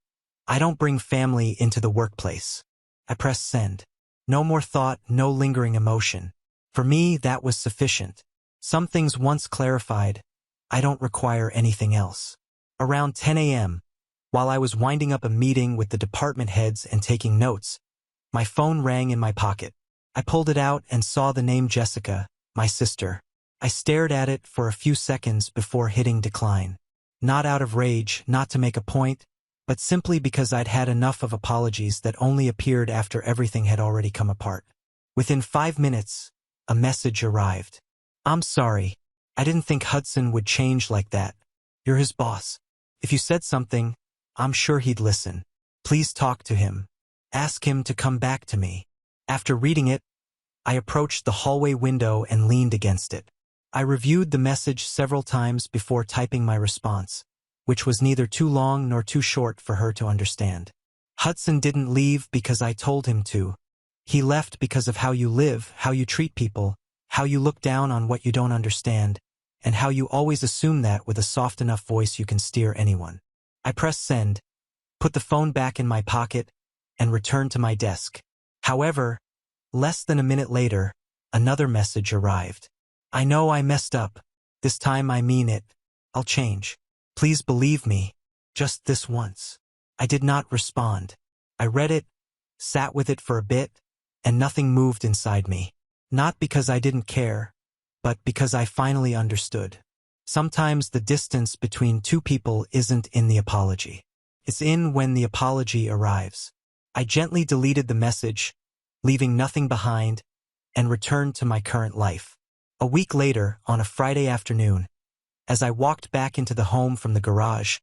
I don't bring family into the workplace." I pressed send. No more thought, no lingering emotion. For me, that was sufficient. Some things once clarified, I don't require anything else. Around 10 a.m., while I was winding up a meeting with the department heads and taking notes, my phone rang in my pocket. I pulled it out and saw the name Jessica, my sister. I stared at it for a few seconds before hitting decline. Not out of rage, not to make a point, but simply because I'd had enough of apologies that only appeared after everything had already come apart. Within 5 minutes, a message arrived. "I'm sorry. I didn't think Hudson would change like that. You're his boss. If you said something, I'm sure he'd listen. Please talk to him. Ask him to come back to me." After reading it, I approached the hallway window and leaned against it. I reviewed the message several times before typing my response, which was neither too long nor too short for her to understand. "Hudson didn't leave because I told him to. He left because of how you live, how you treat people, how you look down on what you don't understand, and how you always assume that with a soft enough voice you can steer anyone." I pressed send, put the phone back in my pocket, and returned to my desk. However, less than a minute later, another message arrived. I know I messed up. This time I mean it. I'll change. Please believe me. Just this once. I did not respond. I read it, sat with it for a bit, and nothing moved inside me. Not because I didn't care, but because I finally understood. Sometimes the distance between two people isn't in the apology. It's in when the apology arrives. I gently deleted the message, leaving nothing behind, and returned to my current life. A week later, on a Friday afternoon, as I walked back into the home from the garage,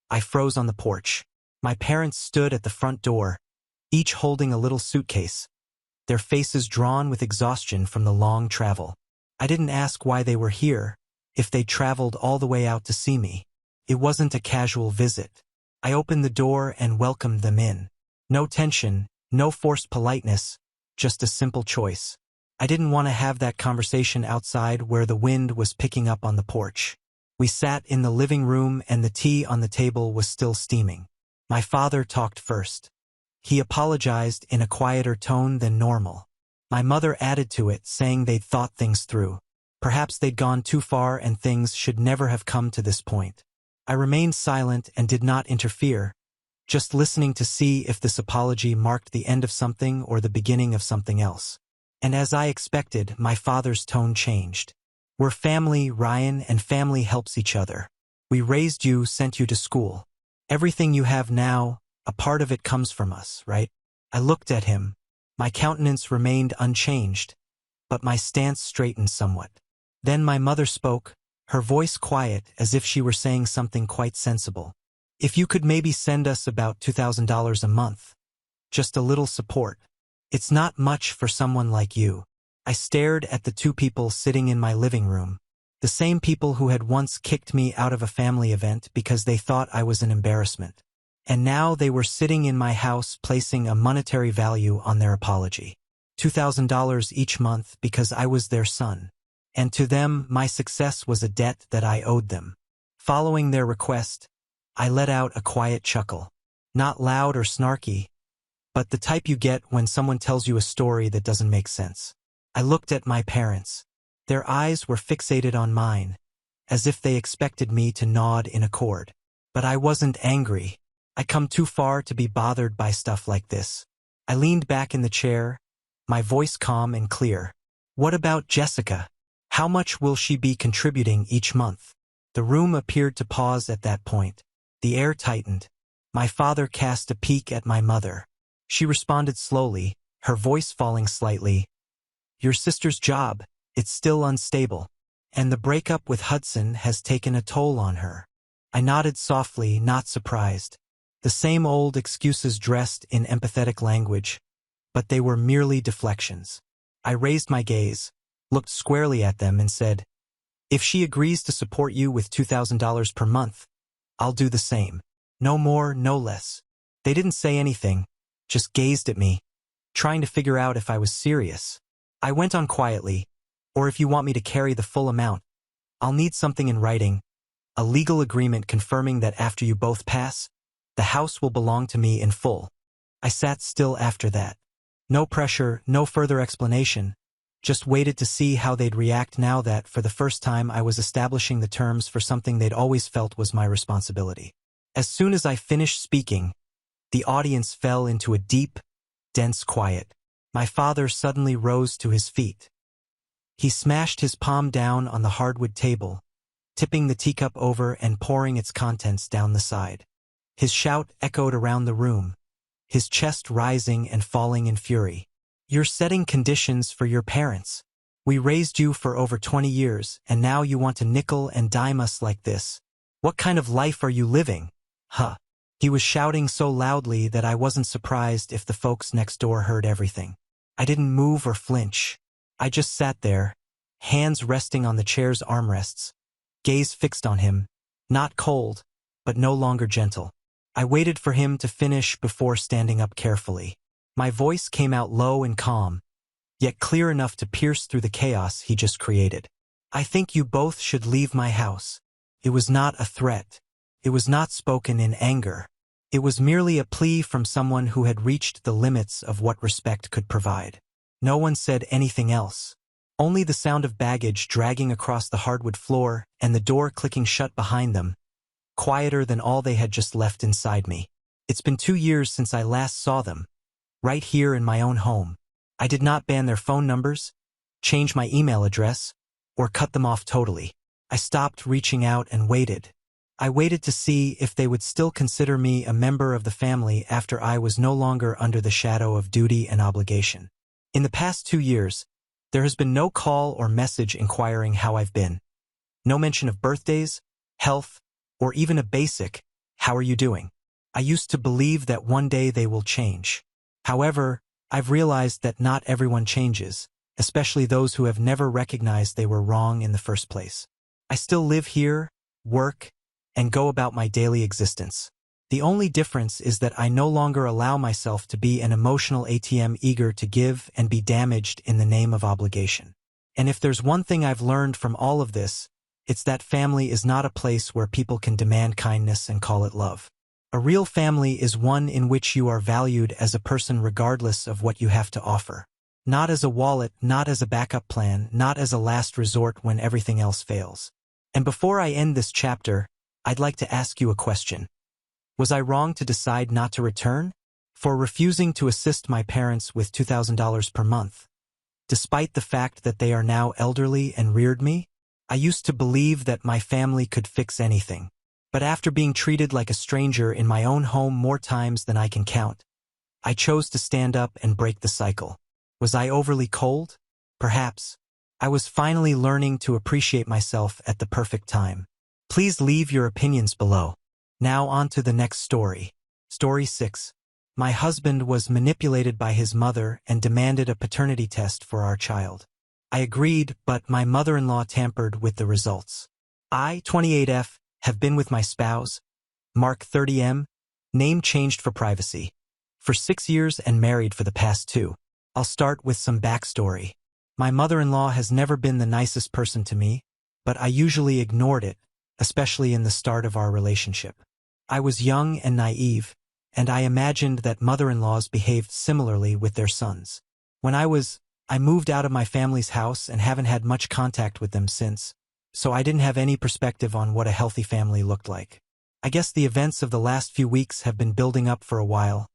I froze on the porch. My parents stood at the front door, each holding a little suitcase, their faces drawn with exhaustion from the long travel. I didn't ask why they were here, if they'd traveled all the way out to see me. It wasn't a casual visit. I opened the door and welcomed them in. No tension, no forced politeness, just a simple choice. I didn't want to have that conversation outside where the wind was picking up on the porch. We sat in the living room and the tea on the table was still steaming. My father talked first. He apologized in a quieter tone than normal. My mother added to it, saying they'd thought things through. Perhaps they'd gone too far and things should never have come to this point. I remained silent and did not interfere, just listening to see if this apology marked the end of something or the beginning of something else. And as I expected, my father's tone changed. We're family, Ryan, and family helps each other. We raised you, sent you to school. Everything you have now, a part of it comes from us, right? I looked at him. My countenance remained unchanged, but my stance straightened somewhat. Then my mother spoke, her voice quiet as if she were saying something quite sensible. If you could maybe send us about $2,000 a month. Just a little support. It's not much for someone like you. I stared at the two people sitting in my living room. The same people who had once kicked me out of a family event because they thought I was an embarrassment. And now they were sitting in my house placing a monetary value on their apology. $2,000 each month because I was their son. And to them, my success was a debt that I owed them. Following their request, I let out a quiet chuckle. Not loud or snarky, but the type you get when someone tells you a story that doesn't make sense. I looked at my parents. Their eyes were fixated on mine, as if they expected me to nod in accord. But I wasn't angry. I come too far to be bothered by stuff like this. I leaned back in the chair, my voice calm and clear. What about Jessica? How much will she be contributing each month? The room appeared to pause at that point. The air tightened. My father cast a peek at my mother. She responded slowly, her voice falling slightly. Your sister's job, it's still unstable. And the breakup with Hudson has taken a toll on her. I nodded softly, not surprised. The same old excuses dressed in empathetic language, but they were merely deflections. I raised my gaze, looked squarely at them and said, if she agrees to support you with $2,000 per month, I'll do the same. No more, no less. They didn't say anything, just gazed at me, trying to figure out if I was serious. I went on quietly, or if you want me to carry the full amount, I'll need something in writing, a legal agreement confirming that after you both pass, the house will belong to me in full. I sat still after that. No pressure, no further explanation. Just waited to see how they'd react now that, for the first time, I was establishing the terms for something they'd always felt was my responsibility. As soon as I finished speaking, the audience fell into a deep, dense quiet. My father suddenly rose to his feet. He smashed his palm down on the hardwood table, tipping the teacup over and pouring its contents down the side. His shout echoed around the room, his chest rising and falling in fury. You're setting conditions for your parents. We raised you for over 20 years, and now you want to nickel and dime us like this. What kind of life are you living? Huh. He was shouting so loudly that I wasn't surprised if the folks next door heard everything. I didn't move or flinch. I just sat there, hands resting on the chair's armrests, gaze fixed on him, not cold, but no longer gentle. I waited for him to finish before standing up carefully. My voice came out low and calm, yet clear enough to pierce through the chaos he just created. I think you both should leave my house. It was not a threat. It was not spoken in anger. It was merely a plea from someone who had reached the limits of what respect could provide. No one said anything else. Only the sound of baggage dragging across the hardwood floor and the door clicking shut behind them, quieter than all they had just left inside me. It's been 2 years since I last saw them, right here in my own home. I did not ban their phone numbers, change my email address, or cut them off totally. I stopped reaching out and waited. I waited to see if they would still consider me a member of the family after I was no longer under the shadow of duty and obligation. In the past 2 years, there has been no call or message inquiring how I've been. No mention of birthdays, health, or even a basic, "How are you doing?" I used to believe that one day they will change. However, I've realized that not everyone changes, especially those who have never recognized they were wrong in the first place. I still live here, work, and go about my daily existence. The only difference is that I no longer allow myself to be an emotional ATM eager to give and be damaged in the name of obligation. And if there's one thing I've learned from all of this, it's that family is not a place where people can demand kindness and call it love. A real family is one in which you are valued as a person regardless of what you have to offer. Not as a wallet, not as a backup plan, not as a last resort when everything else fails. And before I end this chapter, I'd like to ask you a question. Was I wrong to decide not to return? For refusing to assist my parents with $2,000 per month? Despite the fact that they are now elderly and reared me? I used to believe that my family could fix anything. But after being treated like a stranger in my own home more times than I can count, I chose to stand up and break the cycle. Was I overly cold? Perhaps. I was finally learning to appreciate myself at the perfect time. Please leave your opinions below. Now on to the next story. Story 6. My husband was manipulated by his mother and demanded a paternity test for our child. I agreed, but my mother-in-law tampered with the results. I, 28F, have been with my spouse, Mark 30M, name changed for privacy, for 6 years and married for the past 2. I'll start with some backstory. My mother-in-law has never been the nicest person to me, but I usually ignored it, especially in the start of our relationship. I was young and naive, and I imagined that mother-in-laws behaved similarly with their sons. I moved out of my family's house and haven't had much contact with them since, so I didn't have any perspective on what a healthy family looked like. I guess the events of the last few weeks have been building up for a while,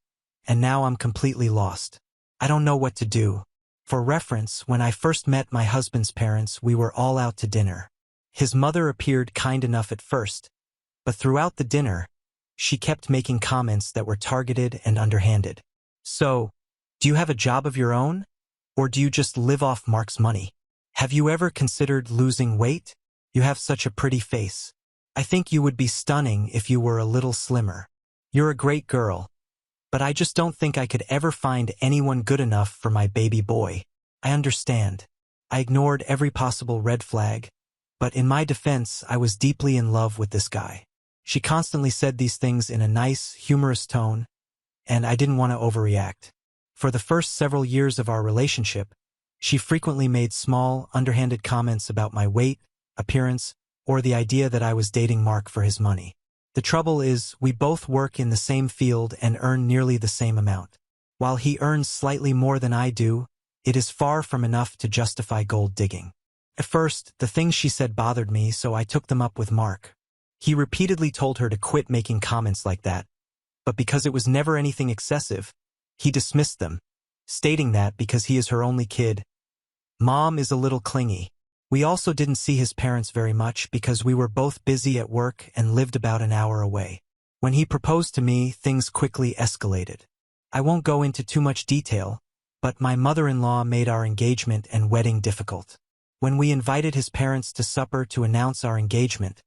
and now I'm completely lost. I don't know what to do. For reference, when I first met my husband's parents, we were all out to dinner. His mother appeared kind enough at first, but throughout the dinner, she kept making comments that were targeted and underhanded. So, do you have a job of your own? Or do you just live off Mark's money? Have you ever considered losing weight? You have such a pretty face. I think you would be stunning if you were a little slimmer. You're a great girl, but I just don't think I could ever find anyone good enough for my baby boy. I understand. I ignored every possible red flag, but in my defense, I was deeply in love with this guy. She constantly said these things in a nice, humorous tone, and I didn't want to overreact. For the first several years of our relationship, she frequently made small, underhanded comments about my weight, appearance, or the idea that I was dating Mark for his money. The trouble is, we both work in the same field and earn nearly the same amount. While he earns slightly more than I do, it is far from enough to justify gold digging. At first, the things she said bothered me, so I took them up with Mark. He repeatedly told her to quit making comments like that, but because it was never anything excessive, he dismissed them, stating that because he is her only kid, Mom is a little clingy. We also didn't see his parents very much because we were both busy at work and lived about an hour away. When he proposed to me, things quickly escalated. I won't go into too much detail, but my mother-in-law made our engagement and wedding difficult. When we invited his parents to supper to announce our engagement,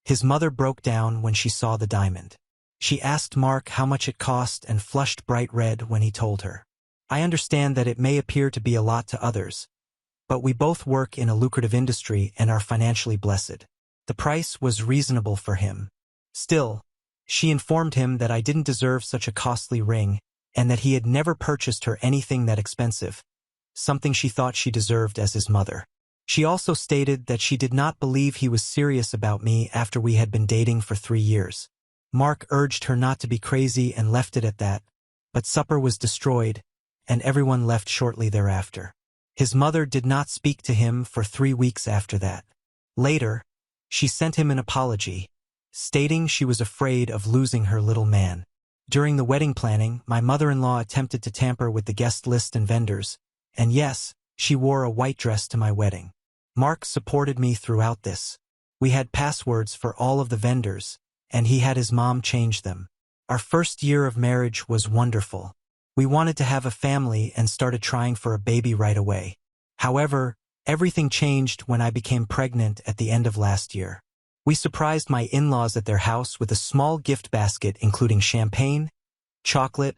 his mother broke down when she saw the diamond. She asked Mark how much it cost and flushed bright red when he told her. I understand that it may appear to be a lot to others, but we both work in a lucrative industry and are financially blessed. The price was reasonable for him. Still, she informed him that I didn't deserve such a costly ring and that he had never purchased her anything that expensive, something she thought she deserved as his mother. She also stated that she did not believe he was serious about me after we had been dating for 3 years. Mark urged her not to be crazy and left it at that, but supper was destroyed, and everyone left shortly thereafter. His mother did not speak to him for 3 weeks after that. Later, she sent him an apology, stating she was afraid of losing her little man. During the wedding planning, my mother-in-law attempted to tamper with the guest list and vendors, and yes, she wore a white dress to my wedding. Mark supported me throughout this. We had passwords for all of the vendors, and he had his mom change them. Our first year of marriage was wonderful. We wanted to have a family and started trying for a baby right away. However, everything changed when I became pregnant at the end of last year. We surprised my in-laws at their house with a small gift basket including champagne, chocolate,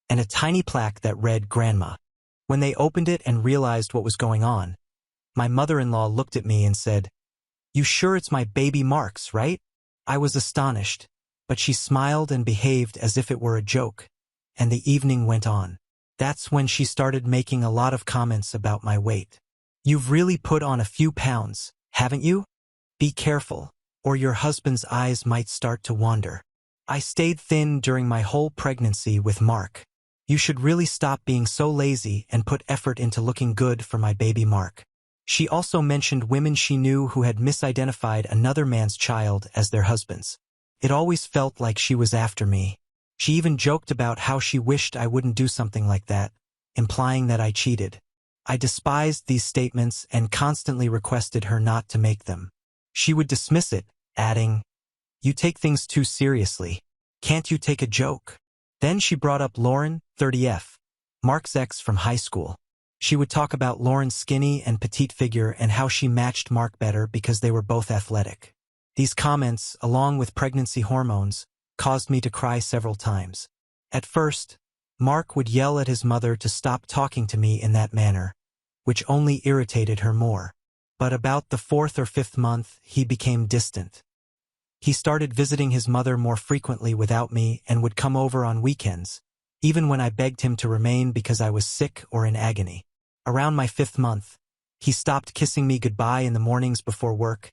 and a tiny plaque that read Grandma. When they opened it and realized what was going on, my mother-in-law looked at me and said, "You sure it's my baby Mark's, right?" I was astonished, but she smiled and behaved as if it were a joke, and the evening went on. That's when she started making a lot of comments about my weight. "You've really put on a few pounds, haven't you? Be careful, or your husband's eyes might start to wander. I stayed thin during my whole pregnancy with Mark. You should really stop being so lazy and put effort into looking good for my baby Mark." She also mentioned women she knew who had misidentified another man's child as their husband's. It always felt like she was after me. She even joked about how she wished I wouldn't do something like that, implying that I cheated. I despised these statements and constantly requested her not to make them. She would dismiss it, adding, "You take things too seriously. Can't you take a joke?" Then she brought up Lauren, 30F, Mark's ex from high school. She would talk about Lauren's skinny and petite figure and how she matched Mark better because they were both athletic. These comments, along with pregnancy hormones, caused me to cry several times. At first, Mark would yell at his mother to stop talking to me in that manner, which only irritated her more. But about the 4th or 5th month, he became distant. He started visiting his mother more frequently without me and would come over on weekends, even when I begged him to remain because I was sick or in agony. Around my 5th month, he stopped kissing me goodbye in the mornings before work,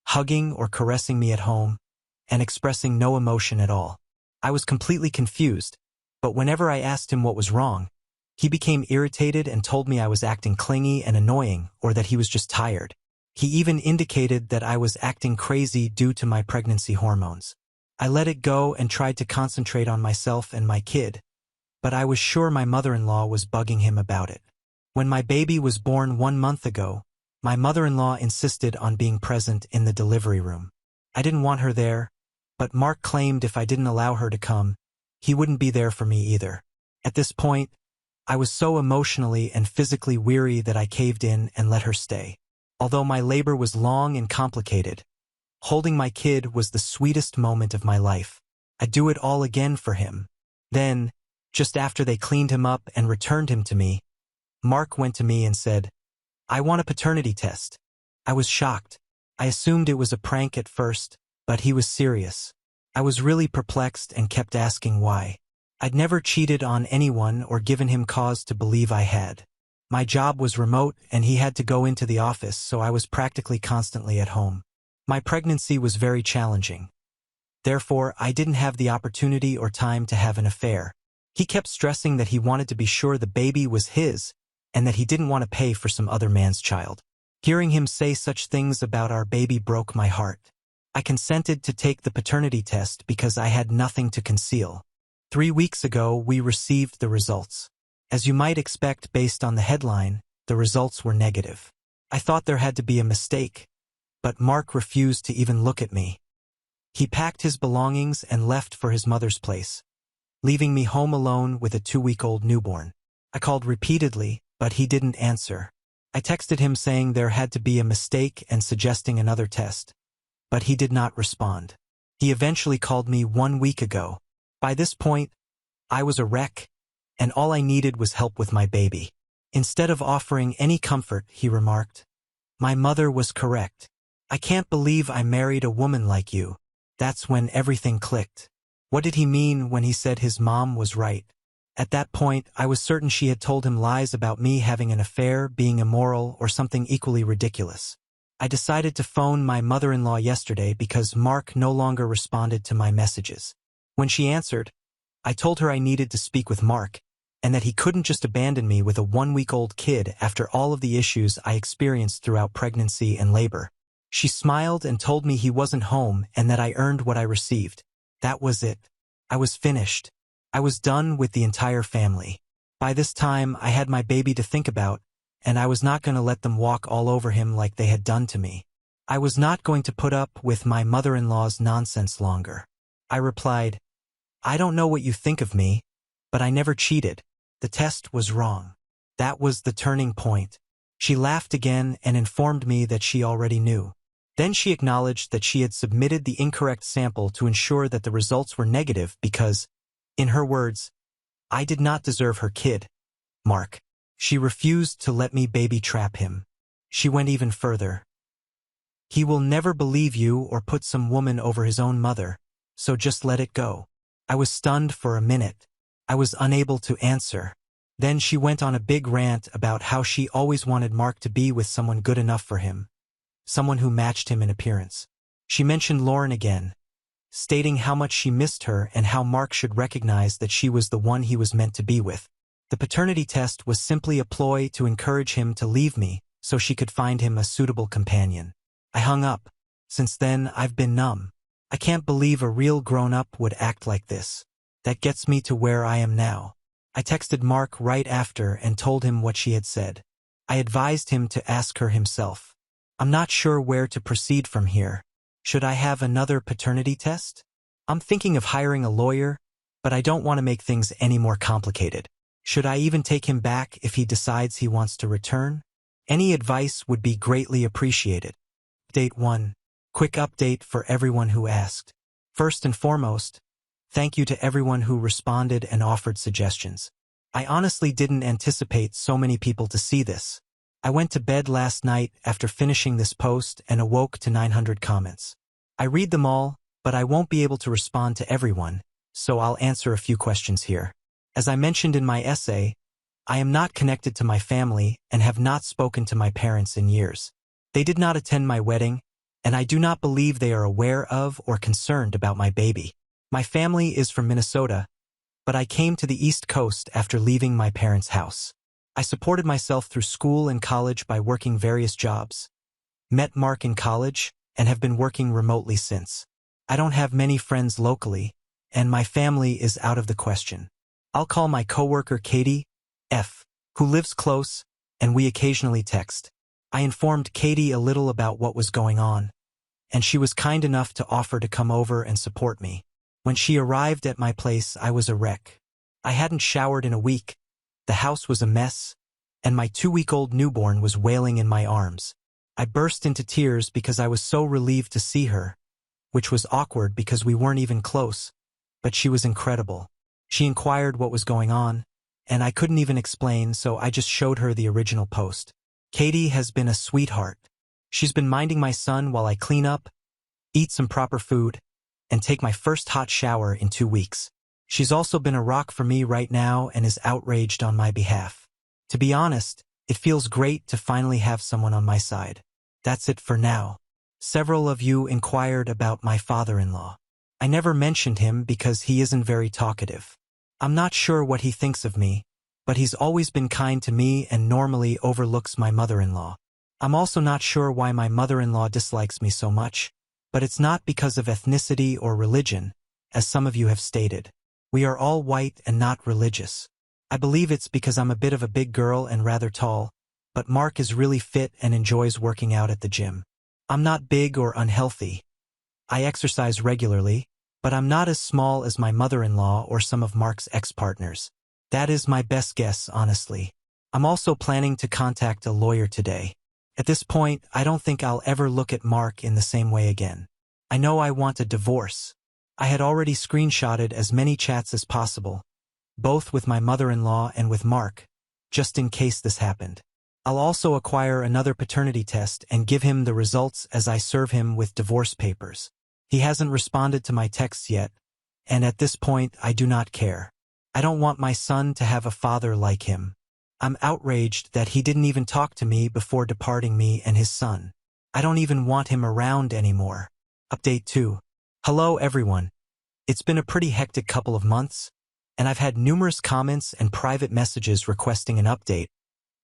hugging or caressing me at home, and expressing no emotion at all. I was completely confused, but whenever I asked him what was wrong, he became irritated and told me I was acting clingy and annoying or that he was just tired. He even indicated that I was acting crazy due to my pregnancy hormones. I let it go and tried to concentrate on myself and my kid, but I was sure my mother-in-law was bugging him about it. When my baby was born 1 month ago, my mother-in-law insisted on being present in the delivery room. I didn't want her there, but Mark claimed if I didn't allow her to come, he wouldn't be there for me either. At this point, I was so emotionally and physically weary that I caved in and let her stay. Although my labor was long and complicated, holding my kid was the sweetest moment of my life. I'd do it all again for him. Then, just after they cleaned him up and returned him to me, Mark went to me and said, "I want a paternity test." I was shocked. I assumed it was a prank at first, but he was serious. I was really perplexed and kept asking why. I'd never cheated on anyone or given him cause to believe I had. My job was remote and he had to go into the office, so I was practically constantly at home. My pregnancy was very challenging. Therefore, I didn't have the opportunity or time to have an affair. He kept stressing that he wanted to be sure the baby was his and that he didn't want to pay for some other man's child. Hearing him say such things about our baby broke my heart. I consented to take the paternity test because I had nothing to conceal. 3 weeks ago, we received the results. As you might expect based on the headline, the results were negative. I thought there had to be a mistake, but Mark refused to even look at me. He packed his belongings and left for his mother's place, leaving me home alone with a 2-week-old newborn. I called repeatedly, but he didn't answer. I texted him saying there had to be a mistake and suggesting another test, but he did not respond. He eventually called me 1 week ago. By this point, I was a wreck, and all I needed was help with my baby. Instead of offering any comfort, he remarked, "My mother was correct. I can't believe I married a woman like you." That's when everything clicked. What did he mean when he said his mom was right? At that point, I was certain she had told him lies about me having an affair, being immoral, or something equally ridiculous. I decided to phone my mother-in-law yesterday because Mark no longer responded to my messages. When she answered, I told her I needed to speak with Mark, and that he couldn't just abandon me with a 1-week-old kid after all of the issues I experienced throughout pregnancy and labor. She smiled and told me he wasn't home and that I earned what I received. That was it. I was finished. I was done with the entire family. By this time, I had my baby to think about, and I was not going to let them walk all over him like they had done to me. I was not going to put up with my mother-in-law's nonsense longer. I replied, I don't know what you think of me, but I never cheated. The test was wrong. That was the turning point. She laughed again and informed me that she already knew. Then she acknowledged that she had submitted the incorrect sample to ensure that the results were negative because, in her words, I did not deserve her kid, Mark. She refused to let me baby trap him. She went even further. He will never believe you or put some woman over his own mother, so just let it go. I was stunned for a minute. I was unable to answer. Then she went on a big rant about how she always wanted Mark to be with someone good enough for him, someone who matched him in appearance. She mentioned Lauren again, stating how much she missed her and how Mark should recognize that she was the one he was meant to be with. The paternity test was simply a ploy to encourage him to leave me so she could find him a suitable companion. I hung up. Since then, I've been numb. I can't believe a real grown-up would act like this. That gets me to where I am now. I texted Mark right after and told him what she had said. I advised him to ask her himself. I'm not sure where to proceed from here. Should I have another paternity test? I'm thinking of hiring a lawyer, but I don't want to make things any more complicated. Should I even take him back if he decides he wants to return? Any advice would be greatly appreciated. Update 1. Quick update for everyone who asked. First and foremost, thank you to everyone who responded and offered suggestions. I honestly didn't anticipate so many people to see this. I went to bed last night after finishing this post and awoke to 900 comments. I read them all, but I won't be able to respond to everyone, so I'll answer a few questions here. As I mentioned in my essay, I am not connected to my family and have not spoken to my parents in years. They did not attend my wedding, and I do not believe they are aware of or concerned about my baby. My family is from Minnesota, but I came to the East Coast after leaving my parents' house. I supported myself through school and college by working various jobs. Met Mark in college and have been working remotely since. I don't have many friends locally, and my family is out of the question. I'll call my coworker Katie, F., who lives close, and we occasionally text. I informed Katie a little about what was going on, and she was kind enough to offer to come over and support me. When she arrived at my place, I was a wreck. I hadn't showered in a week, the house was a mess, and my 2-week-old newborn was wailing in my arms. I burst into tears because I was so relieved to see her, which was awkward because we weren't even close, but she was incredible. She inquired what was going on, and I couldn't even explain, so I just showed her the original post. Katie has been a sweetheart. She's been minding my son while I clean up, eat some proper food, and take my first hot shower in 2 weeks. She's also been a rock for me right now and is outraged on my behalf. To be honest, it feels great to finally have someone on my side. That's it for now. Several of you inquired about my father-in-law. I never mentioned him because he isn't very talkative. I'm not sure what he thinks of me, but he's always been kind to me and normally overlooks my mother-in-law. I'm also not sure why my mother-in-law dislikes me so much, but it's not because of ethnicity or religion, as some of you have stated. We are all white and not religious. I believe it's because I'm a bit of a big girl and rather tall, but Mark is really fit and enjoys working out at the gym. I'm not big or unhealthy. I exercise regularly, but I'm not as small as my mother-in-law or some of Mark's ex-partners. That is my best guess, honestly. I'm also planning to contact a lawyer today. At this point, I don't think I'll ever look at Mark in the same way again. I know I want a divorce. I had already screenshotted as many chats as possible, both with my mother-in-law and with Mark, just in case this happened. I'll also acquire another paternity test and give him the results as I serve him with divorce papers. He hasn't responded to my texts yet, and at this point I do not care. I don't want my son to have a father like him. I'm outraged that he didn't even talk to me before departing me and his son. I don't even want him around anymore. Update 2. Hello everyone. It's been a pretty hectic couple of months, and I've had numerous comments and private messages requesting an update,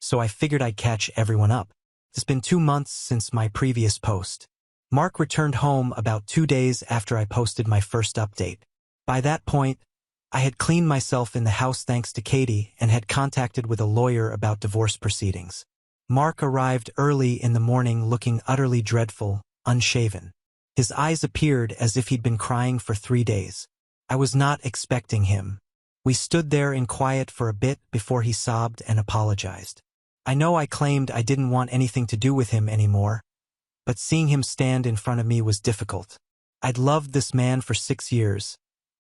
so I figured I'd catch everyone up. It's been 2 months since my previous post. Mark returned home about 2 days after I posted my first update. By that point, I had cleaned myself in the house thanks to Katie and had contacted with a lawyer about divorce proceedings. Mark arrived early in the morning looking utterly dreadful, unshaven. His eyes appeared as if he'd been crying for 3 days. I was not expecting him. We stood there in quiet for a bit before he sobbed and apologized. I know I claimed I didn't want anything to do with him anymore, but seeing him stand in front of me was difficult. I'd loved this man for 6 years,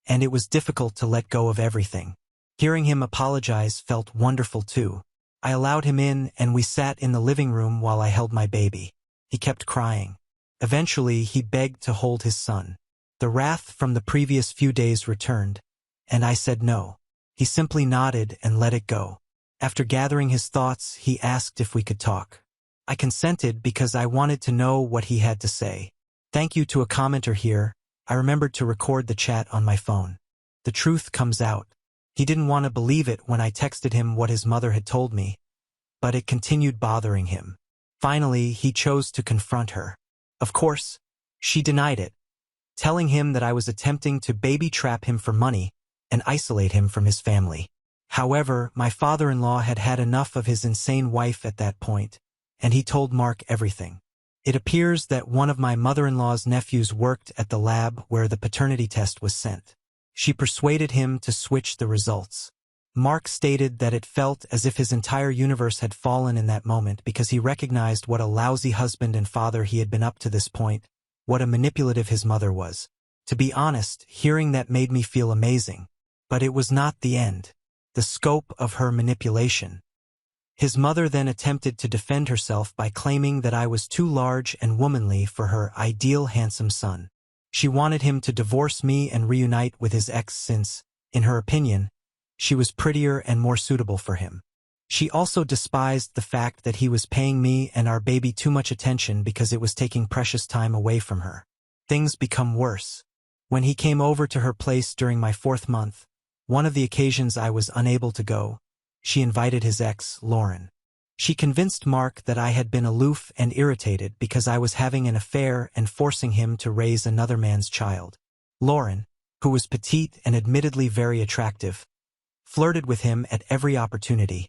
and it was difficult to let go of everything. Hearing him apologize felt wonderful too. I allowed him in and we sat in the living room while I held my baby. He kept crying. Eventually, he begged to hold his son. The wrath from the previous few days returned, and I said no. He simply nodded and let it go. After gathering his thoughts, he asked if we could talk. I consented because I wanted to know what he had to say. Thank you to a commenter here. I remembered to record the chat on my phone. The truth comes out. He didn't want to believe it when I texted him what his mother had told me, but it continued bothering him. Finally, he chose to confront her. Of course, she denied it, telling him that I was attempting to baby-trap him for money and isolate him from his family. However, my father-in-law had had enough of his insane wife at that point, and he told Mark everything. It appears that one of my mother-in-law's nephews worked at the lab where the paternity test was sent. She persuaded him to switch the results. Mark stated that it felt as if his entire universe had fallen in that moment because he recognized what a lousy husband and father he had been up to this point, what a manipulative his mother was. To be honest, hearing that made me feel amazing. But it was not the end. The scope of her manipulation. His mother then attempted to defend herself by claiming that I was too large and womanly for her ideal handsome son. She wanted him to divorce me and reunite with his ex since, in her opinion, she was prettier and more suitable for him. She also despised the fact that he was paying me and our baby too much attention because it was taking precious time away from her. Things become worse. When he came over to her place during my 4th month, one of the occasions I was unable to go, she invited his ex, Lauren. She convinced Mark that I had been aloof and irritated because I was having an affair and forcing him to raise another man's child. Lauren, who was petite and admittedly very attractive, flirted with him at every opportunity,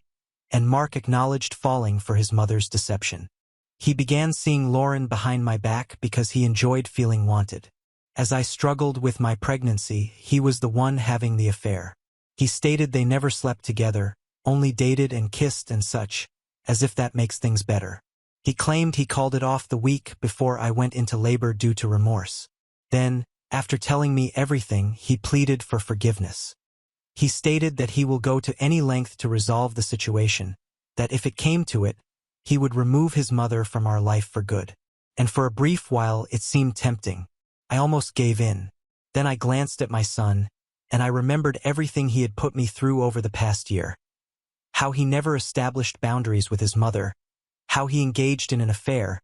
and Mark acknowledged falling for his mother's deception. He began seeing Lauren behind my back because he enjoyed feeling wanted. As I struggled with my pregnancy, he was the one having the affair. He stated they never slept together, only dated and kissed and such, as if that makes things better. He claimed he called it off the week before I went into labor due to remorse. Then, after telling me everything, he pleaded for forgiveness. He stated that he will go to any length to resolve the situation, that if it came to it, he would remove his mother from our life for good. And for a brief while it seemed tempting. I almost gave in. Then I glanced at my son, and I remembered everything he had put me through over the past year. How he never established boundaries with his mother, how he engaged in an affair,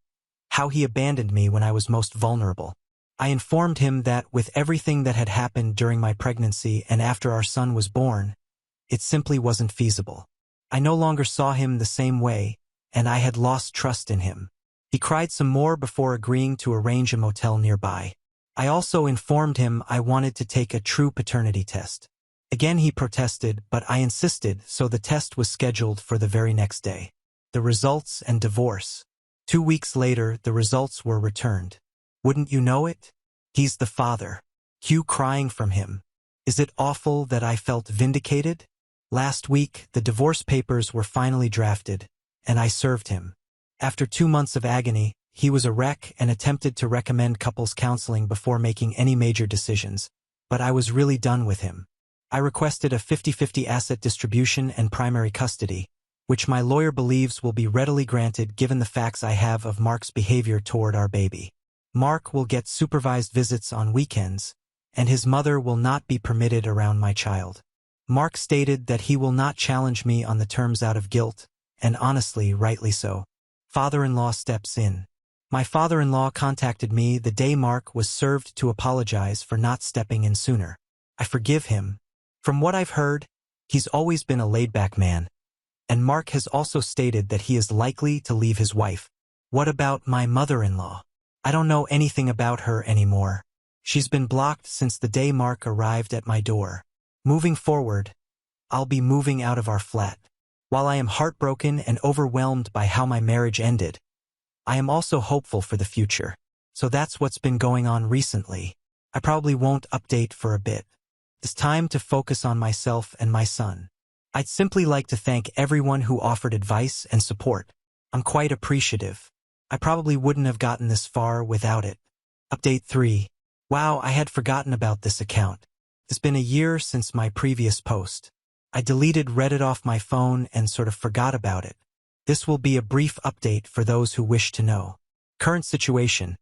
how he abandoned me when I was most vulnerable. I informed him that with everything that had happened during my pregnancy and after our son was born, it simply wasn't feasible. I no longer saw him the same way, and I had lost trust in him. He cried some more before agreeing to arrange a motel nearby. I also informed him I wanted to take a true paternity test. Again he protested, but I insisted, so the test was scheduled for the very next day. The results and divorce. 2 weeks later, the results were returned. Wouldn't you know it? He's the father. Hugh crying from him. Is it awful that I felt vindicated? Last week, the divorce papers were finally drafted, and I served him. After 2 months of agony, he was a wreck and attempted to recommend couples counseling before making any major decisions, but I was really done with him. I requested a 50-50 asset distribution and primary custody, which my lawyer believes will be readily granted given the facts I have of Mark's behavior toward our baby. Mark will get supervised visits on weekends, and his mother will not be permitted around my child. Mark stated that he will not challenge me on the terms out of guilt, and honestly, rightly so. Father-in-law steps in. My father-in-law contacted me the day Mark was served to apologize for not stepping in sooner. I forgive him. From what I've heard, he's always been a laid-back man. And Mark has also stated that he is likely to leave his wife. What about my mother-in-law? I don't know anything about her anymore. She's been blocked since the day Mark arrived at my door. Moving forward, I'll be moving out of our flat. While I am heartbroken and overwhelmed by how my marriage ended, I am also hopeful for the future. So that's what's been going on recently. I probably won't update for a bit. It's time to focus on myself and my son. I'd simply like to thank everyone who offered advice and support. I'm quite appreciative. I probably wouldn't have gotten this far without it. Update 3. Wow, I had forgotten about this account. It's been a year since my previous post. I deleted Reddit off my phone and sort of forgot about it. This will be a brief update for those who wish to know. Current situation.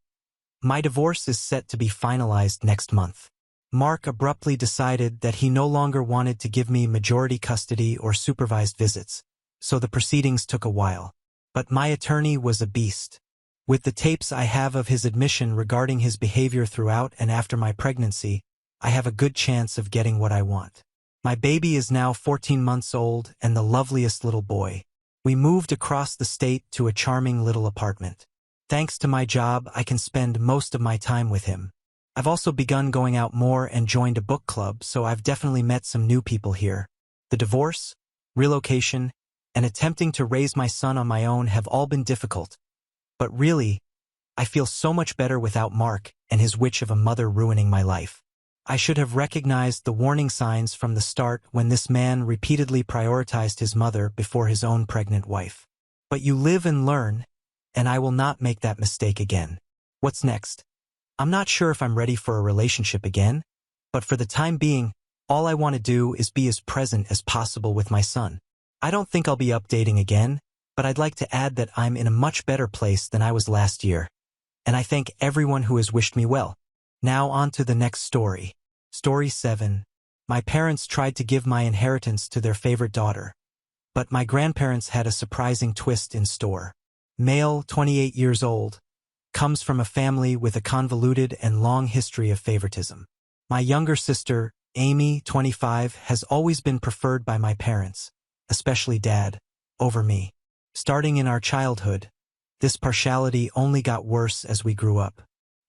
My divorce is set to be finalized next month. Mark abruptly decided that he no longer wanted to give me majority custody or supervised visits, so the proceedings took a while. But my attorney was a beast. With the tapes I have of his admission regarding his behavior throughout and after my pregnancy, I have a good chance of getting what I want. My baby is now 14 months old and the loveliest little boy. We moved across the state to a charming little apartment. Thanks to my job, I can spend most of my time with him. I've also begun going out more and joined a book club, so I've definitely met some new people here. The divorce, relocation, and attempting to raise my son on my own have all been difficult. But really, I feel so much better without Mark and his witch of a mother ruining my life. I should have recognized the warning signs from the start when this man repeatedly prioritized his mother before his own pregnant wife. But you live and learn, and I will not make that mistake again. What's next? I'm not sure if I'm ready for a relationship again, but for the time being, all I want to do is be as present as possible with my son. I don't think I'll be updating again, but I'd like to add that I'm in a much better place than I was last year. And I thank everyone who has wished me well. Now on to the next story. Story 7. My parents tried to give my inheritance to their favorite daughter, but my grandparents had a surprising twist in store. Male, 28 years old, comes from a family with a convoluted and long history of favoritism. My younger sister, Amy, 25, has always been preferred by my parents, especially Dad, over me. Starting in our childhood, this partiality only got worse as we grew up.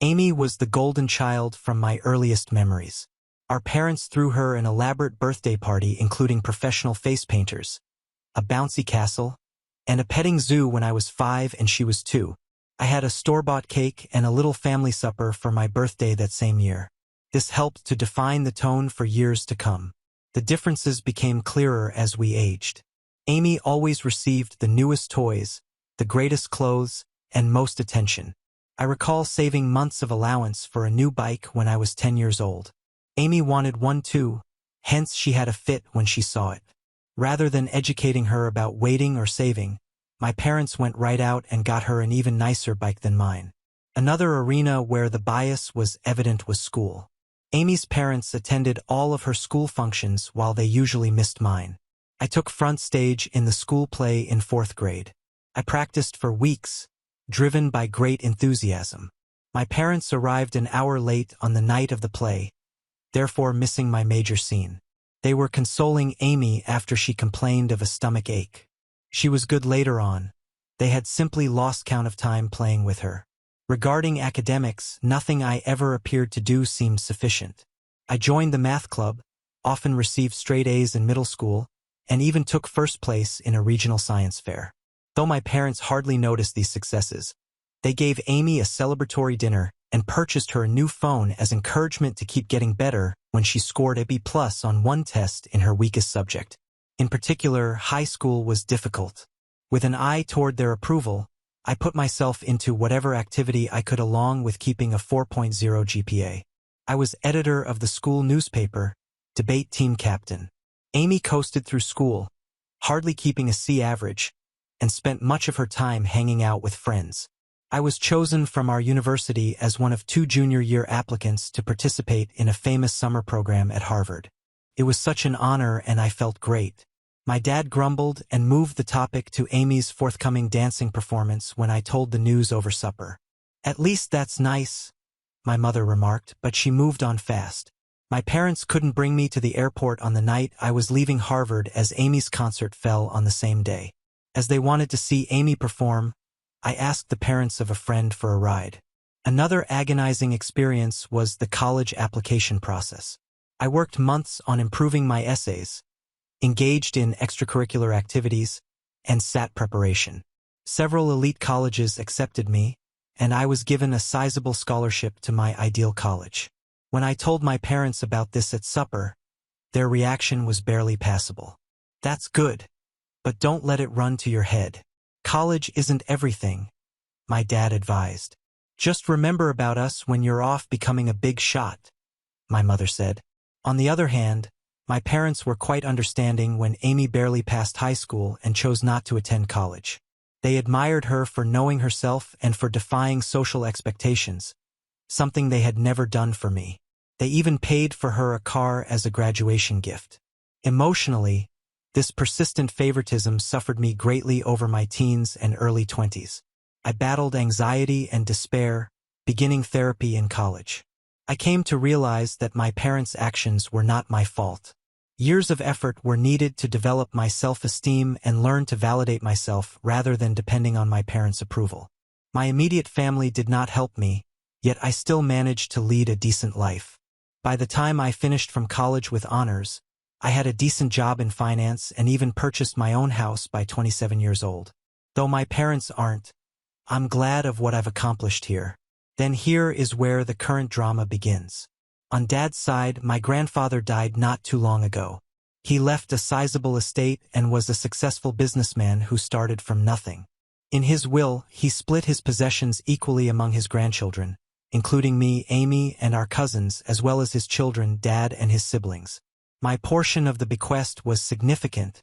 Amy was the golden child from my earliest memories. Our parents threw her an elaborate birthday party including professional face painters, a bouncy castle, and a petting zoo when I was 5 and she was 2. I had a store-bought cake and a little family supper for my birthday that same year. This helped to define the tone for years to come. The differences became clearer as we aged. Amy always received the newest toys, the greatest clothes, and most attention. I recall saving months of allowance for a new bike when I was 10 years old. Amy wanted one too, hence she had a fit when she saw it. Rather than educating her about waiting or saving, my parents went right out and got her an even nicer bike than mine. Another arena where the bias was evident was school. Amy's parents attended all of her school functions while they usually missed mine. I took front stage in the school play in 4th grade. I practiced for weeks, driven by great enthusiasm. My parents arrived an hour late on the night of the play, therefore missing my major scene. They were consoling Amy after she complained of a stomach ache. She was good later on. They had simply lost count of time playing with her. Regarding academics, nothing I ever appeared to do seemed sufficient. I joined the math club, often received straight A's in middle school, and even took first place in a regional science fair. Though my parents hardly noticed these successes, they gave Amy a celebratory dinner and purchased her a new phone as encouragement to keep getting better when she scored a B+ on one test in her weakest subject. In particular, high school was difficult. With an eye toward their approval, I put myself into whatever activity I could along with keeping a 4.0 GPA. I was editor of the school newspaper, debate team captain. Amy coasted through school, hardly keeping a C average, and spent much of her time hanging out with friends. I was chosen from our university as one of 2 junior-year applicants to participate in a famous summer program at Harvard. It was such an honor and I felt great. My dad grumbled and moved the topic to Amy's forthcoming dancing performance when I told the news over supper. "At least that's nice," my mother remarked, but she moved on fast. My parents couldn't bring me to the airport on the night I was leaving Harvard as Amy's concert fell on the same day. As they wanted to see Amy perform, I asked the parents of a friend for a ride. Another agonizing experience was the college application process. I worked months on improving my essays, engaged in extracurricular activities, and SAT preparation. Several elite colleges accepted me, and I was given a sizable scholarship to my ideal college. When I told my parents about this at supper, their reaction was barely passable. "That's good, but don't let it run to your head. College isn't everything," my dad advised. "Just remember about us when you're off becoming a big shot," my mother said. On the other hand, my parents were quite understanding when Amy barely passed high school and chose not to attend college. They admired her for knowing herself and for defying social expectations, something they had never done for me. They even paid for her a car as a graduation gift. Emotionally, this persistent favoritism suffered me greatly over my teens and early 20s. I battled anxiety and despair, beginning therapy in college. I came to realize that my parents' actions were not my fault. Years of effort were needed to develop my self-esteem and learn to validate myself rather than depending on my parents' approval. My immediate family did not help me, yet I still managed to lead a decent life. By the time I finished from college with honors, I had a decent job in finance and even purchased my own house by 27 years old. Though my parents aren't, I'm glad of what I've accomplished here. Then here is where the current drama begins. On Dad's side, my grandfather died not too long ago. He left a sizable estate and was a successful businessman who started from nothing. In his will, he split his possessions equally among his grandchildren, including me, Amy, and our cousins, as well as his children, Dad, and his siblings. My portion of the bequest was significant,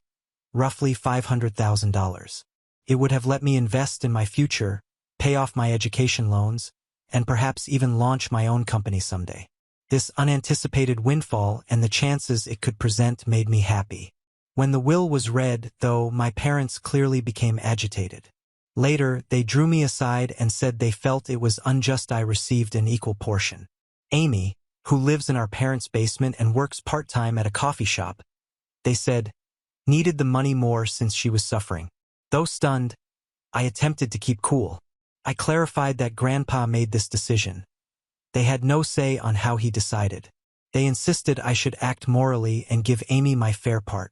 roughly $500,000. It would have let me invest in my future, pay off my education loans, and perhaps even launch my own company someday. This unanticipated windfall and the chances it could present made me happy. When the will was read, though, my parents clearly became agitated. Later, they drew me aside and said they felt it was unjust I received an equal portion. Amy, who lives in our parents' basement and works part-time at a coffee shop, they said, needed the money more since she was suffering. Though stunned, I attempted to keep cool. I clarified that Grandpa made this decision. They had no say on how he decided. They insisted I should act morally and give Amy my fair part.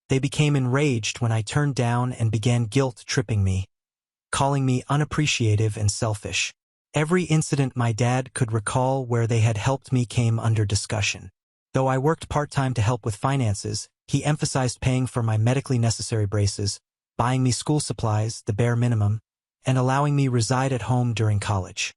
They became enraged when I turned down and began guilt-tripping me, calling me unappreciative and selfish. Every incident my dad could recall where they had helped me came under discussion. Though I worked part-time to help with finances, he emphasized paying for my medically necessary braces, buying me school supplies, the bare minimum, and allowing me reside at home during college.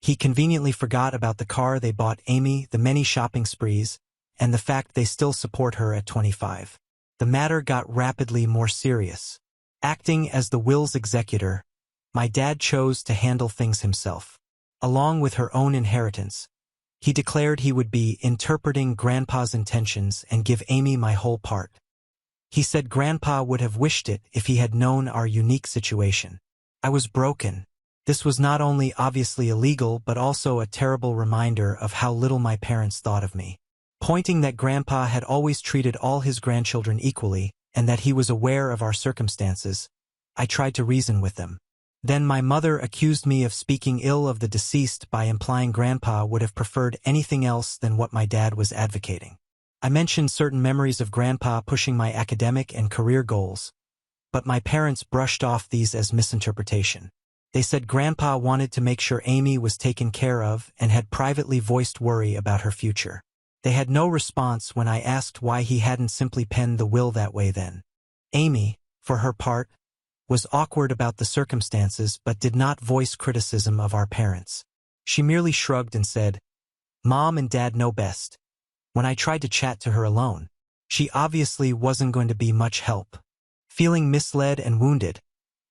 He conveniently forgot about the car they bought Amy, the many shopping sprees, and the fact they still support her at 25. The matter got rapidly more serious. Acting as the will's executor, my dad chose to handle things himself. Along with her own inheritance, he declared he would be interpreting Grandpa's intentions and give Amy my whole part. He said Grandpa would have wished it if he had known our unique situation. I was broken. This was not only obviously illegal but also a terrible reminder of how little my parents thought of me. Pointing that Grandpa had always treated all his grandchildren equally and that he was aware of our circumstances, I tried to reason with them. Then my mother accused me of speaking ill of the deceased by implying Grandpa would have preferred anything else than what my dad was advocating. I mentioned certain memories of Grandpa pushing my academic and career goals, but my parents brushed off these as misinterpretation. They said Grandpa wanted to make sure Amy was taken care of and had privately voiced worry about her future. They had no response when I asked why he hadn't simply penned the will that way then. Amy, for her part, was awkward about the circumstances but did not voice criticism of our parents. She merely shrugged and said, "Mom and Dad know best." When I tried to chat to her alone, she obviously wasn't going to be much help. Feeling misled and wounded,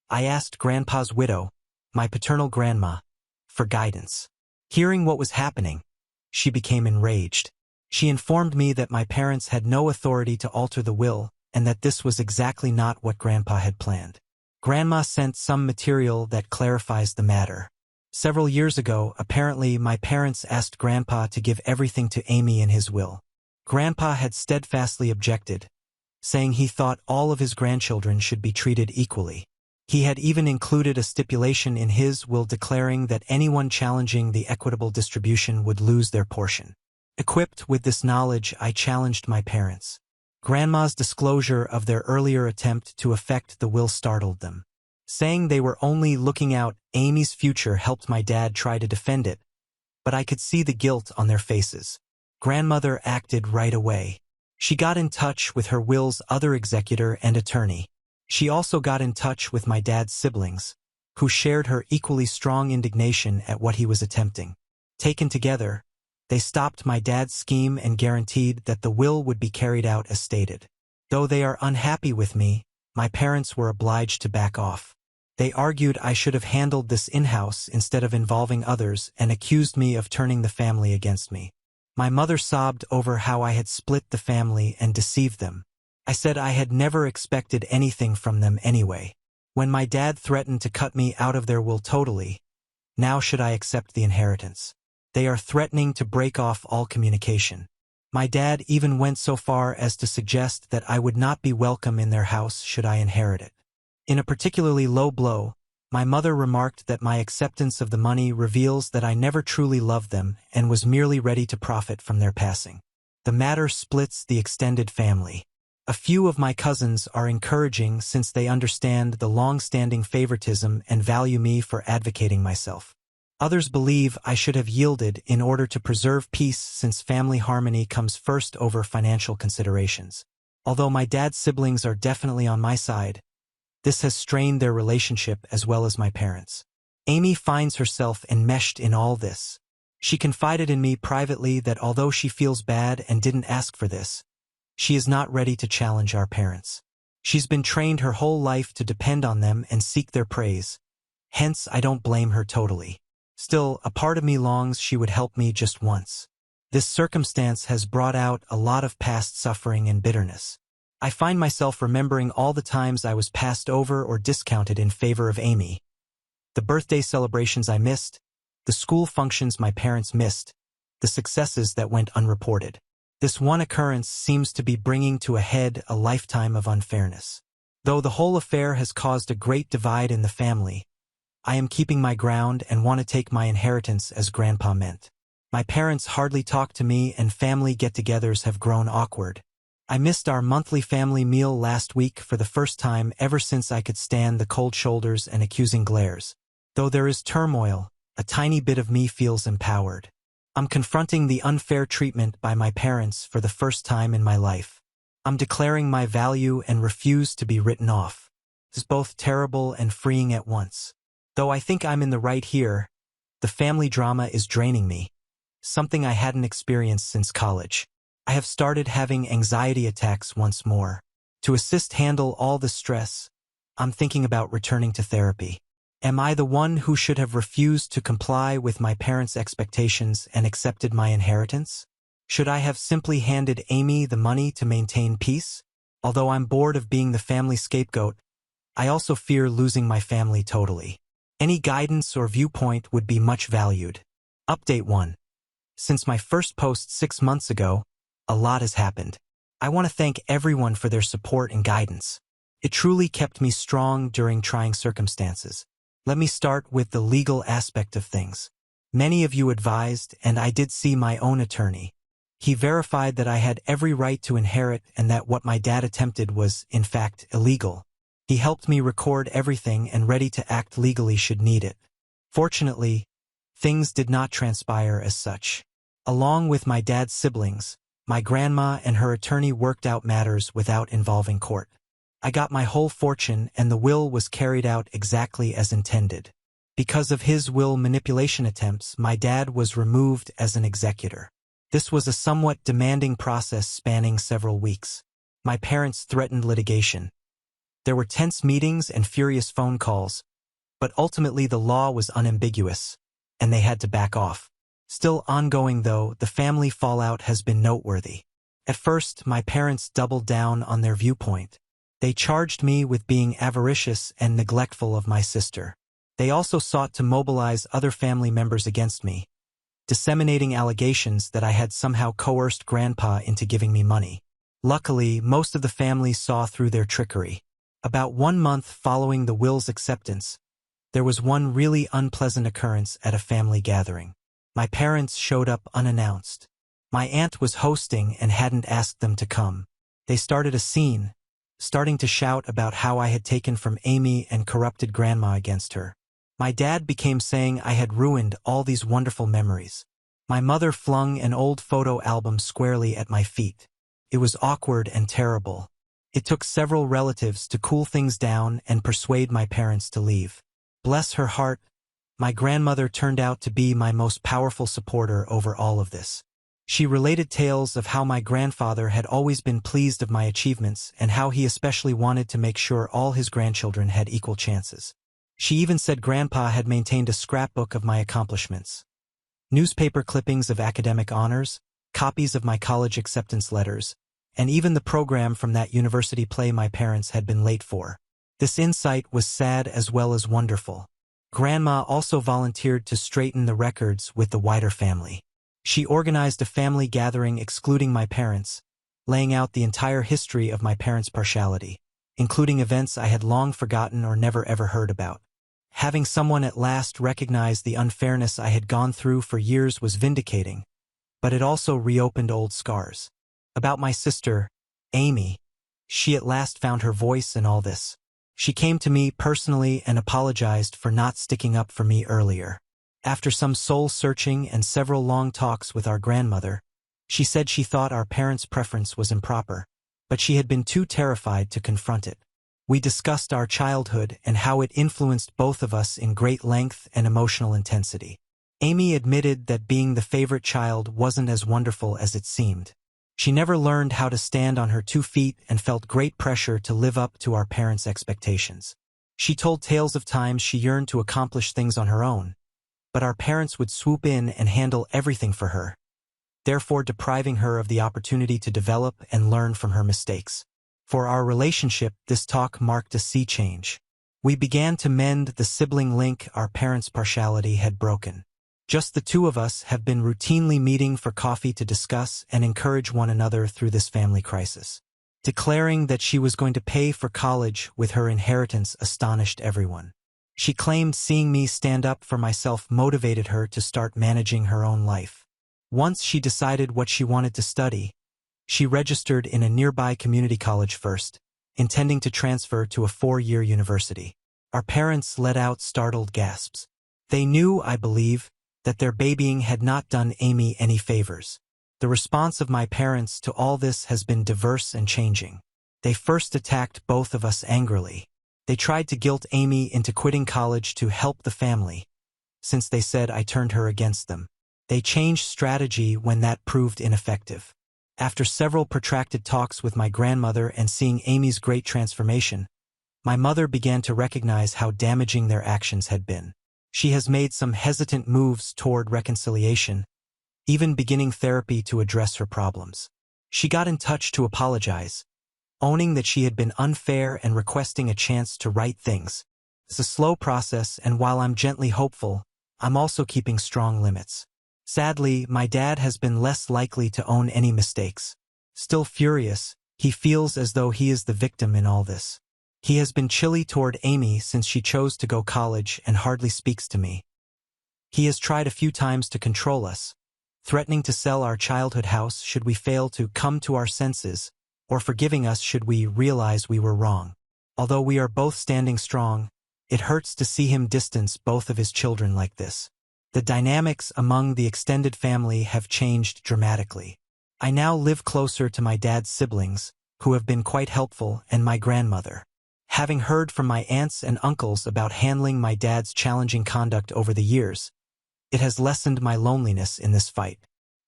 I asked Grandpa's widow, my paternal grandma, for guidance. Hearing what was happening, she became enraged. She informed me that my parents had no authority to alter the will and that this was exactly not what Grandpa had planned. Grandma sent some material that clarifies the matter. Several years ago, apparently, my parents asked Grandpa to give everything to Amy in his will. Grandpa had steadfastly objected, saying he thought all of his grandchildren should be treated equally. He had even included a stipulation in his will declaring that anyone challenging the equitable distribution would lose their portion. Equipped with this knowledge, I challenged my parents. Grandma's disclosure of their earlier attempt to effect the will startled them. Saying they were only looking out Amy's future helped my dad try to defend it, but I could see the guilt on their faces. Grandmother acted right away. She got in touch with her will's other executor and attorney. She also got in touch with my dad's siblings, who shared her equally strong indignation at what he was attempting. Taken together, they stopped my dad's scheme and guaranteed that the will would be carried out as stated. Though they are unhappy with me, my parents were obliged to back off. They argued I should have handled this in-house instead of involving others and accused me of turning the family against me. My mother sobbed over how I had split the family and deceived them. I said I had never expected anything from them anyway. When my dad threatened to cut me out of their will totally, now should I accept the inheritance? They are threatening to break off all communication. My dad even went so far as to suggest that I would not be welcome in their house should I inherit it. In a particularly low blow, my mother remarked that my acceptance of the money reveals that I never truly loved them and was merely ready to profit from their passing. The matter splits the extended family. A few of my cousins are encouraging since they understand the long-standing favoritism and value me for advocating myself. Others believe I should have yielded in order to preserve peace since family harmony comes first over financial considerations. Although my dad's siblings are definitely on my side, this has strained their relationship as well as my parents. Amy finds herself enmeshed in all this. She confided in me privately that although she feels bad and didn't ask for this, she is not ready to challenge our parents. She's been trained her whole life to depend on them and seek their praise. Hence, I don't blame her totally. Still, a part of me longs she would help me just once. This circumstance has brought out a lot of past suffering and bitterness. I find myself remembering all the times I was passed over or discounted in favor of Amy. The birthday celebrations I missed, the school functions my parents missed, the successes that went unreported. This one occurrence seems to be bringing to a head a lifetime of unfairness. Though the whole affair has caused a great divide in the family, I am keeping my ground and want to take my inheritance as Grandpa meant. My parents hardly talk to me and family get-togethers have grown awkward. I missed our monthly family meal last week for the first time ever since I could stand the cold shoulders and accusing glares. Though there is turmoil, a tiny bit of me feels empowered. I'm confronting the unfair treatment by my parents for the first time in my life. I'm declaring my value and refuse to be written off. It's both terrible and freeing at once. Though I think I'm in the right here, the family drama is draining me, something I hadn't experienced since college. I have started having anxiety attacks once more. To assist handle all the stress, I'm thinking about returning to therapy. Am I the one who should have refused to comply with my parents' expectations and accepted my inheritance? Should I have simply handed Amy the money to maintain peace? Although I'm bored of being the family scapegoat, I also fear losing my family totally. Any guidance or viewpoint would be much valued. Update 1. Since my first post 6 months ago, a lot has happened. I want to thank everyone for their support and guidance. It truly kept me strong during trying circumstances. Let me start with the legal aspect of things. Many of you advised, and I did see my own attorney. He verified that I had every right to inherit and that what my dad attempted was, in fact, illegal. He helped me record everything and ready to act legally should need it. Fortunately, things did not transpire as such. Along with my dad's siblings, my grandma and her attorney worked out matters without involving court. I got my whole fortune and the will was carried out exactly as intended. Because of his will manipulation attempts, my dad was removed as an executor. This was a somewhat demanding process spanning several weeks. My parents threatened litigation. There were tense meetings and furious phone calls, but ultimately the law was unambiguous, and they had to back off. Still ongoing though, the family fallout has been noteworthy. At first, my parents doubled down on their viewpoint. They charged me with being avaricious and neglectful of my sister. They also sought to mobilize other family members against me, disseminating allegations that I had somehow coerced Grandpa into giving me money. Luckily, most of the family saw through their trickery. About 1 month following the will's acceptance, there was one really unpleasant occurrence at a family gathering. My parents showed up unannounced. My aunt was hosting and hadn't asked them to come. They started a scene, starting to shout about how I had taken from Amy and corrupted Grandma against her. My dad became saying I had ruined all these wonderful memories. My mother flung an old photo album squarely at my feet. It was awkward and terrible. It took several relatives to cool things down and persuade my parents to leave. Bless her heart, my grandmother turned out to be my most powerful supporter over all of this. She related tales of how my grandfather had always been pleased of my achievements and how he especially wanted to make sure all his grandchildren had equal chances. She even said Grandpa had maintained a scrapbook of my accomplishments. Newspaper clippings of academic honors, copies of my college acceptance letters, and even the program from that university play my parents had been late for. This insight was sad as well as wonderful. Grandma also volunteered to straighten the records with the wider family. She organized a family gathering excluding my parents, laying out the entire history of my parents' partiality, including events I had long forgotten or never ever heard about. Having someone at last recognize the unfairness I had gone through for years was vindicating, but it also reopened old scars. About my sister, Amy, she at last found her voice in all this. She came to me personally and apologized for not sticking up for me earlier. After some soul-searching and several long talks with our grandmother, she said she thought our parents' preference was improper, but she had been too terrified to confront it. We discussed our childhood and how it influenced both of us in great length and emotional intensity. Amy admitted that being the favorite child wasn't as wonderful as it seemed. She never learned how to stand on her 2 feet and felt great pressure to live up to our parents' expectations. She told tales of times she yearned to accomplish things on her own, but our parents would swoop in and handle everything for her, therefore depriving her of the opportunity to develop and learn from her mistakes. For our relationship, this talk marked a sea change. We began to mend the sibling link our parents' partiality had broken. Just the two of us have been routinely meeting for coffee to discuss and encourage one another through this family crisis. Declaring that she was going to pay for college with her inheritance astonished everyone. She claimed seeing me stand up for myself motivated her to start managing her own life. Once she decided what she wanted to study, she registered in a nearby community college first, intending to transfer to a 4-year university. Our parents let out startled gasps. They knew, I believe, that their babying had not done Amy any favors. The response of my parents to all this has been diverse and changing. They first attacked both of us angrily. They tried to guilt Amy into quitting college to help the family, since they said I turned her against them. They changed strategy when that proved ineffective. After several protracted talks with my grandmother and seeing Amy's great transformation, my mother began to recognize how damaging their actions had been. She has made some hesitant moves toward reconciliation, even beginning therapy to address her problems. She got in touch to apologize, owning that she had been unfair and requesting a chance to right things. It's a slow process, and while I'm gently hopeful, I'm also keeping strong limits. Sadly, my dad has been less likely to own any mistakes. Still furious, he feels as though he is the victim in all this. He has been chilly toward Amy since she chose to go college and hardly speaks to me. He has tried a few times to control us, threatening to sell our childhood house should we fail to come to our senses, or forgiving us should we realize we were wrong. Although we are both standing strong, it hurts to see him distance both of his children like this. The dynamics among the extended family have changed dramatically. I now live closer to my dad's siblings, who have been quite helpful, and my grandmother. Having heard from my aunts and uncles about handling my dad's challenging conduct over the years, it has lessened my loneliness in this fight.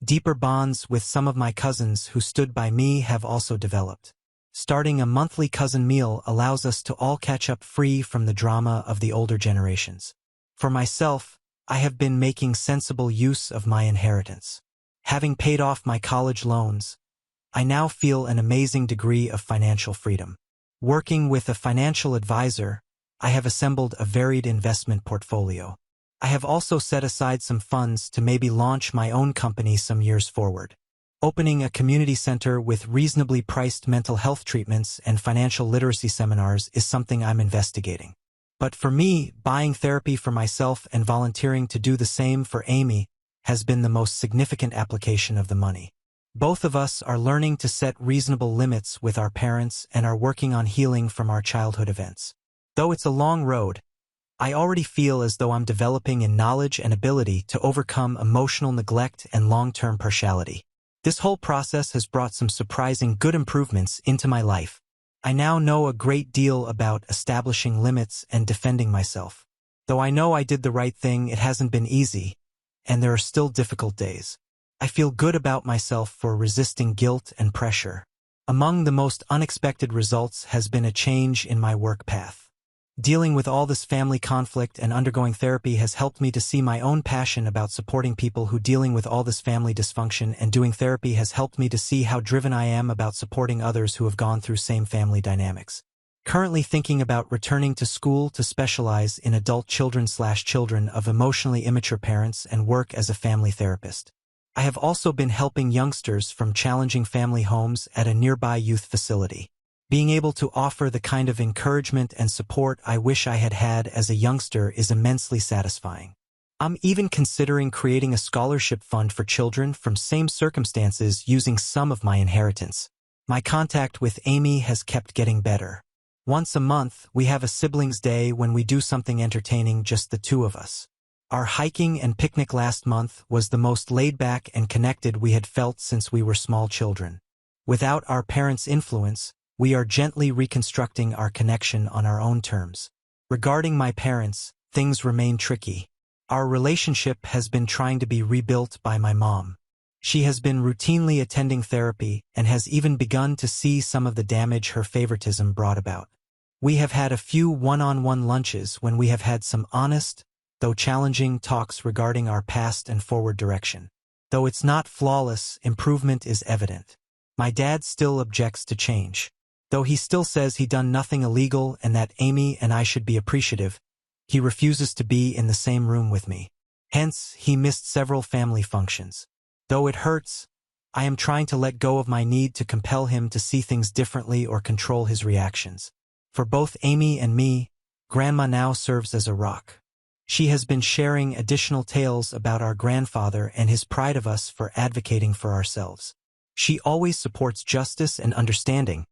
Deeper bonds with some of my cousins who stood by me have also developed. Starting a monthly cousin meal allows us to all catch up free from the drama of the older generations. For myself, I have been making sensible use of my inheritance. Having paid off my college loans, I now feel an amazing degree of financial freedom. Working with a financial advisor, I have assembled a varied investment portfolio. I have also set aside some funds to maybe launch my own company some years forward. Opening a community center with reasonably priced mental health treatments and financial literacy seminars is something I'm investigating. But for me, buying therapy for myself and volunteering to do the same for Amy has been the most significant application of the money. Both of us are learning to set reasonable limits with our parents and are working on healing from our childhood events. Though it's a long road, I already feel as though I'm developing in knowledge and ability to overcome emotional neglect and long-term partiality. This whole process has brought some surprising good improvements into my life. I now know a great deal about establishing limits and defending myself. Though I know I did the right thing, it hasn't been easy, and there are still difficult days. I feel good about myself for resisting guilt and pressure. Among the most unexpected results has been a change in my work path. Dealing with all this family conflict and undergoing therapy has helped me to see my own passion about supporting people who dealing with all this family dysfunction, and doing therapy has helped me to see how driven I am about supporting others who have gone through same family dynamics. Currently thinking about returning to school to specialize in adult children of emotionally immature parents and work as a family therapist. I have also been helping youngsters from challenging family homes at a nearby youth facility. Being able to offer the kind of encouragement and support I wish I had had as a youngster is immensely satisfying. I'm even considering creating a scholarship fund for children from same circumstances using some of my inheritance. My contact with Amy has kept getting better. Once a month, we have a siblings' day when we do something entertaining, just the two of us. Our hiking and picnic last month was the most laid-back and connected we had felt since we were small children. Without our parents' influence, we are gently reconstructing our connection on our own terms. Regarding my parents, things remain tricky. Our relationship has been trying to be rebuilt by my mom. She has been routinely attending therapy and has even begun to see some of the damage her favoritism brought about. We have had a few one-on-one lunches when we have had some honest, though challenging, talks regarding our past and forward direction. Though it's not flawless, improvement is evident. My dad still objects to change. Though he still says he done nothing illegal and that Amy and I should be appreciative, he refuses to be in the same room with me. Hence, he missed several family functions. Though it hurts, I am trying to let go of my need to compel him to see things differently or control his reactions. For both Amy and me, Grandma now serves as a rock. She has been sharing additional tales about our grandfather and his pride of us for advocating for ourselves. She always supports justice and understanding.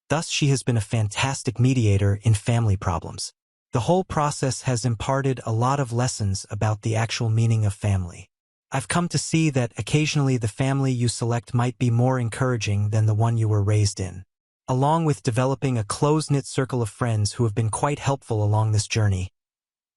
Thus, she has been a fantastic mediator in family problems. The whole process has imparted a lot of lessons about the actual meaning of family. I've come to see that occasionally the family you select might be more encouraging than the one you were raised in. Along with developing a close-knit circle of friends who have been quite helpful along this journey,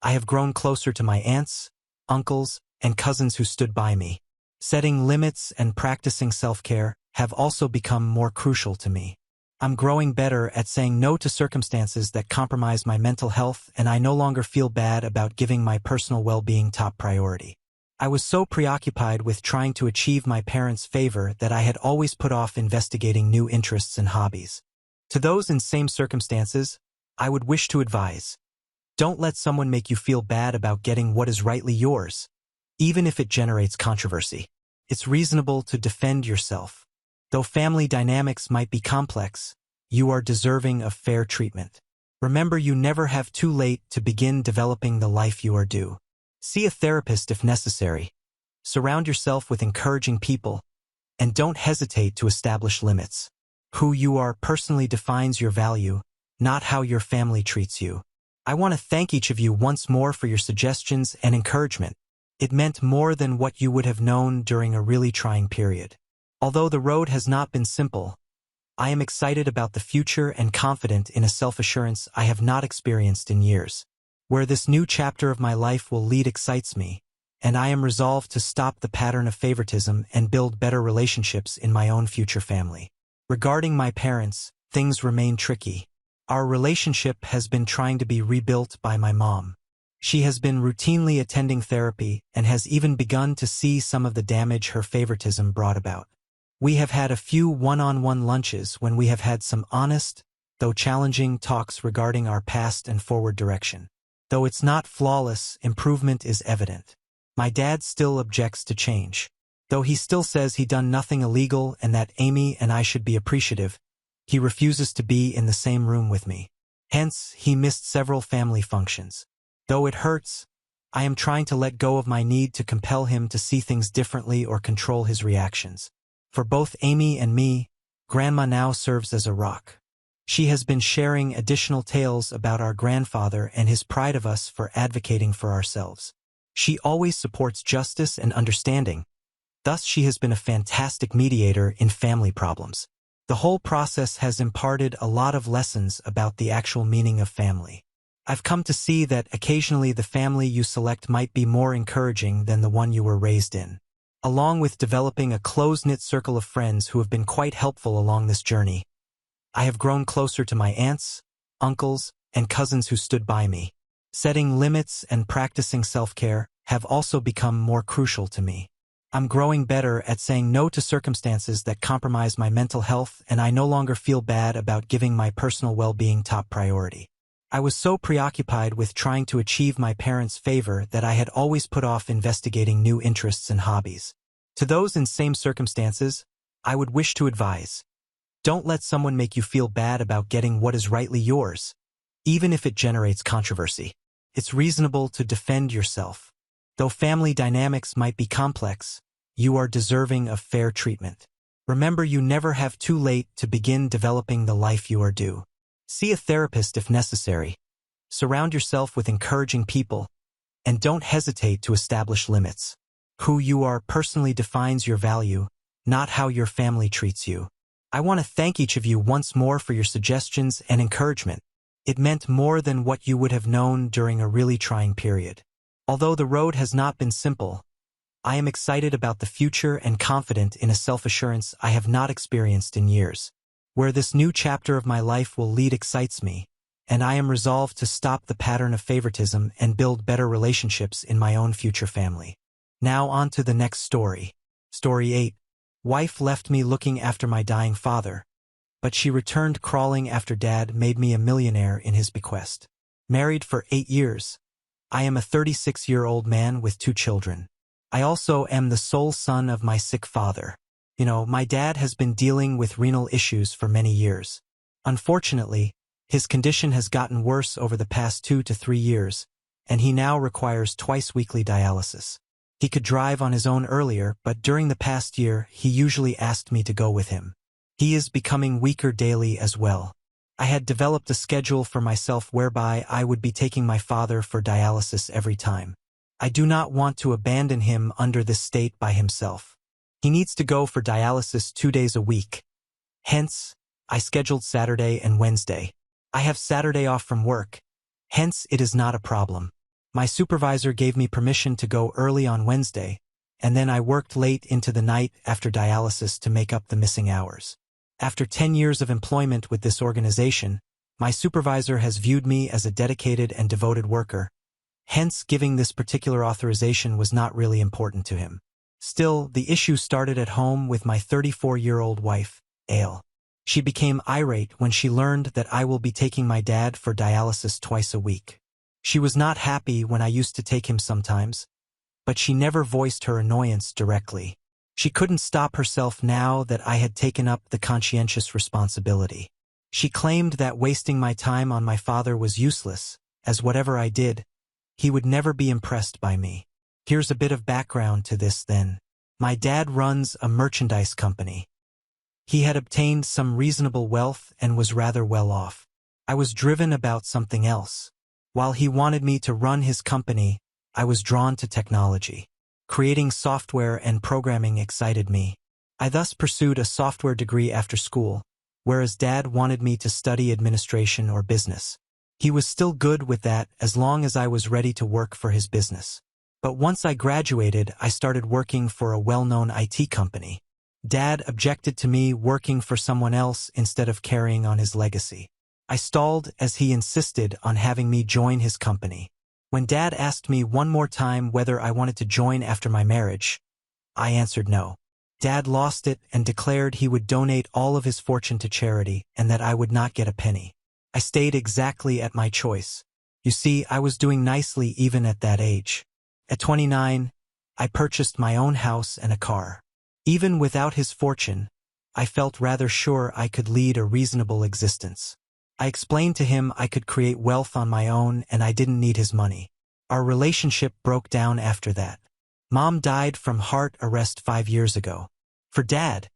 I have grown closer to my aunts, uncles, and cousins who stood by me. Setting limits and practicing self-care have also become more crucial to me. I'm growing better at saying no to circumstances that compromise my mental health, and I no longer feel bad about giving my personal well-being top priority. I was so preoccupied with trying to achieve my parents' favor that I had always put off investigating new interests and hobbies. To those in same circumstances, I would wish to advise: don't let someone make you feel bad about getting what is rightly yours, even if it generates controversy. It's reasonable to defend yourself. Though family dynamics might be complex, you are deserving of fair treatment. Remember, you never have too late to begin developing the life you are due. See a therapist if necessary. Surround yourself with encouraging people, and don't hesitate to establish limits. Who you are personally defines your value, not how your family treats you. I want to thank each of you once more for your suggestions and encouragement. It meant more than what you would have known during a really trying period. Although the road has not been simple, I am excited about the future and confident in a self-assurance I have not experienced in years. Where this new chapter of my life will lead excites me, and I am resolved to stop the pattern of favoritism and build better relationships in my own future family. Regarding my parents, things remain tricky. Our relationship has been trying to be rebuilt by my mom. She has been routinely attending therapy and has even begun to see some of the damage her favoritism brought about. We have had a few one-on-one lunches when we have had some honest, though challenging talks regarding our past and forward direction. Though it's not flawless, improvement is evident. My dad still objects to change. Though he still says he done nothing illegal and that Amy and I should be appreciative, he refuses to be in the same room with me. Hence, he missed several family functions. Though it hurts, I am trying to let go of my need to compel him to see things differently or control his reactions. For both Amy and me, Grandma now serves as a rock. She has been sharing additional tales about our grandfather and his pride of us for advocating for ourselves. She always supports justice and understanding. Thus, she has been a fantastic mediator in family problems. The whole process has imparted a lot of lessons about the actual meaning of family. I've come to see that occasionally the family you select might be more encouraging than the one you were raised in. Along with developing a close-knit circle of friends who have been quite helpful along this journey, I have grown closer to my aunts, uncles, and cousins who stood by me. Setting limits and practicing self-care have also become more crucial to me. I'm growing better at saying no to circumstances that compromise my mental health, and I no longer feel bad about giving my personal well-being top priority. I was so preoccupied with trying to achieve my parents' favor that I had always put off investigating new interests and hobbies. To those in same circumstances, I would wish to advise: don't let someone make you feel bad about getting what is rightly yours, even if it generates controversy. It's reasonable to defend yourself. Though family dynamics might be complex, you are deserving of fair treatment. Remember, you never have too late to begin developing the life you are due. See a therapist if necessary. Surround yourself with encouraging people, and don't hesitate to establish limits. Who you are personally defines your value, not how your family treats you. I want to thank each of you once more for your suggestions and encouragement. It meant more than what you would have known during a really trying period. Although the road has not been simple, I am excited about the future and confident in a self-assurance I have not experienced in years. Where this new chapter of my life will lead excites me, and I am resolved to stop the pattern of favoritism and build better relationships in my own future family. Now on to the next story. Story 8. Wife left me looking after my dying father, but she returned crawling after Dad made me a millionaire in his bequest. Married for 8 years. I am a 36-year-old man with 2 children. I also am the sole son of my sick father. My dad has been dealing with renal issues for many years. Unfortunately, his condition has gotten worse over the past 2 to 3 years, and he now requires twice-weekly dialysis. He could drive on his own earlier, but during the past year, he usually asked me to go with him. He is becoming weaker daily as well. I had developed a schedule for myself whereby I would be taking my father for dialysis every time. I do not want to abandon him under this state by himself. He needs to go for dialysis 2 days a week. Hence, I scheduled Saturday and Wednesday. I have Saturday off from work. Hence, it is not a problem. My supervisor gave me permission to go early on Wednesday, and then I worked late into the night after dialysis to make up the missing hours. After 10 years of employment with this organization, my supervisor has viewed me as a dedicated and devoted worker. Hence, giving this particular authorization was not really important to him. Still, the issue started at home with my 34-year-old wife, Ale. She became irate when she learned that I will be taking my dad for dialysis twice a week. She was not happy when I used to take him sometimes, but she never voiced her annoyance directly. She couldn't stop herself now that I had taken up the conscientious responsibility. She claimed that wasting my time on my father was useless, as whatever I did, he would never be impressed by me. Here's a bit of background to this then. My dad runs a merchandise company. He had obtained some reasonable wealth and was rather well off. I was driven about something else. While he wanted me to run his company, I was drawn to technology. Creating software and programming excited me. I thus pursued a software degree after school, whereas Dad wanted me to study administration or business. He was still good with that as long as I was ready to work for his business. But once I graduated, I started working for a well-known IT company. Dad objected to me working for someone else instead of carrying on his legacy. I stalled as he insisted on having me join his company. When Dad asked me one more time whether I wanted to join after my marriage, I answered no. Dad lost it and declared he would donate all of his fortune to charity and that I would not get a penny. I stayed exactly at my choice. You see, I was doing nicely even at that age. At 29, I purchased my own house and a car. Even without his fortune, I felt rather sure I could lead a reasonable existence. I explained to him I could create wealth on my own and I didn't need his money. Our relationship broke down after that. Mom died from heart arrest 5 years ago. For Dad,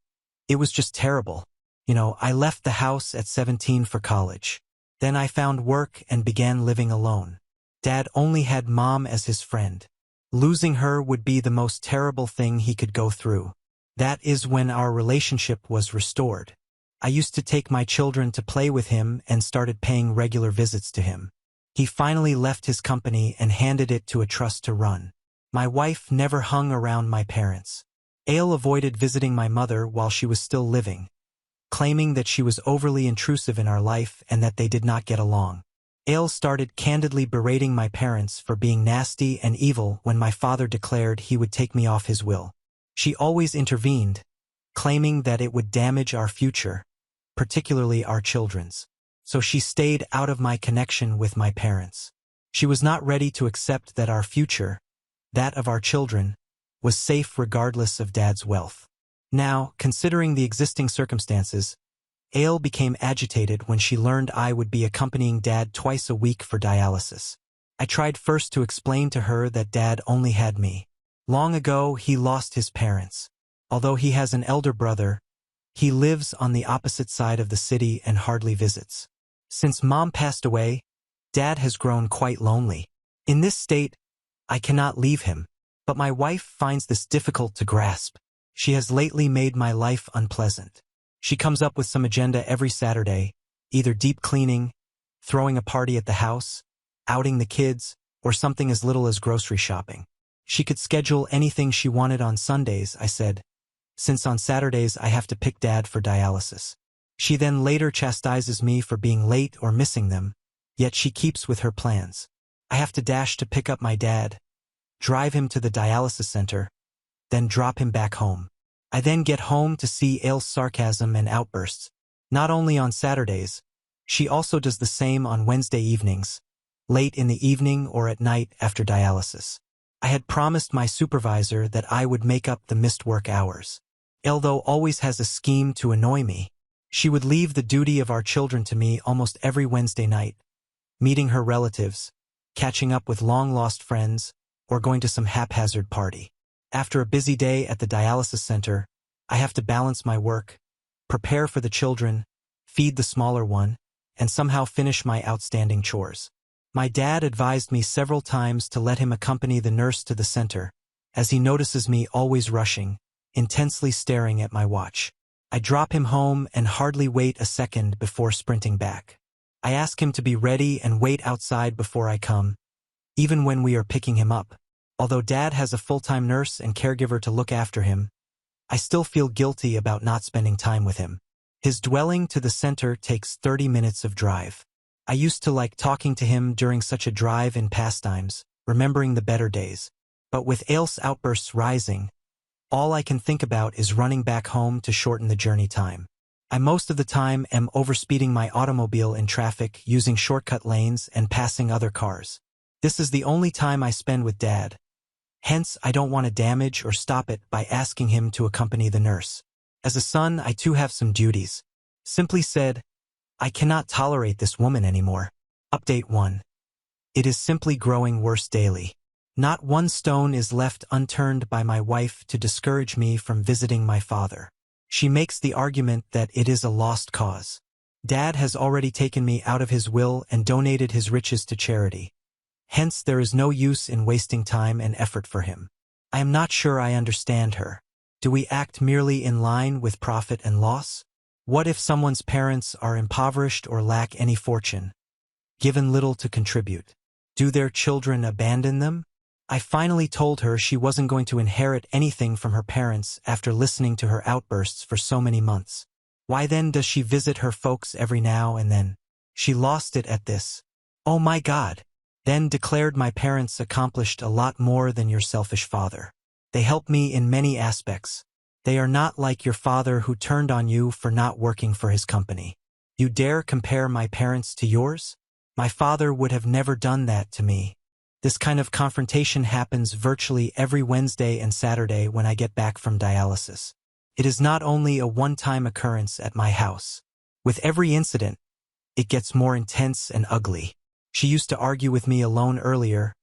it was just terrible. I left the house at 17 for college. Then I found work and began living alone. Dad only had Mom as his friend. Losing her would be the most terrible thing he could go through. That is when our relationship was restored. I used to take my children to play with him and started paying regular visits to him. He finally left his company and handed it to a trust to run. My wife never hung around my parents. Ale avoided visiting my mother while she was still living, claiming that she was overly intrusive in our life and that they did not get along. Ale started candidly berating my parents for being nasty and evil when my father declared he would take me off his will. She always intervened, claiming that it would damage our future, particularly our children's. So she stayed out of my connection with my parents. She was not ready to accept that our future, that of our children, was safe regardless of Dad's wealth. Now, considering the existing circumstances, Ale became agitated when she learned I would be accompanying Dad twice a week for dialysis. I tried first to explain to her that Dad only had me. Long ago, he lost his parents. Although he has an elder brother, he lives on the opposite side of the city and hardly visits. Since Mom passed away, Dad has grown quite lonely. In this state, I cannot leave him, but my wife finds this difficult to grasp. She has lately made my life unpleasant. She comes up with some agenda every Saturday, either deep cleaning, throwing a party at the house, outing the kids, or something as little as grocery shopping. She could schedule anything she wanted on Sundays, I said, since on Saturdays I have to pick Dad for dialysis. She then later chastises me for being late or missing them, yet she keeps with her plans. I have to dash to pick up my dad, drive him to the dialysis center, then drop him back home. I then get home to see Ale's sarcasm and outbursts. Not only on Saturdays, she also does the same on Wednesday evenings, late in the evening or at night after dialysis. I had promised my supervisor that I would make up the missed work hours. Ale, though, always has a scheme to annoy me. She would leave the duty of our children to me almost every Wednesday night, meeting her relatives, catching up with long-lost friends, or going to some haphazard party. After a busy day at the dialysis center, I have to balance my work, prepare for the children, feed the smaller one, and somehow finish my outstanding chores. My dad advised me several times to let him accompany the nurse to the center, as he notices me always rushing, intensely staring at my watch. I drop him home and hardly wait a second before sprinting back. I ask him to be ready and wait outside before I come, even when we are picking him up. Although Dad has a full-time nurse and caregiver to look after him, I still feel guilty about not spending time with him. His dwelling to the center takes 30 minutes of drive. I used to like talking to him during such a drive in pastimes, remembering the better days. But with Ale's outbursts rising, all I can think about is running back home to shorten the journey time. I most of the time am overspeeding my automobile in traffic, using shortcut lanes and passing other cars. This is the only time I spend with Dad. Hence, I don't want to damage or stop it by asking him to accompany the nurse. As a son, I too have some duties. Simply said, I cannot tolerate this woman anymore. Update 1. It is simply growing worse daily. Not one stone is left unturned by my wife to discourage me from visiting my father. She makes the argument that it is a lost cause. Dad has already taken me out of his will and donated his riches to charity. Hence, there is no use in wasting time and effort for him. I am not sure I understand her. Do we act merely in line with profit and loss? What if someone's parents are impoverished or lack any fortune, given little to contribute? Do their children abandon them? I finally told her she wasn't going to inherit anything from her parents after listening to her outbursts for so many months. Why then does she visit her folks every now and then? She lost it at this. Oh my God. Then declared my parents accomplished a lot more than your selfish father. They helped me in many aspects. They are not like your father who turned on you for not working for his company. You dare compare my parents to yours? My father would have never done that to me. This kind of confrontation happens virtually every Wednesday and Saturday when I get back from dialysis. It is not only a one-time occurrence at my house. With every incident, it gets more intense and ugly. She used to argue with me alone earlier,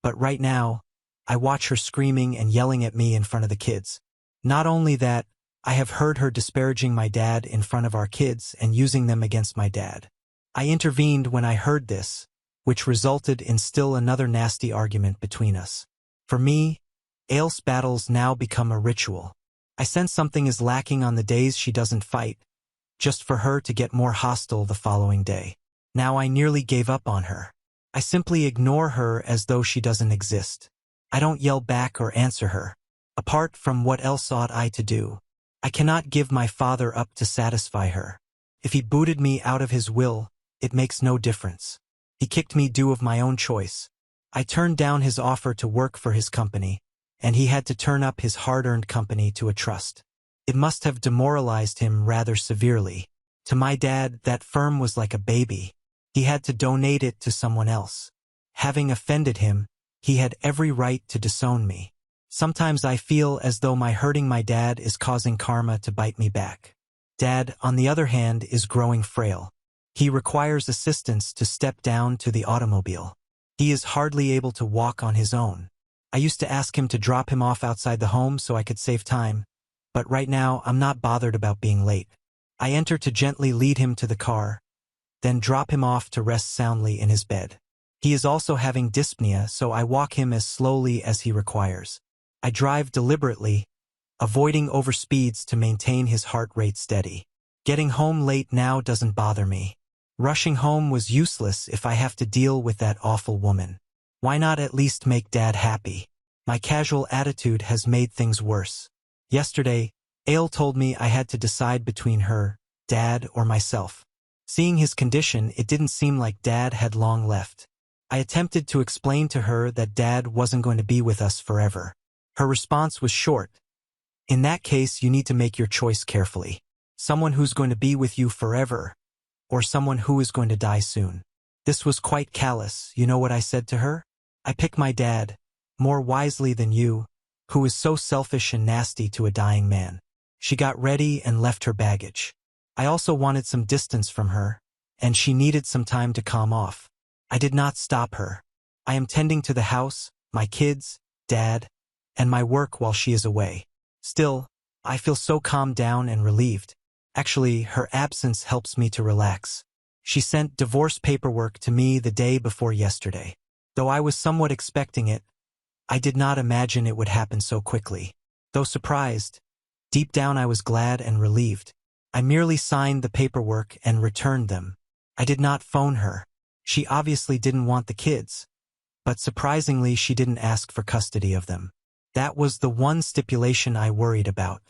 but right now, I watch her screaming and yelling at me in front of the kids. Not only that, I have heard her disparaging my dad in front of our kids and using them against my dad. I intervened when I heard this, which resulted in still another nasty argument between us. For me, Ail's battles now become a ritual. I sense something is lacking on the days she doesn't fight, just for her to get more hostile the following day. Now I nearly gave up on her. I simply ignore her as though she doesn't exist. I don't yell back or answer her. Apart from what else ought I to do? I cannot give my father up to satisfy her. If he booted me out of his will, it makes no difference. He kicked me due of my own choice. I turned down his offer to work for his company, and he had to turn up his hard-earned company to a trust. It must have demoralized him rather severely. To my dad, that firm was like a baby. He had to donate it to someone else. Having offended him, he had every right to disown me. Sometimes I feel as though my hurting my dad is causing karma to bite me back. Dad, on the other hand, is growing frail. He requires assistance to step down to the automobile. He is hardly able to walk on his own. I used to ask him to drop him off outside the home so I could save time, but right now I'm not bothered about being late. I enter to gently lead him to the car, then drop him off to rest soundly in his bed. He is also having dyspnea, so I walk him as slowly as he requires. I drive deliberately, avoiding overspeeds to maintain his heart rate steady. Getting home late now doesn't bother me. Rushing home was useless if I have to deal with that awful woman. Why not at least make Dad happy? My casual attitude has made things worse. Yesterday, Ail told me I had to decide between her, Dad, or myself. Seeing his condition, it didn't seem like Dad had long left. I attempted to explain to her that Dad wasn't going to be with us forever. Her response was short. In that case, you need to make your choice carefully. Someone who's going to be with you forever, or someone who is going to die soon. This was quite callous. You know what I said to her? I pick my dad, more wisely than you, who is so selfish and nasty to a dying man. She got ready and left her baggage. I also wanted some distance from her, and she needed some time to calm off. I did not stop her. I am tending to the house, my kids, Dad, and my work while she is away. Still, I feel so calmed down and relieved. Actually, her absence helps me to relax. She sent divorce paperwork to me the day before yesterday. Though I was somewhat expecting it, I did not imagine it would happen so quickly. Though surprised, deep down I was glad and relieved. I merely signed the paperwork and returned them. I did not phone her. She obviously didn't want the kids, but surprisingly she didn't ask for custody of them. That was the one stipulation I worried about.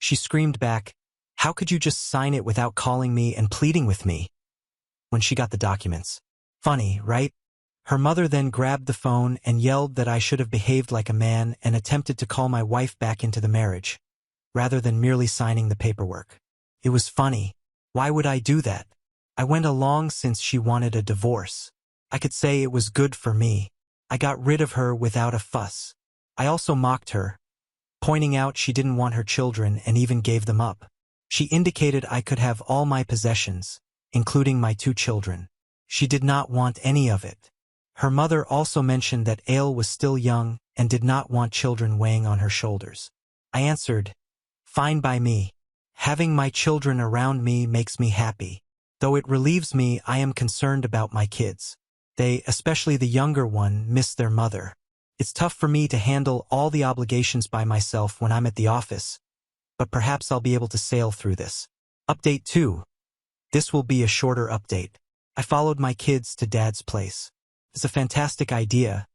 She screamed back, "How could you just sign it without calling me and pleading with me?" when she got the documents. Funny, right? Her mother then grabbed the phone and yelled that I should have behaved like a man and attempted to call my wife back into the marriage, rather than merely signing the paperwork. It was funny. Why would I do that? I went along since she wanted a divorce. I could say it was good for me. I got rid of her without a fuss. I also mocked her, pointing out she didn't want her children and even gave them up. She indicated I could have all my possessions, including my 2 children. She did not want any of it. Her mother also mentioned that Ail was still young and did not want children weighing on her shoulders. I answered, "Fine by me. Having my children around me makes me happy. Though it relieves me, I am concerned about my kids. They, especially the younger one, miss their mother. It's tough for me to handle all the obligations by myself when I'm at the office, but perhaps I'll be able to sail through this." Update 2. This will be a shorter update. I followed my kids to Dad's place. It's a fantastic idea,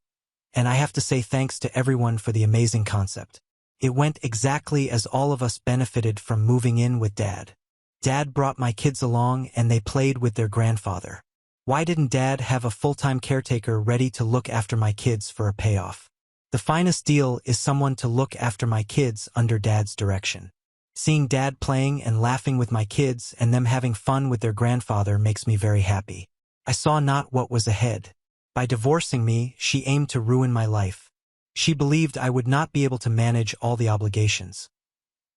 and I have to say thanks to everyone for the amazing concept. It went exactly as all of us benefited from moving in with Dad. Dad brought my kids along and they played with their grandfather. Why didn't Dad have a full-time caretaker ready to look after my kids for a payoff? The finest deal is someone to look after my kids under Dad's direction. Seeing Dad playing and laughing with my kids and them having fun with their grandfather makes me very happy. I saw not what was ahead. By divorcing me, she aimed to ruin my life. She believed I would not be able to manage all the obligations.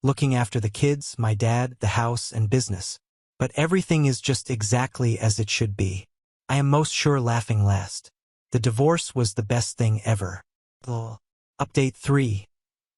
Looking after the kids, my dad, the house, and business. But everything is just exactly as it should be. I am most sure laughing last. The divorce was the best thing ever. Update 3.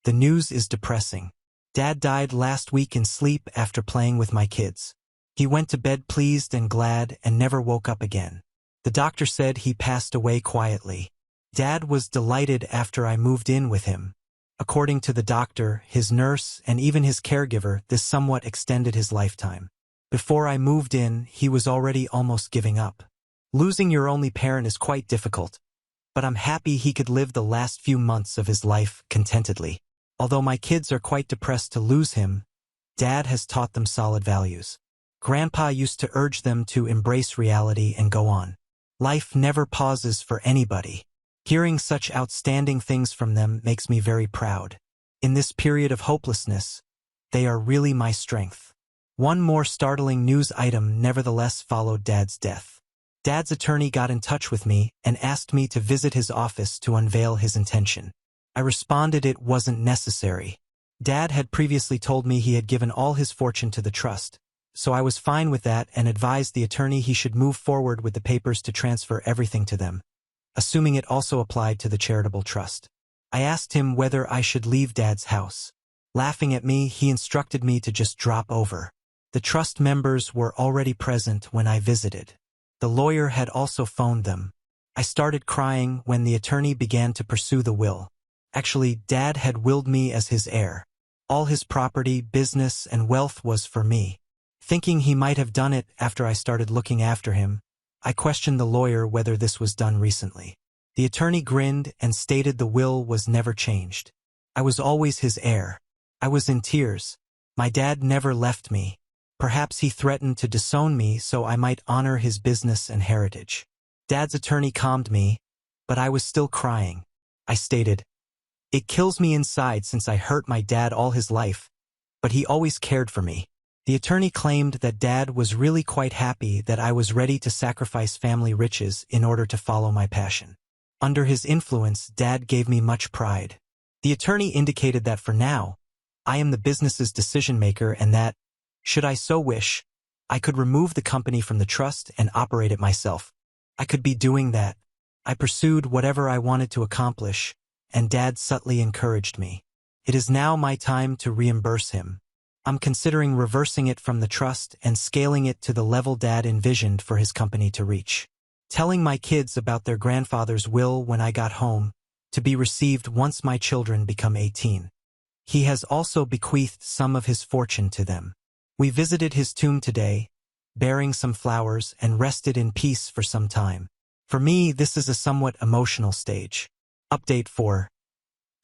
The news is depressing. Dad died last week in sleep after playing with my kids. He went to bed pleased and glad and never woke up again. The doctor said he passed away quietly. Dad was delighted after I moved in with him. According to the doctor, his nurse, and even his caregiver, this somewhat extended his lifetime. Before I moved in, he was already almost giving up. Losing your only parent is quite difficult, but I'm happy he could live the last few months of his life contentedly. Although my kids are quite depressed to lose him, Dad has taught them solid values. Grandpa used to urge them to embrace reality and go on. Life never pauses for anybody. Hearing such outstanding things from them makes me very proud. In this period of hopelessness, they are really my strength. One more startling news item nevertheless followed Dad's death. Dad's attorney got in touch with me and asked me to visit his office to unveil his intention. I responded it wasn't necessary. Dad had previously told me he had given all his fortune to the trust, so I was fine with that and advised the attorney he should move forward with the papers to transfer everything to them, assuming it also applied to the charitable trust. I asked him whether I should leave Dad's house. Laughing at me, he instructed me to just drop over. The trust members were already present when I visited. The lawyer had also phoned them. I started crying when the attorney began to pursue the will. Actually, Dad had willed me as his heir. All his property, business, and wealth was for me. Thinking he might have done it after I started looking after him, I questioned the lawyer whether this was done recently. The attorney grinned and stated the will was never changed. I was always his heir. I was in tears. My dad never left me. Perhaps he threatened to disown me so I might honor his business and heritage. Dad's attorney calmed me, but I was still crying. I stated, "It kills me inside since I hurt my dad all his life, but he always cared for me." The attorney claimed that Dad was really quite happy that I was ready to sacrifice family riches in order to follow my passion. Under his influence, Dad gave me much pride. The attorney indicated that for now, I am the business's decision-maker and that, should I so wish, I could remove the company from the trust and operate it myself. I could be doing that. I pursued whatever I wanted to accomplish, and Dad subtly encouraged me. It is now my time to reimburse him. I'm considering reversing it from the trust and scaling it to the level Dad envisioned for his company to reach. Telling my kids about their grandfather's will when I got home, to be received once my children become 18. He has also bequeathed some of his fortune to them. We visited his tomb today, bearing some flowers, and rested in peace for some time. For me, this is a somewhat emotional stage. Update 4.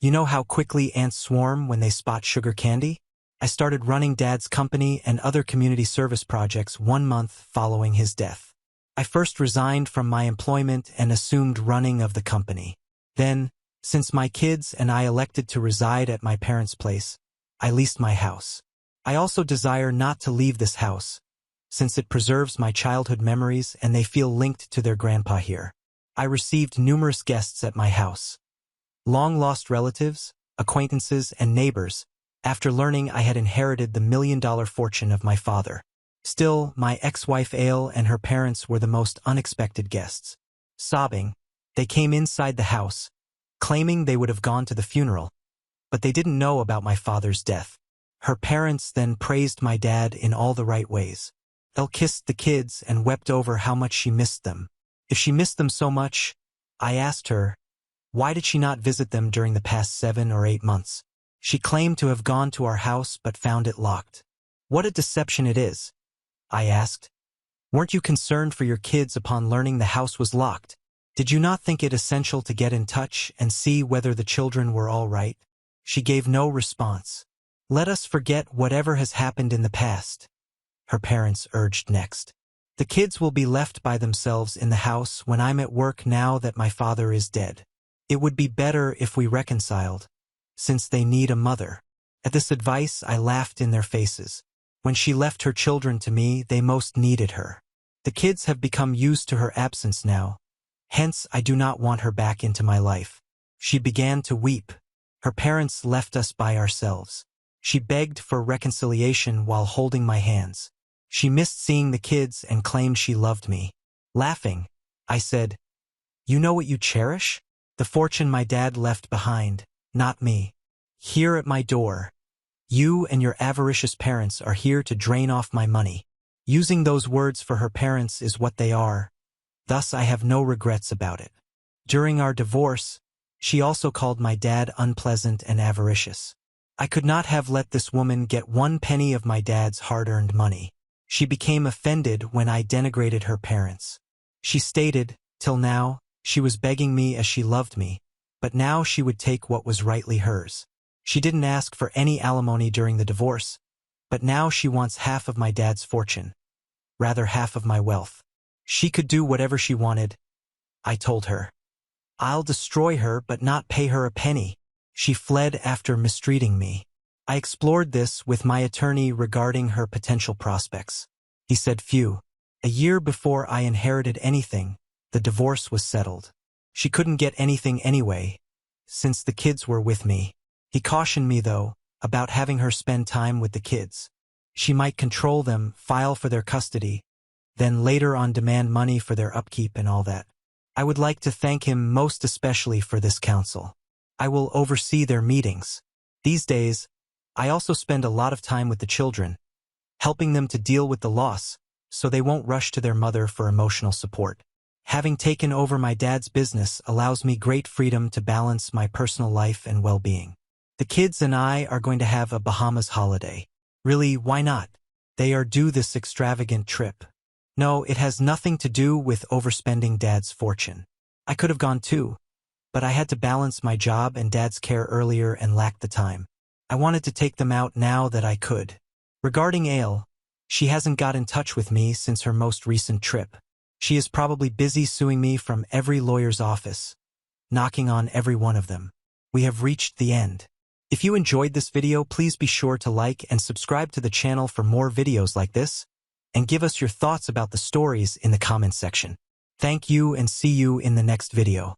You know how quickly ants swarm when they spot sugar candy? I started running Dad's company and other community service projects 1 month following his death. I first resigned from my employment and assumed running of the company. Then, since my kids and I elected to reside at my parents' place, I leased my house. I also desire not to leave this house, since it preserves my childhood memories and they feel linked to their grandpa here. I received numerous guests at my house. Long-lost relatives, acquaintances, and neighbors, after learning I had inherited the $1 million fortune of my father. Still, my ex-wife Ale and her parents were the most unexpected guests. Sobbing, they came inside the house, claiming they would have gone to the funeral, but they didn't know about my father's death. Her parents then praised my dad in all the right ways. Elle kissed the kids and wept over how much she missed them. If she missed them so much, I asked her, why did she not visit them during the past 7 or 8 months? She claimed to have gone to our house but found it locked. What a deception it is, I asked. Weren't you concerned for your kids upon learning the house was locked? Did you not think it essential to get in touch and see whether the children were all right? She gave no response. Let us forget whatever has happened in the past, her parents urged next. The kids will be left by themselves in the house when I'm at work now that my father is dead. It would be better if we reconciled, since they need a mother. At this advice, I laughed in their faces. When she left her children to me, they most needed her. The kids have become used to her absence now. Hence, I do not want her back into my life. She began to weep. Her parents left us by ourselves. She begged for reconciliation while holding my hands. She missed seeing the kids and claimed she loved me. Laughing, I said, "You know what you cherish? The fortune my dad left behind, not me. Here at my door. You and your avaricious parents are here to drain off my money." Using those words for her parents is what they are. Thus, I have no regrets about it. During our divorce, she also called my dad unpleasant and avaricious. I could not have let this woman get 1 penny of my dad's hard-earned money. She became offended when I denigrated her parents. She stated, till now, she was begging me as she loved me, but now she would take what was rightly hers. She didn't ask for any alimony during the divorce, but now she wants half of my dad's fortune, rather half of my wealth. She could do whatever she wanted, I told her. I'll destroy her but not pay her a penny. She fled after mistreating me. I explored this with my attorney regarding her potential prospects. He said few. A year before I inherited anything, the divorce was settled. She couldn't get anything anyway, since the kids were with me. He cautioned me, though, about having her spend time with the kids. She might control them, file for their custody, then later on demand money for their upkeep and all that. I would like to thank him most especially for this counsel. I will oversee their meetings. These days, I also spend a lot of time with the children, helping them to deal with the loss, so they won't rush to their mother for emotional support. Having taken over my dad's business allows me great freedom to balance my personal life and well-being. The kids and I are going to have a Bahamas holiday. Really, why not? They are due this extravagant trip. No, it has nothing to do with overspending Dad's fortune. I could have gone too, but I had to balance my job and Dad's care earlier and lacked the time. I wanted to take them out now that I could. Regarding Ale, she hasn't got in touch with me since her most recent trip. She is probably busy suing me from every lawyer's office, knocking on every one of them. We have reached the end. If you enjoyed this video, please be sure to like and subscribe to the channel for more videos like this, and give us your thoughts about the stories in the comments section. Thank you and see you in the next video.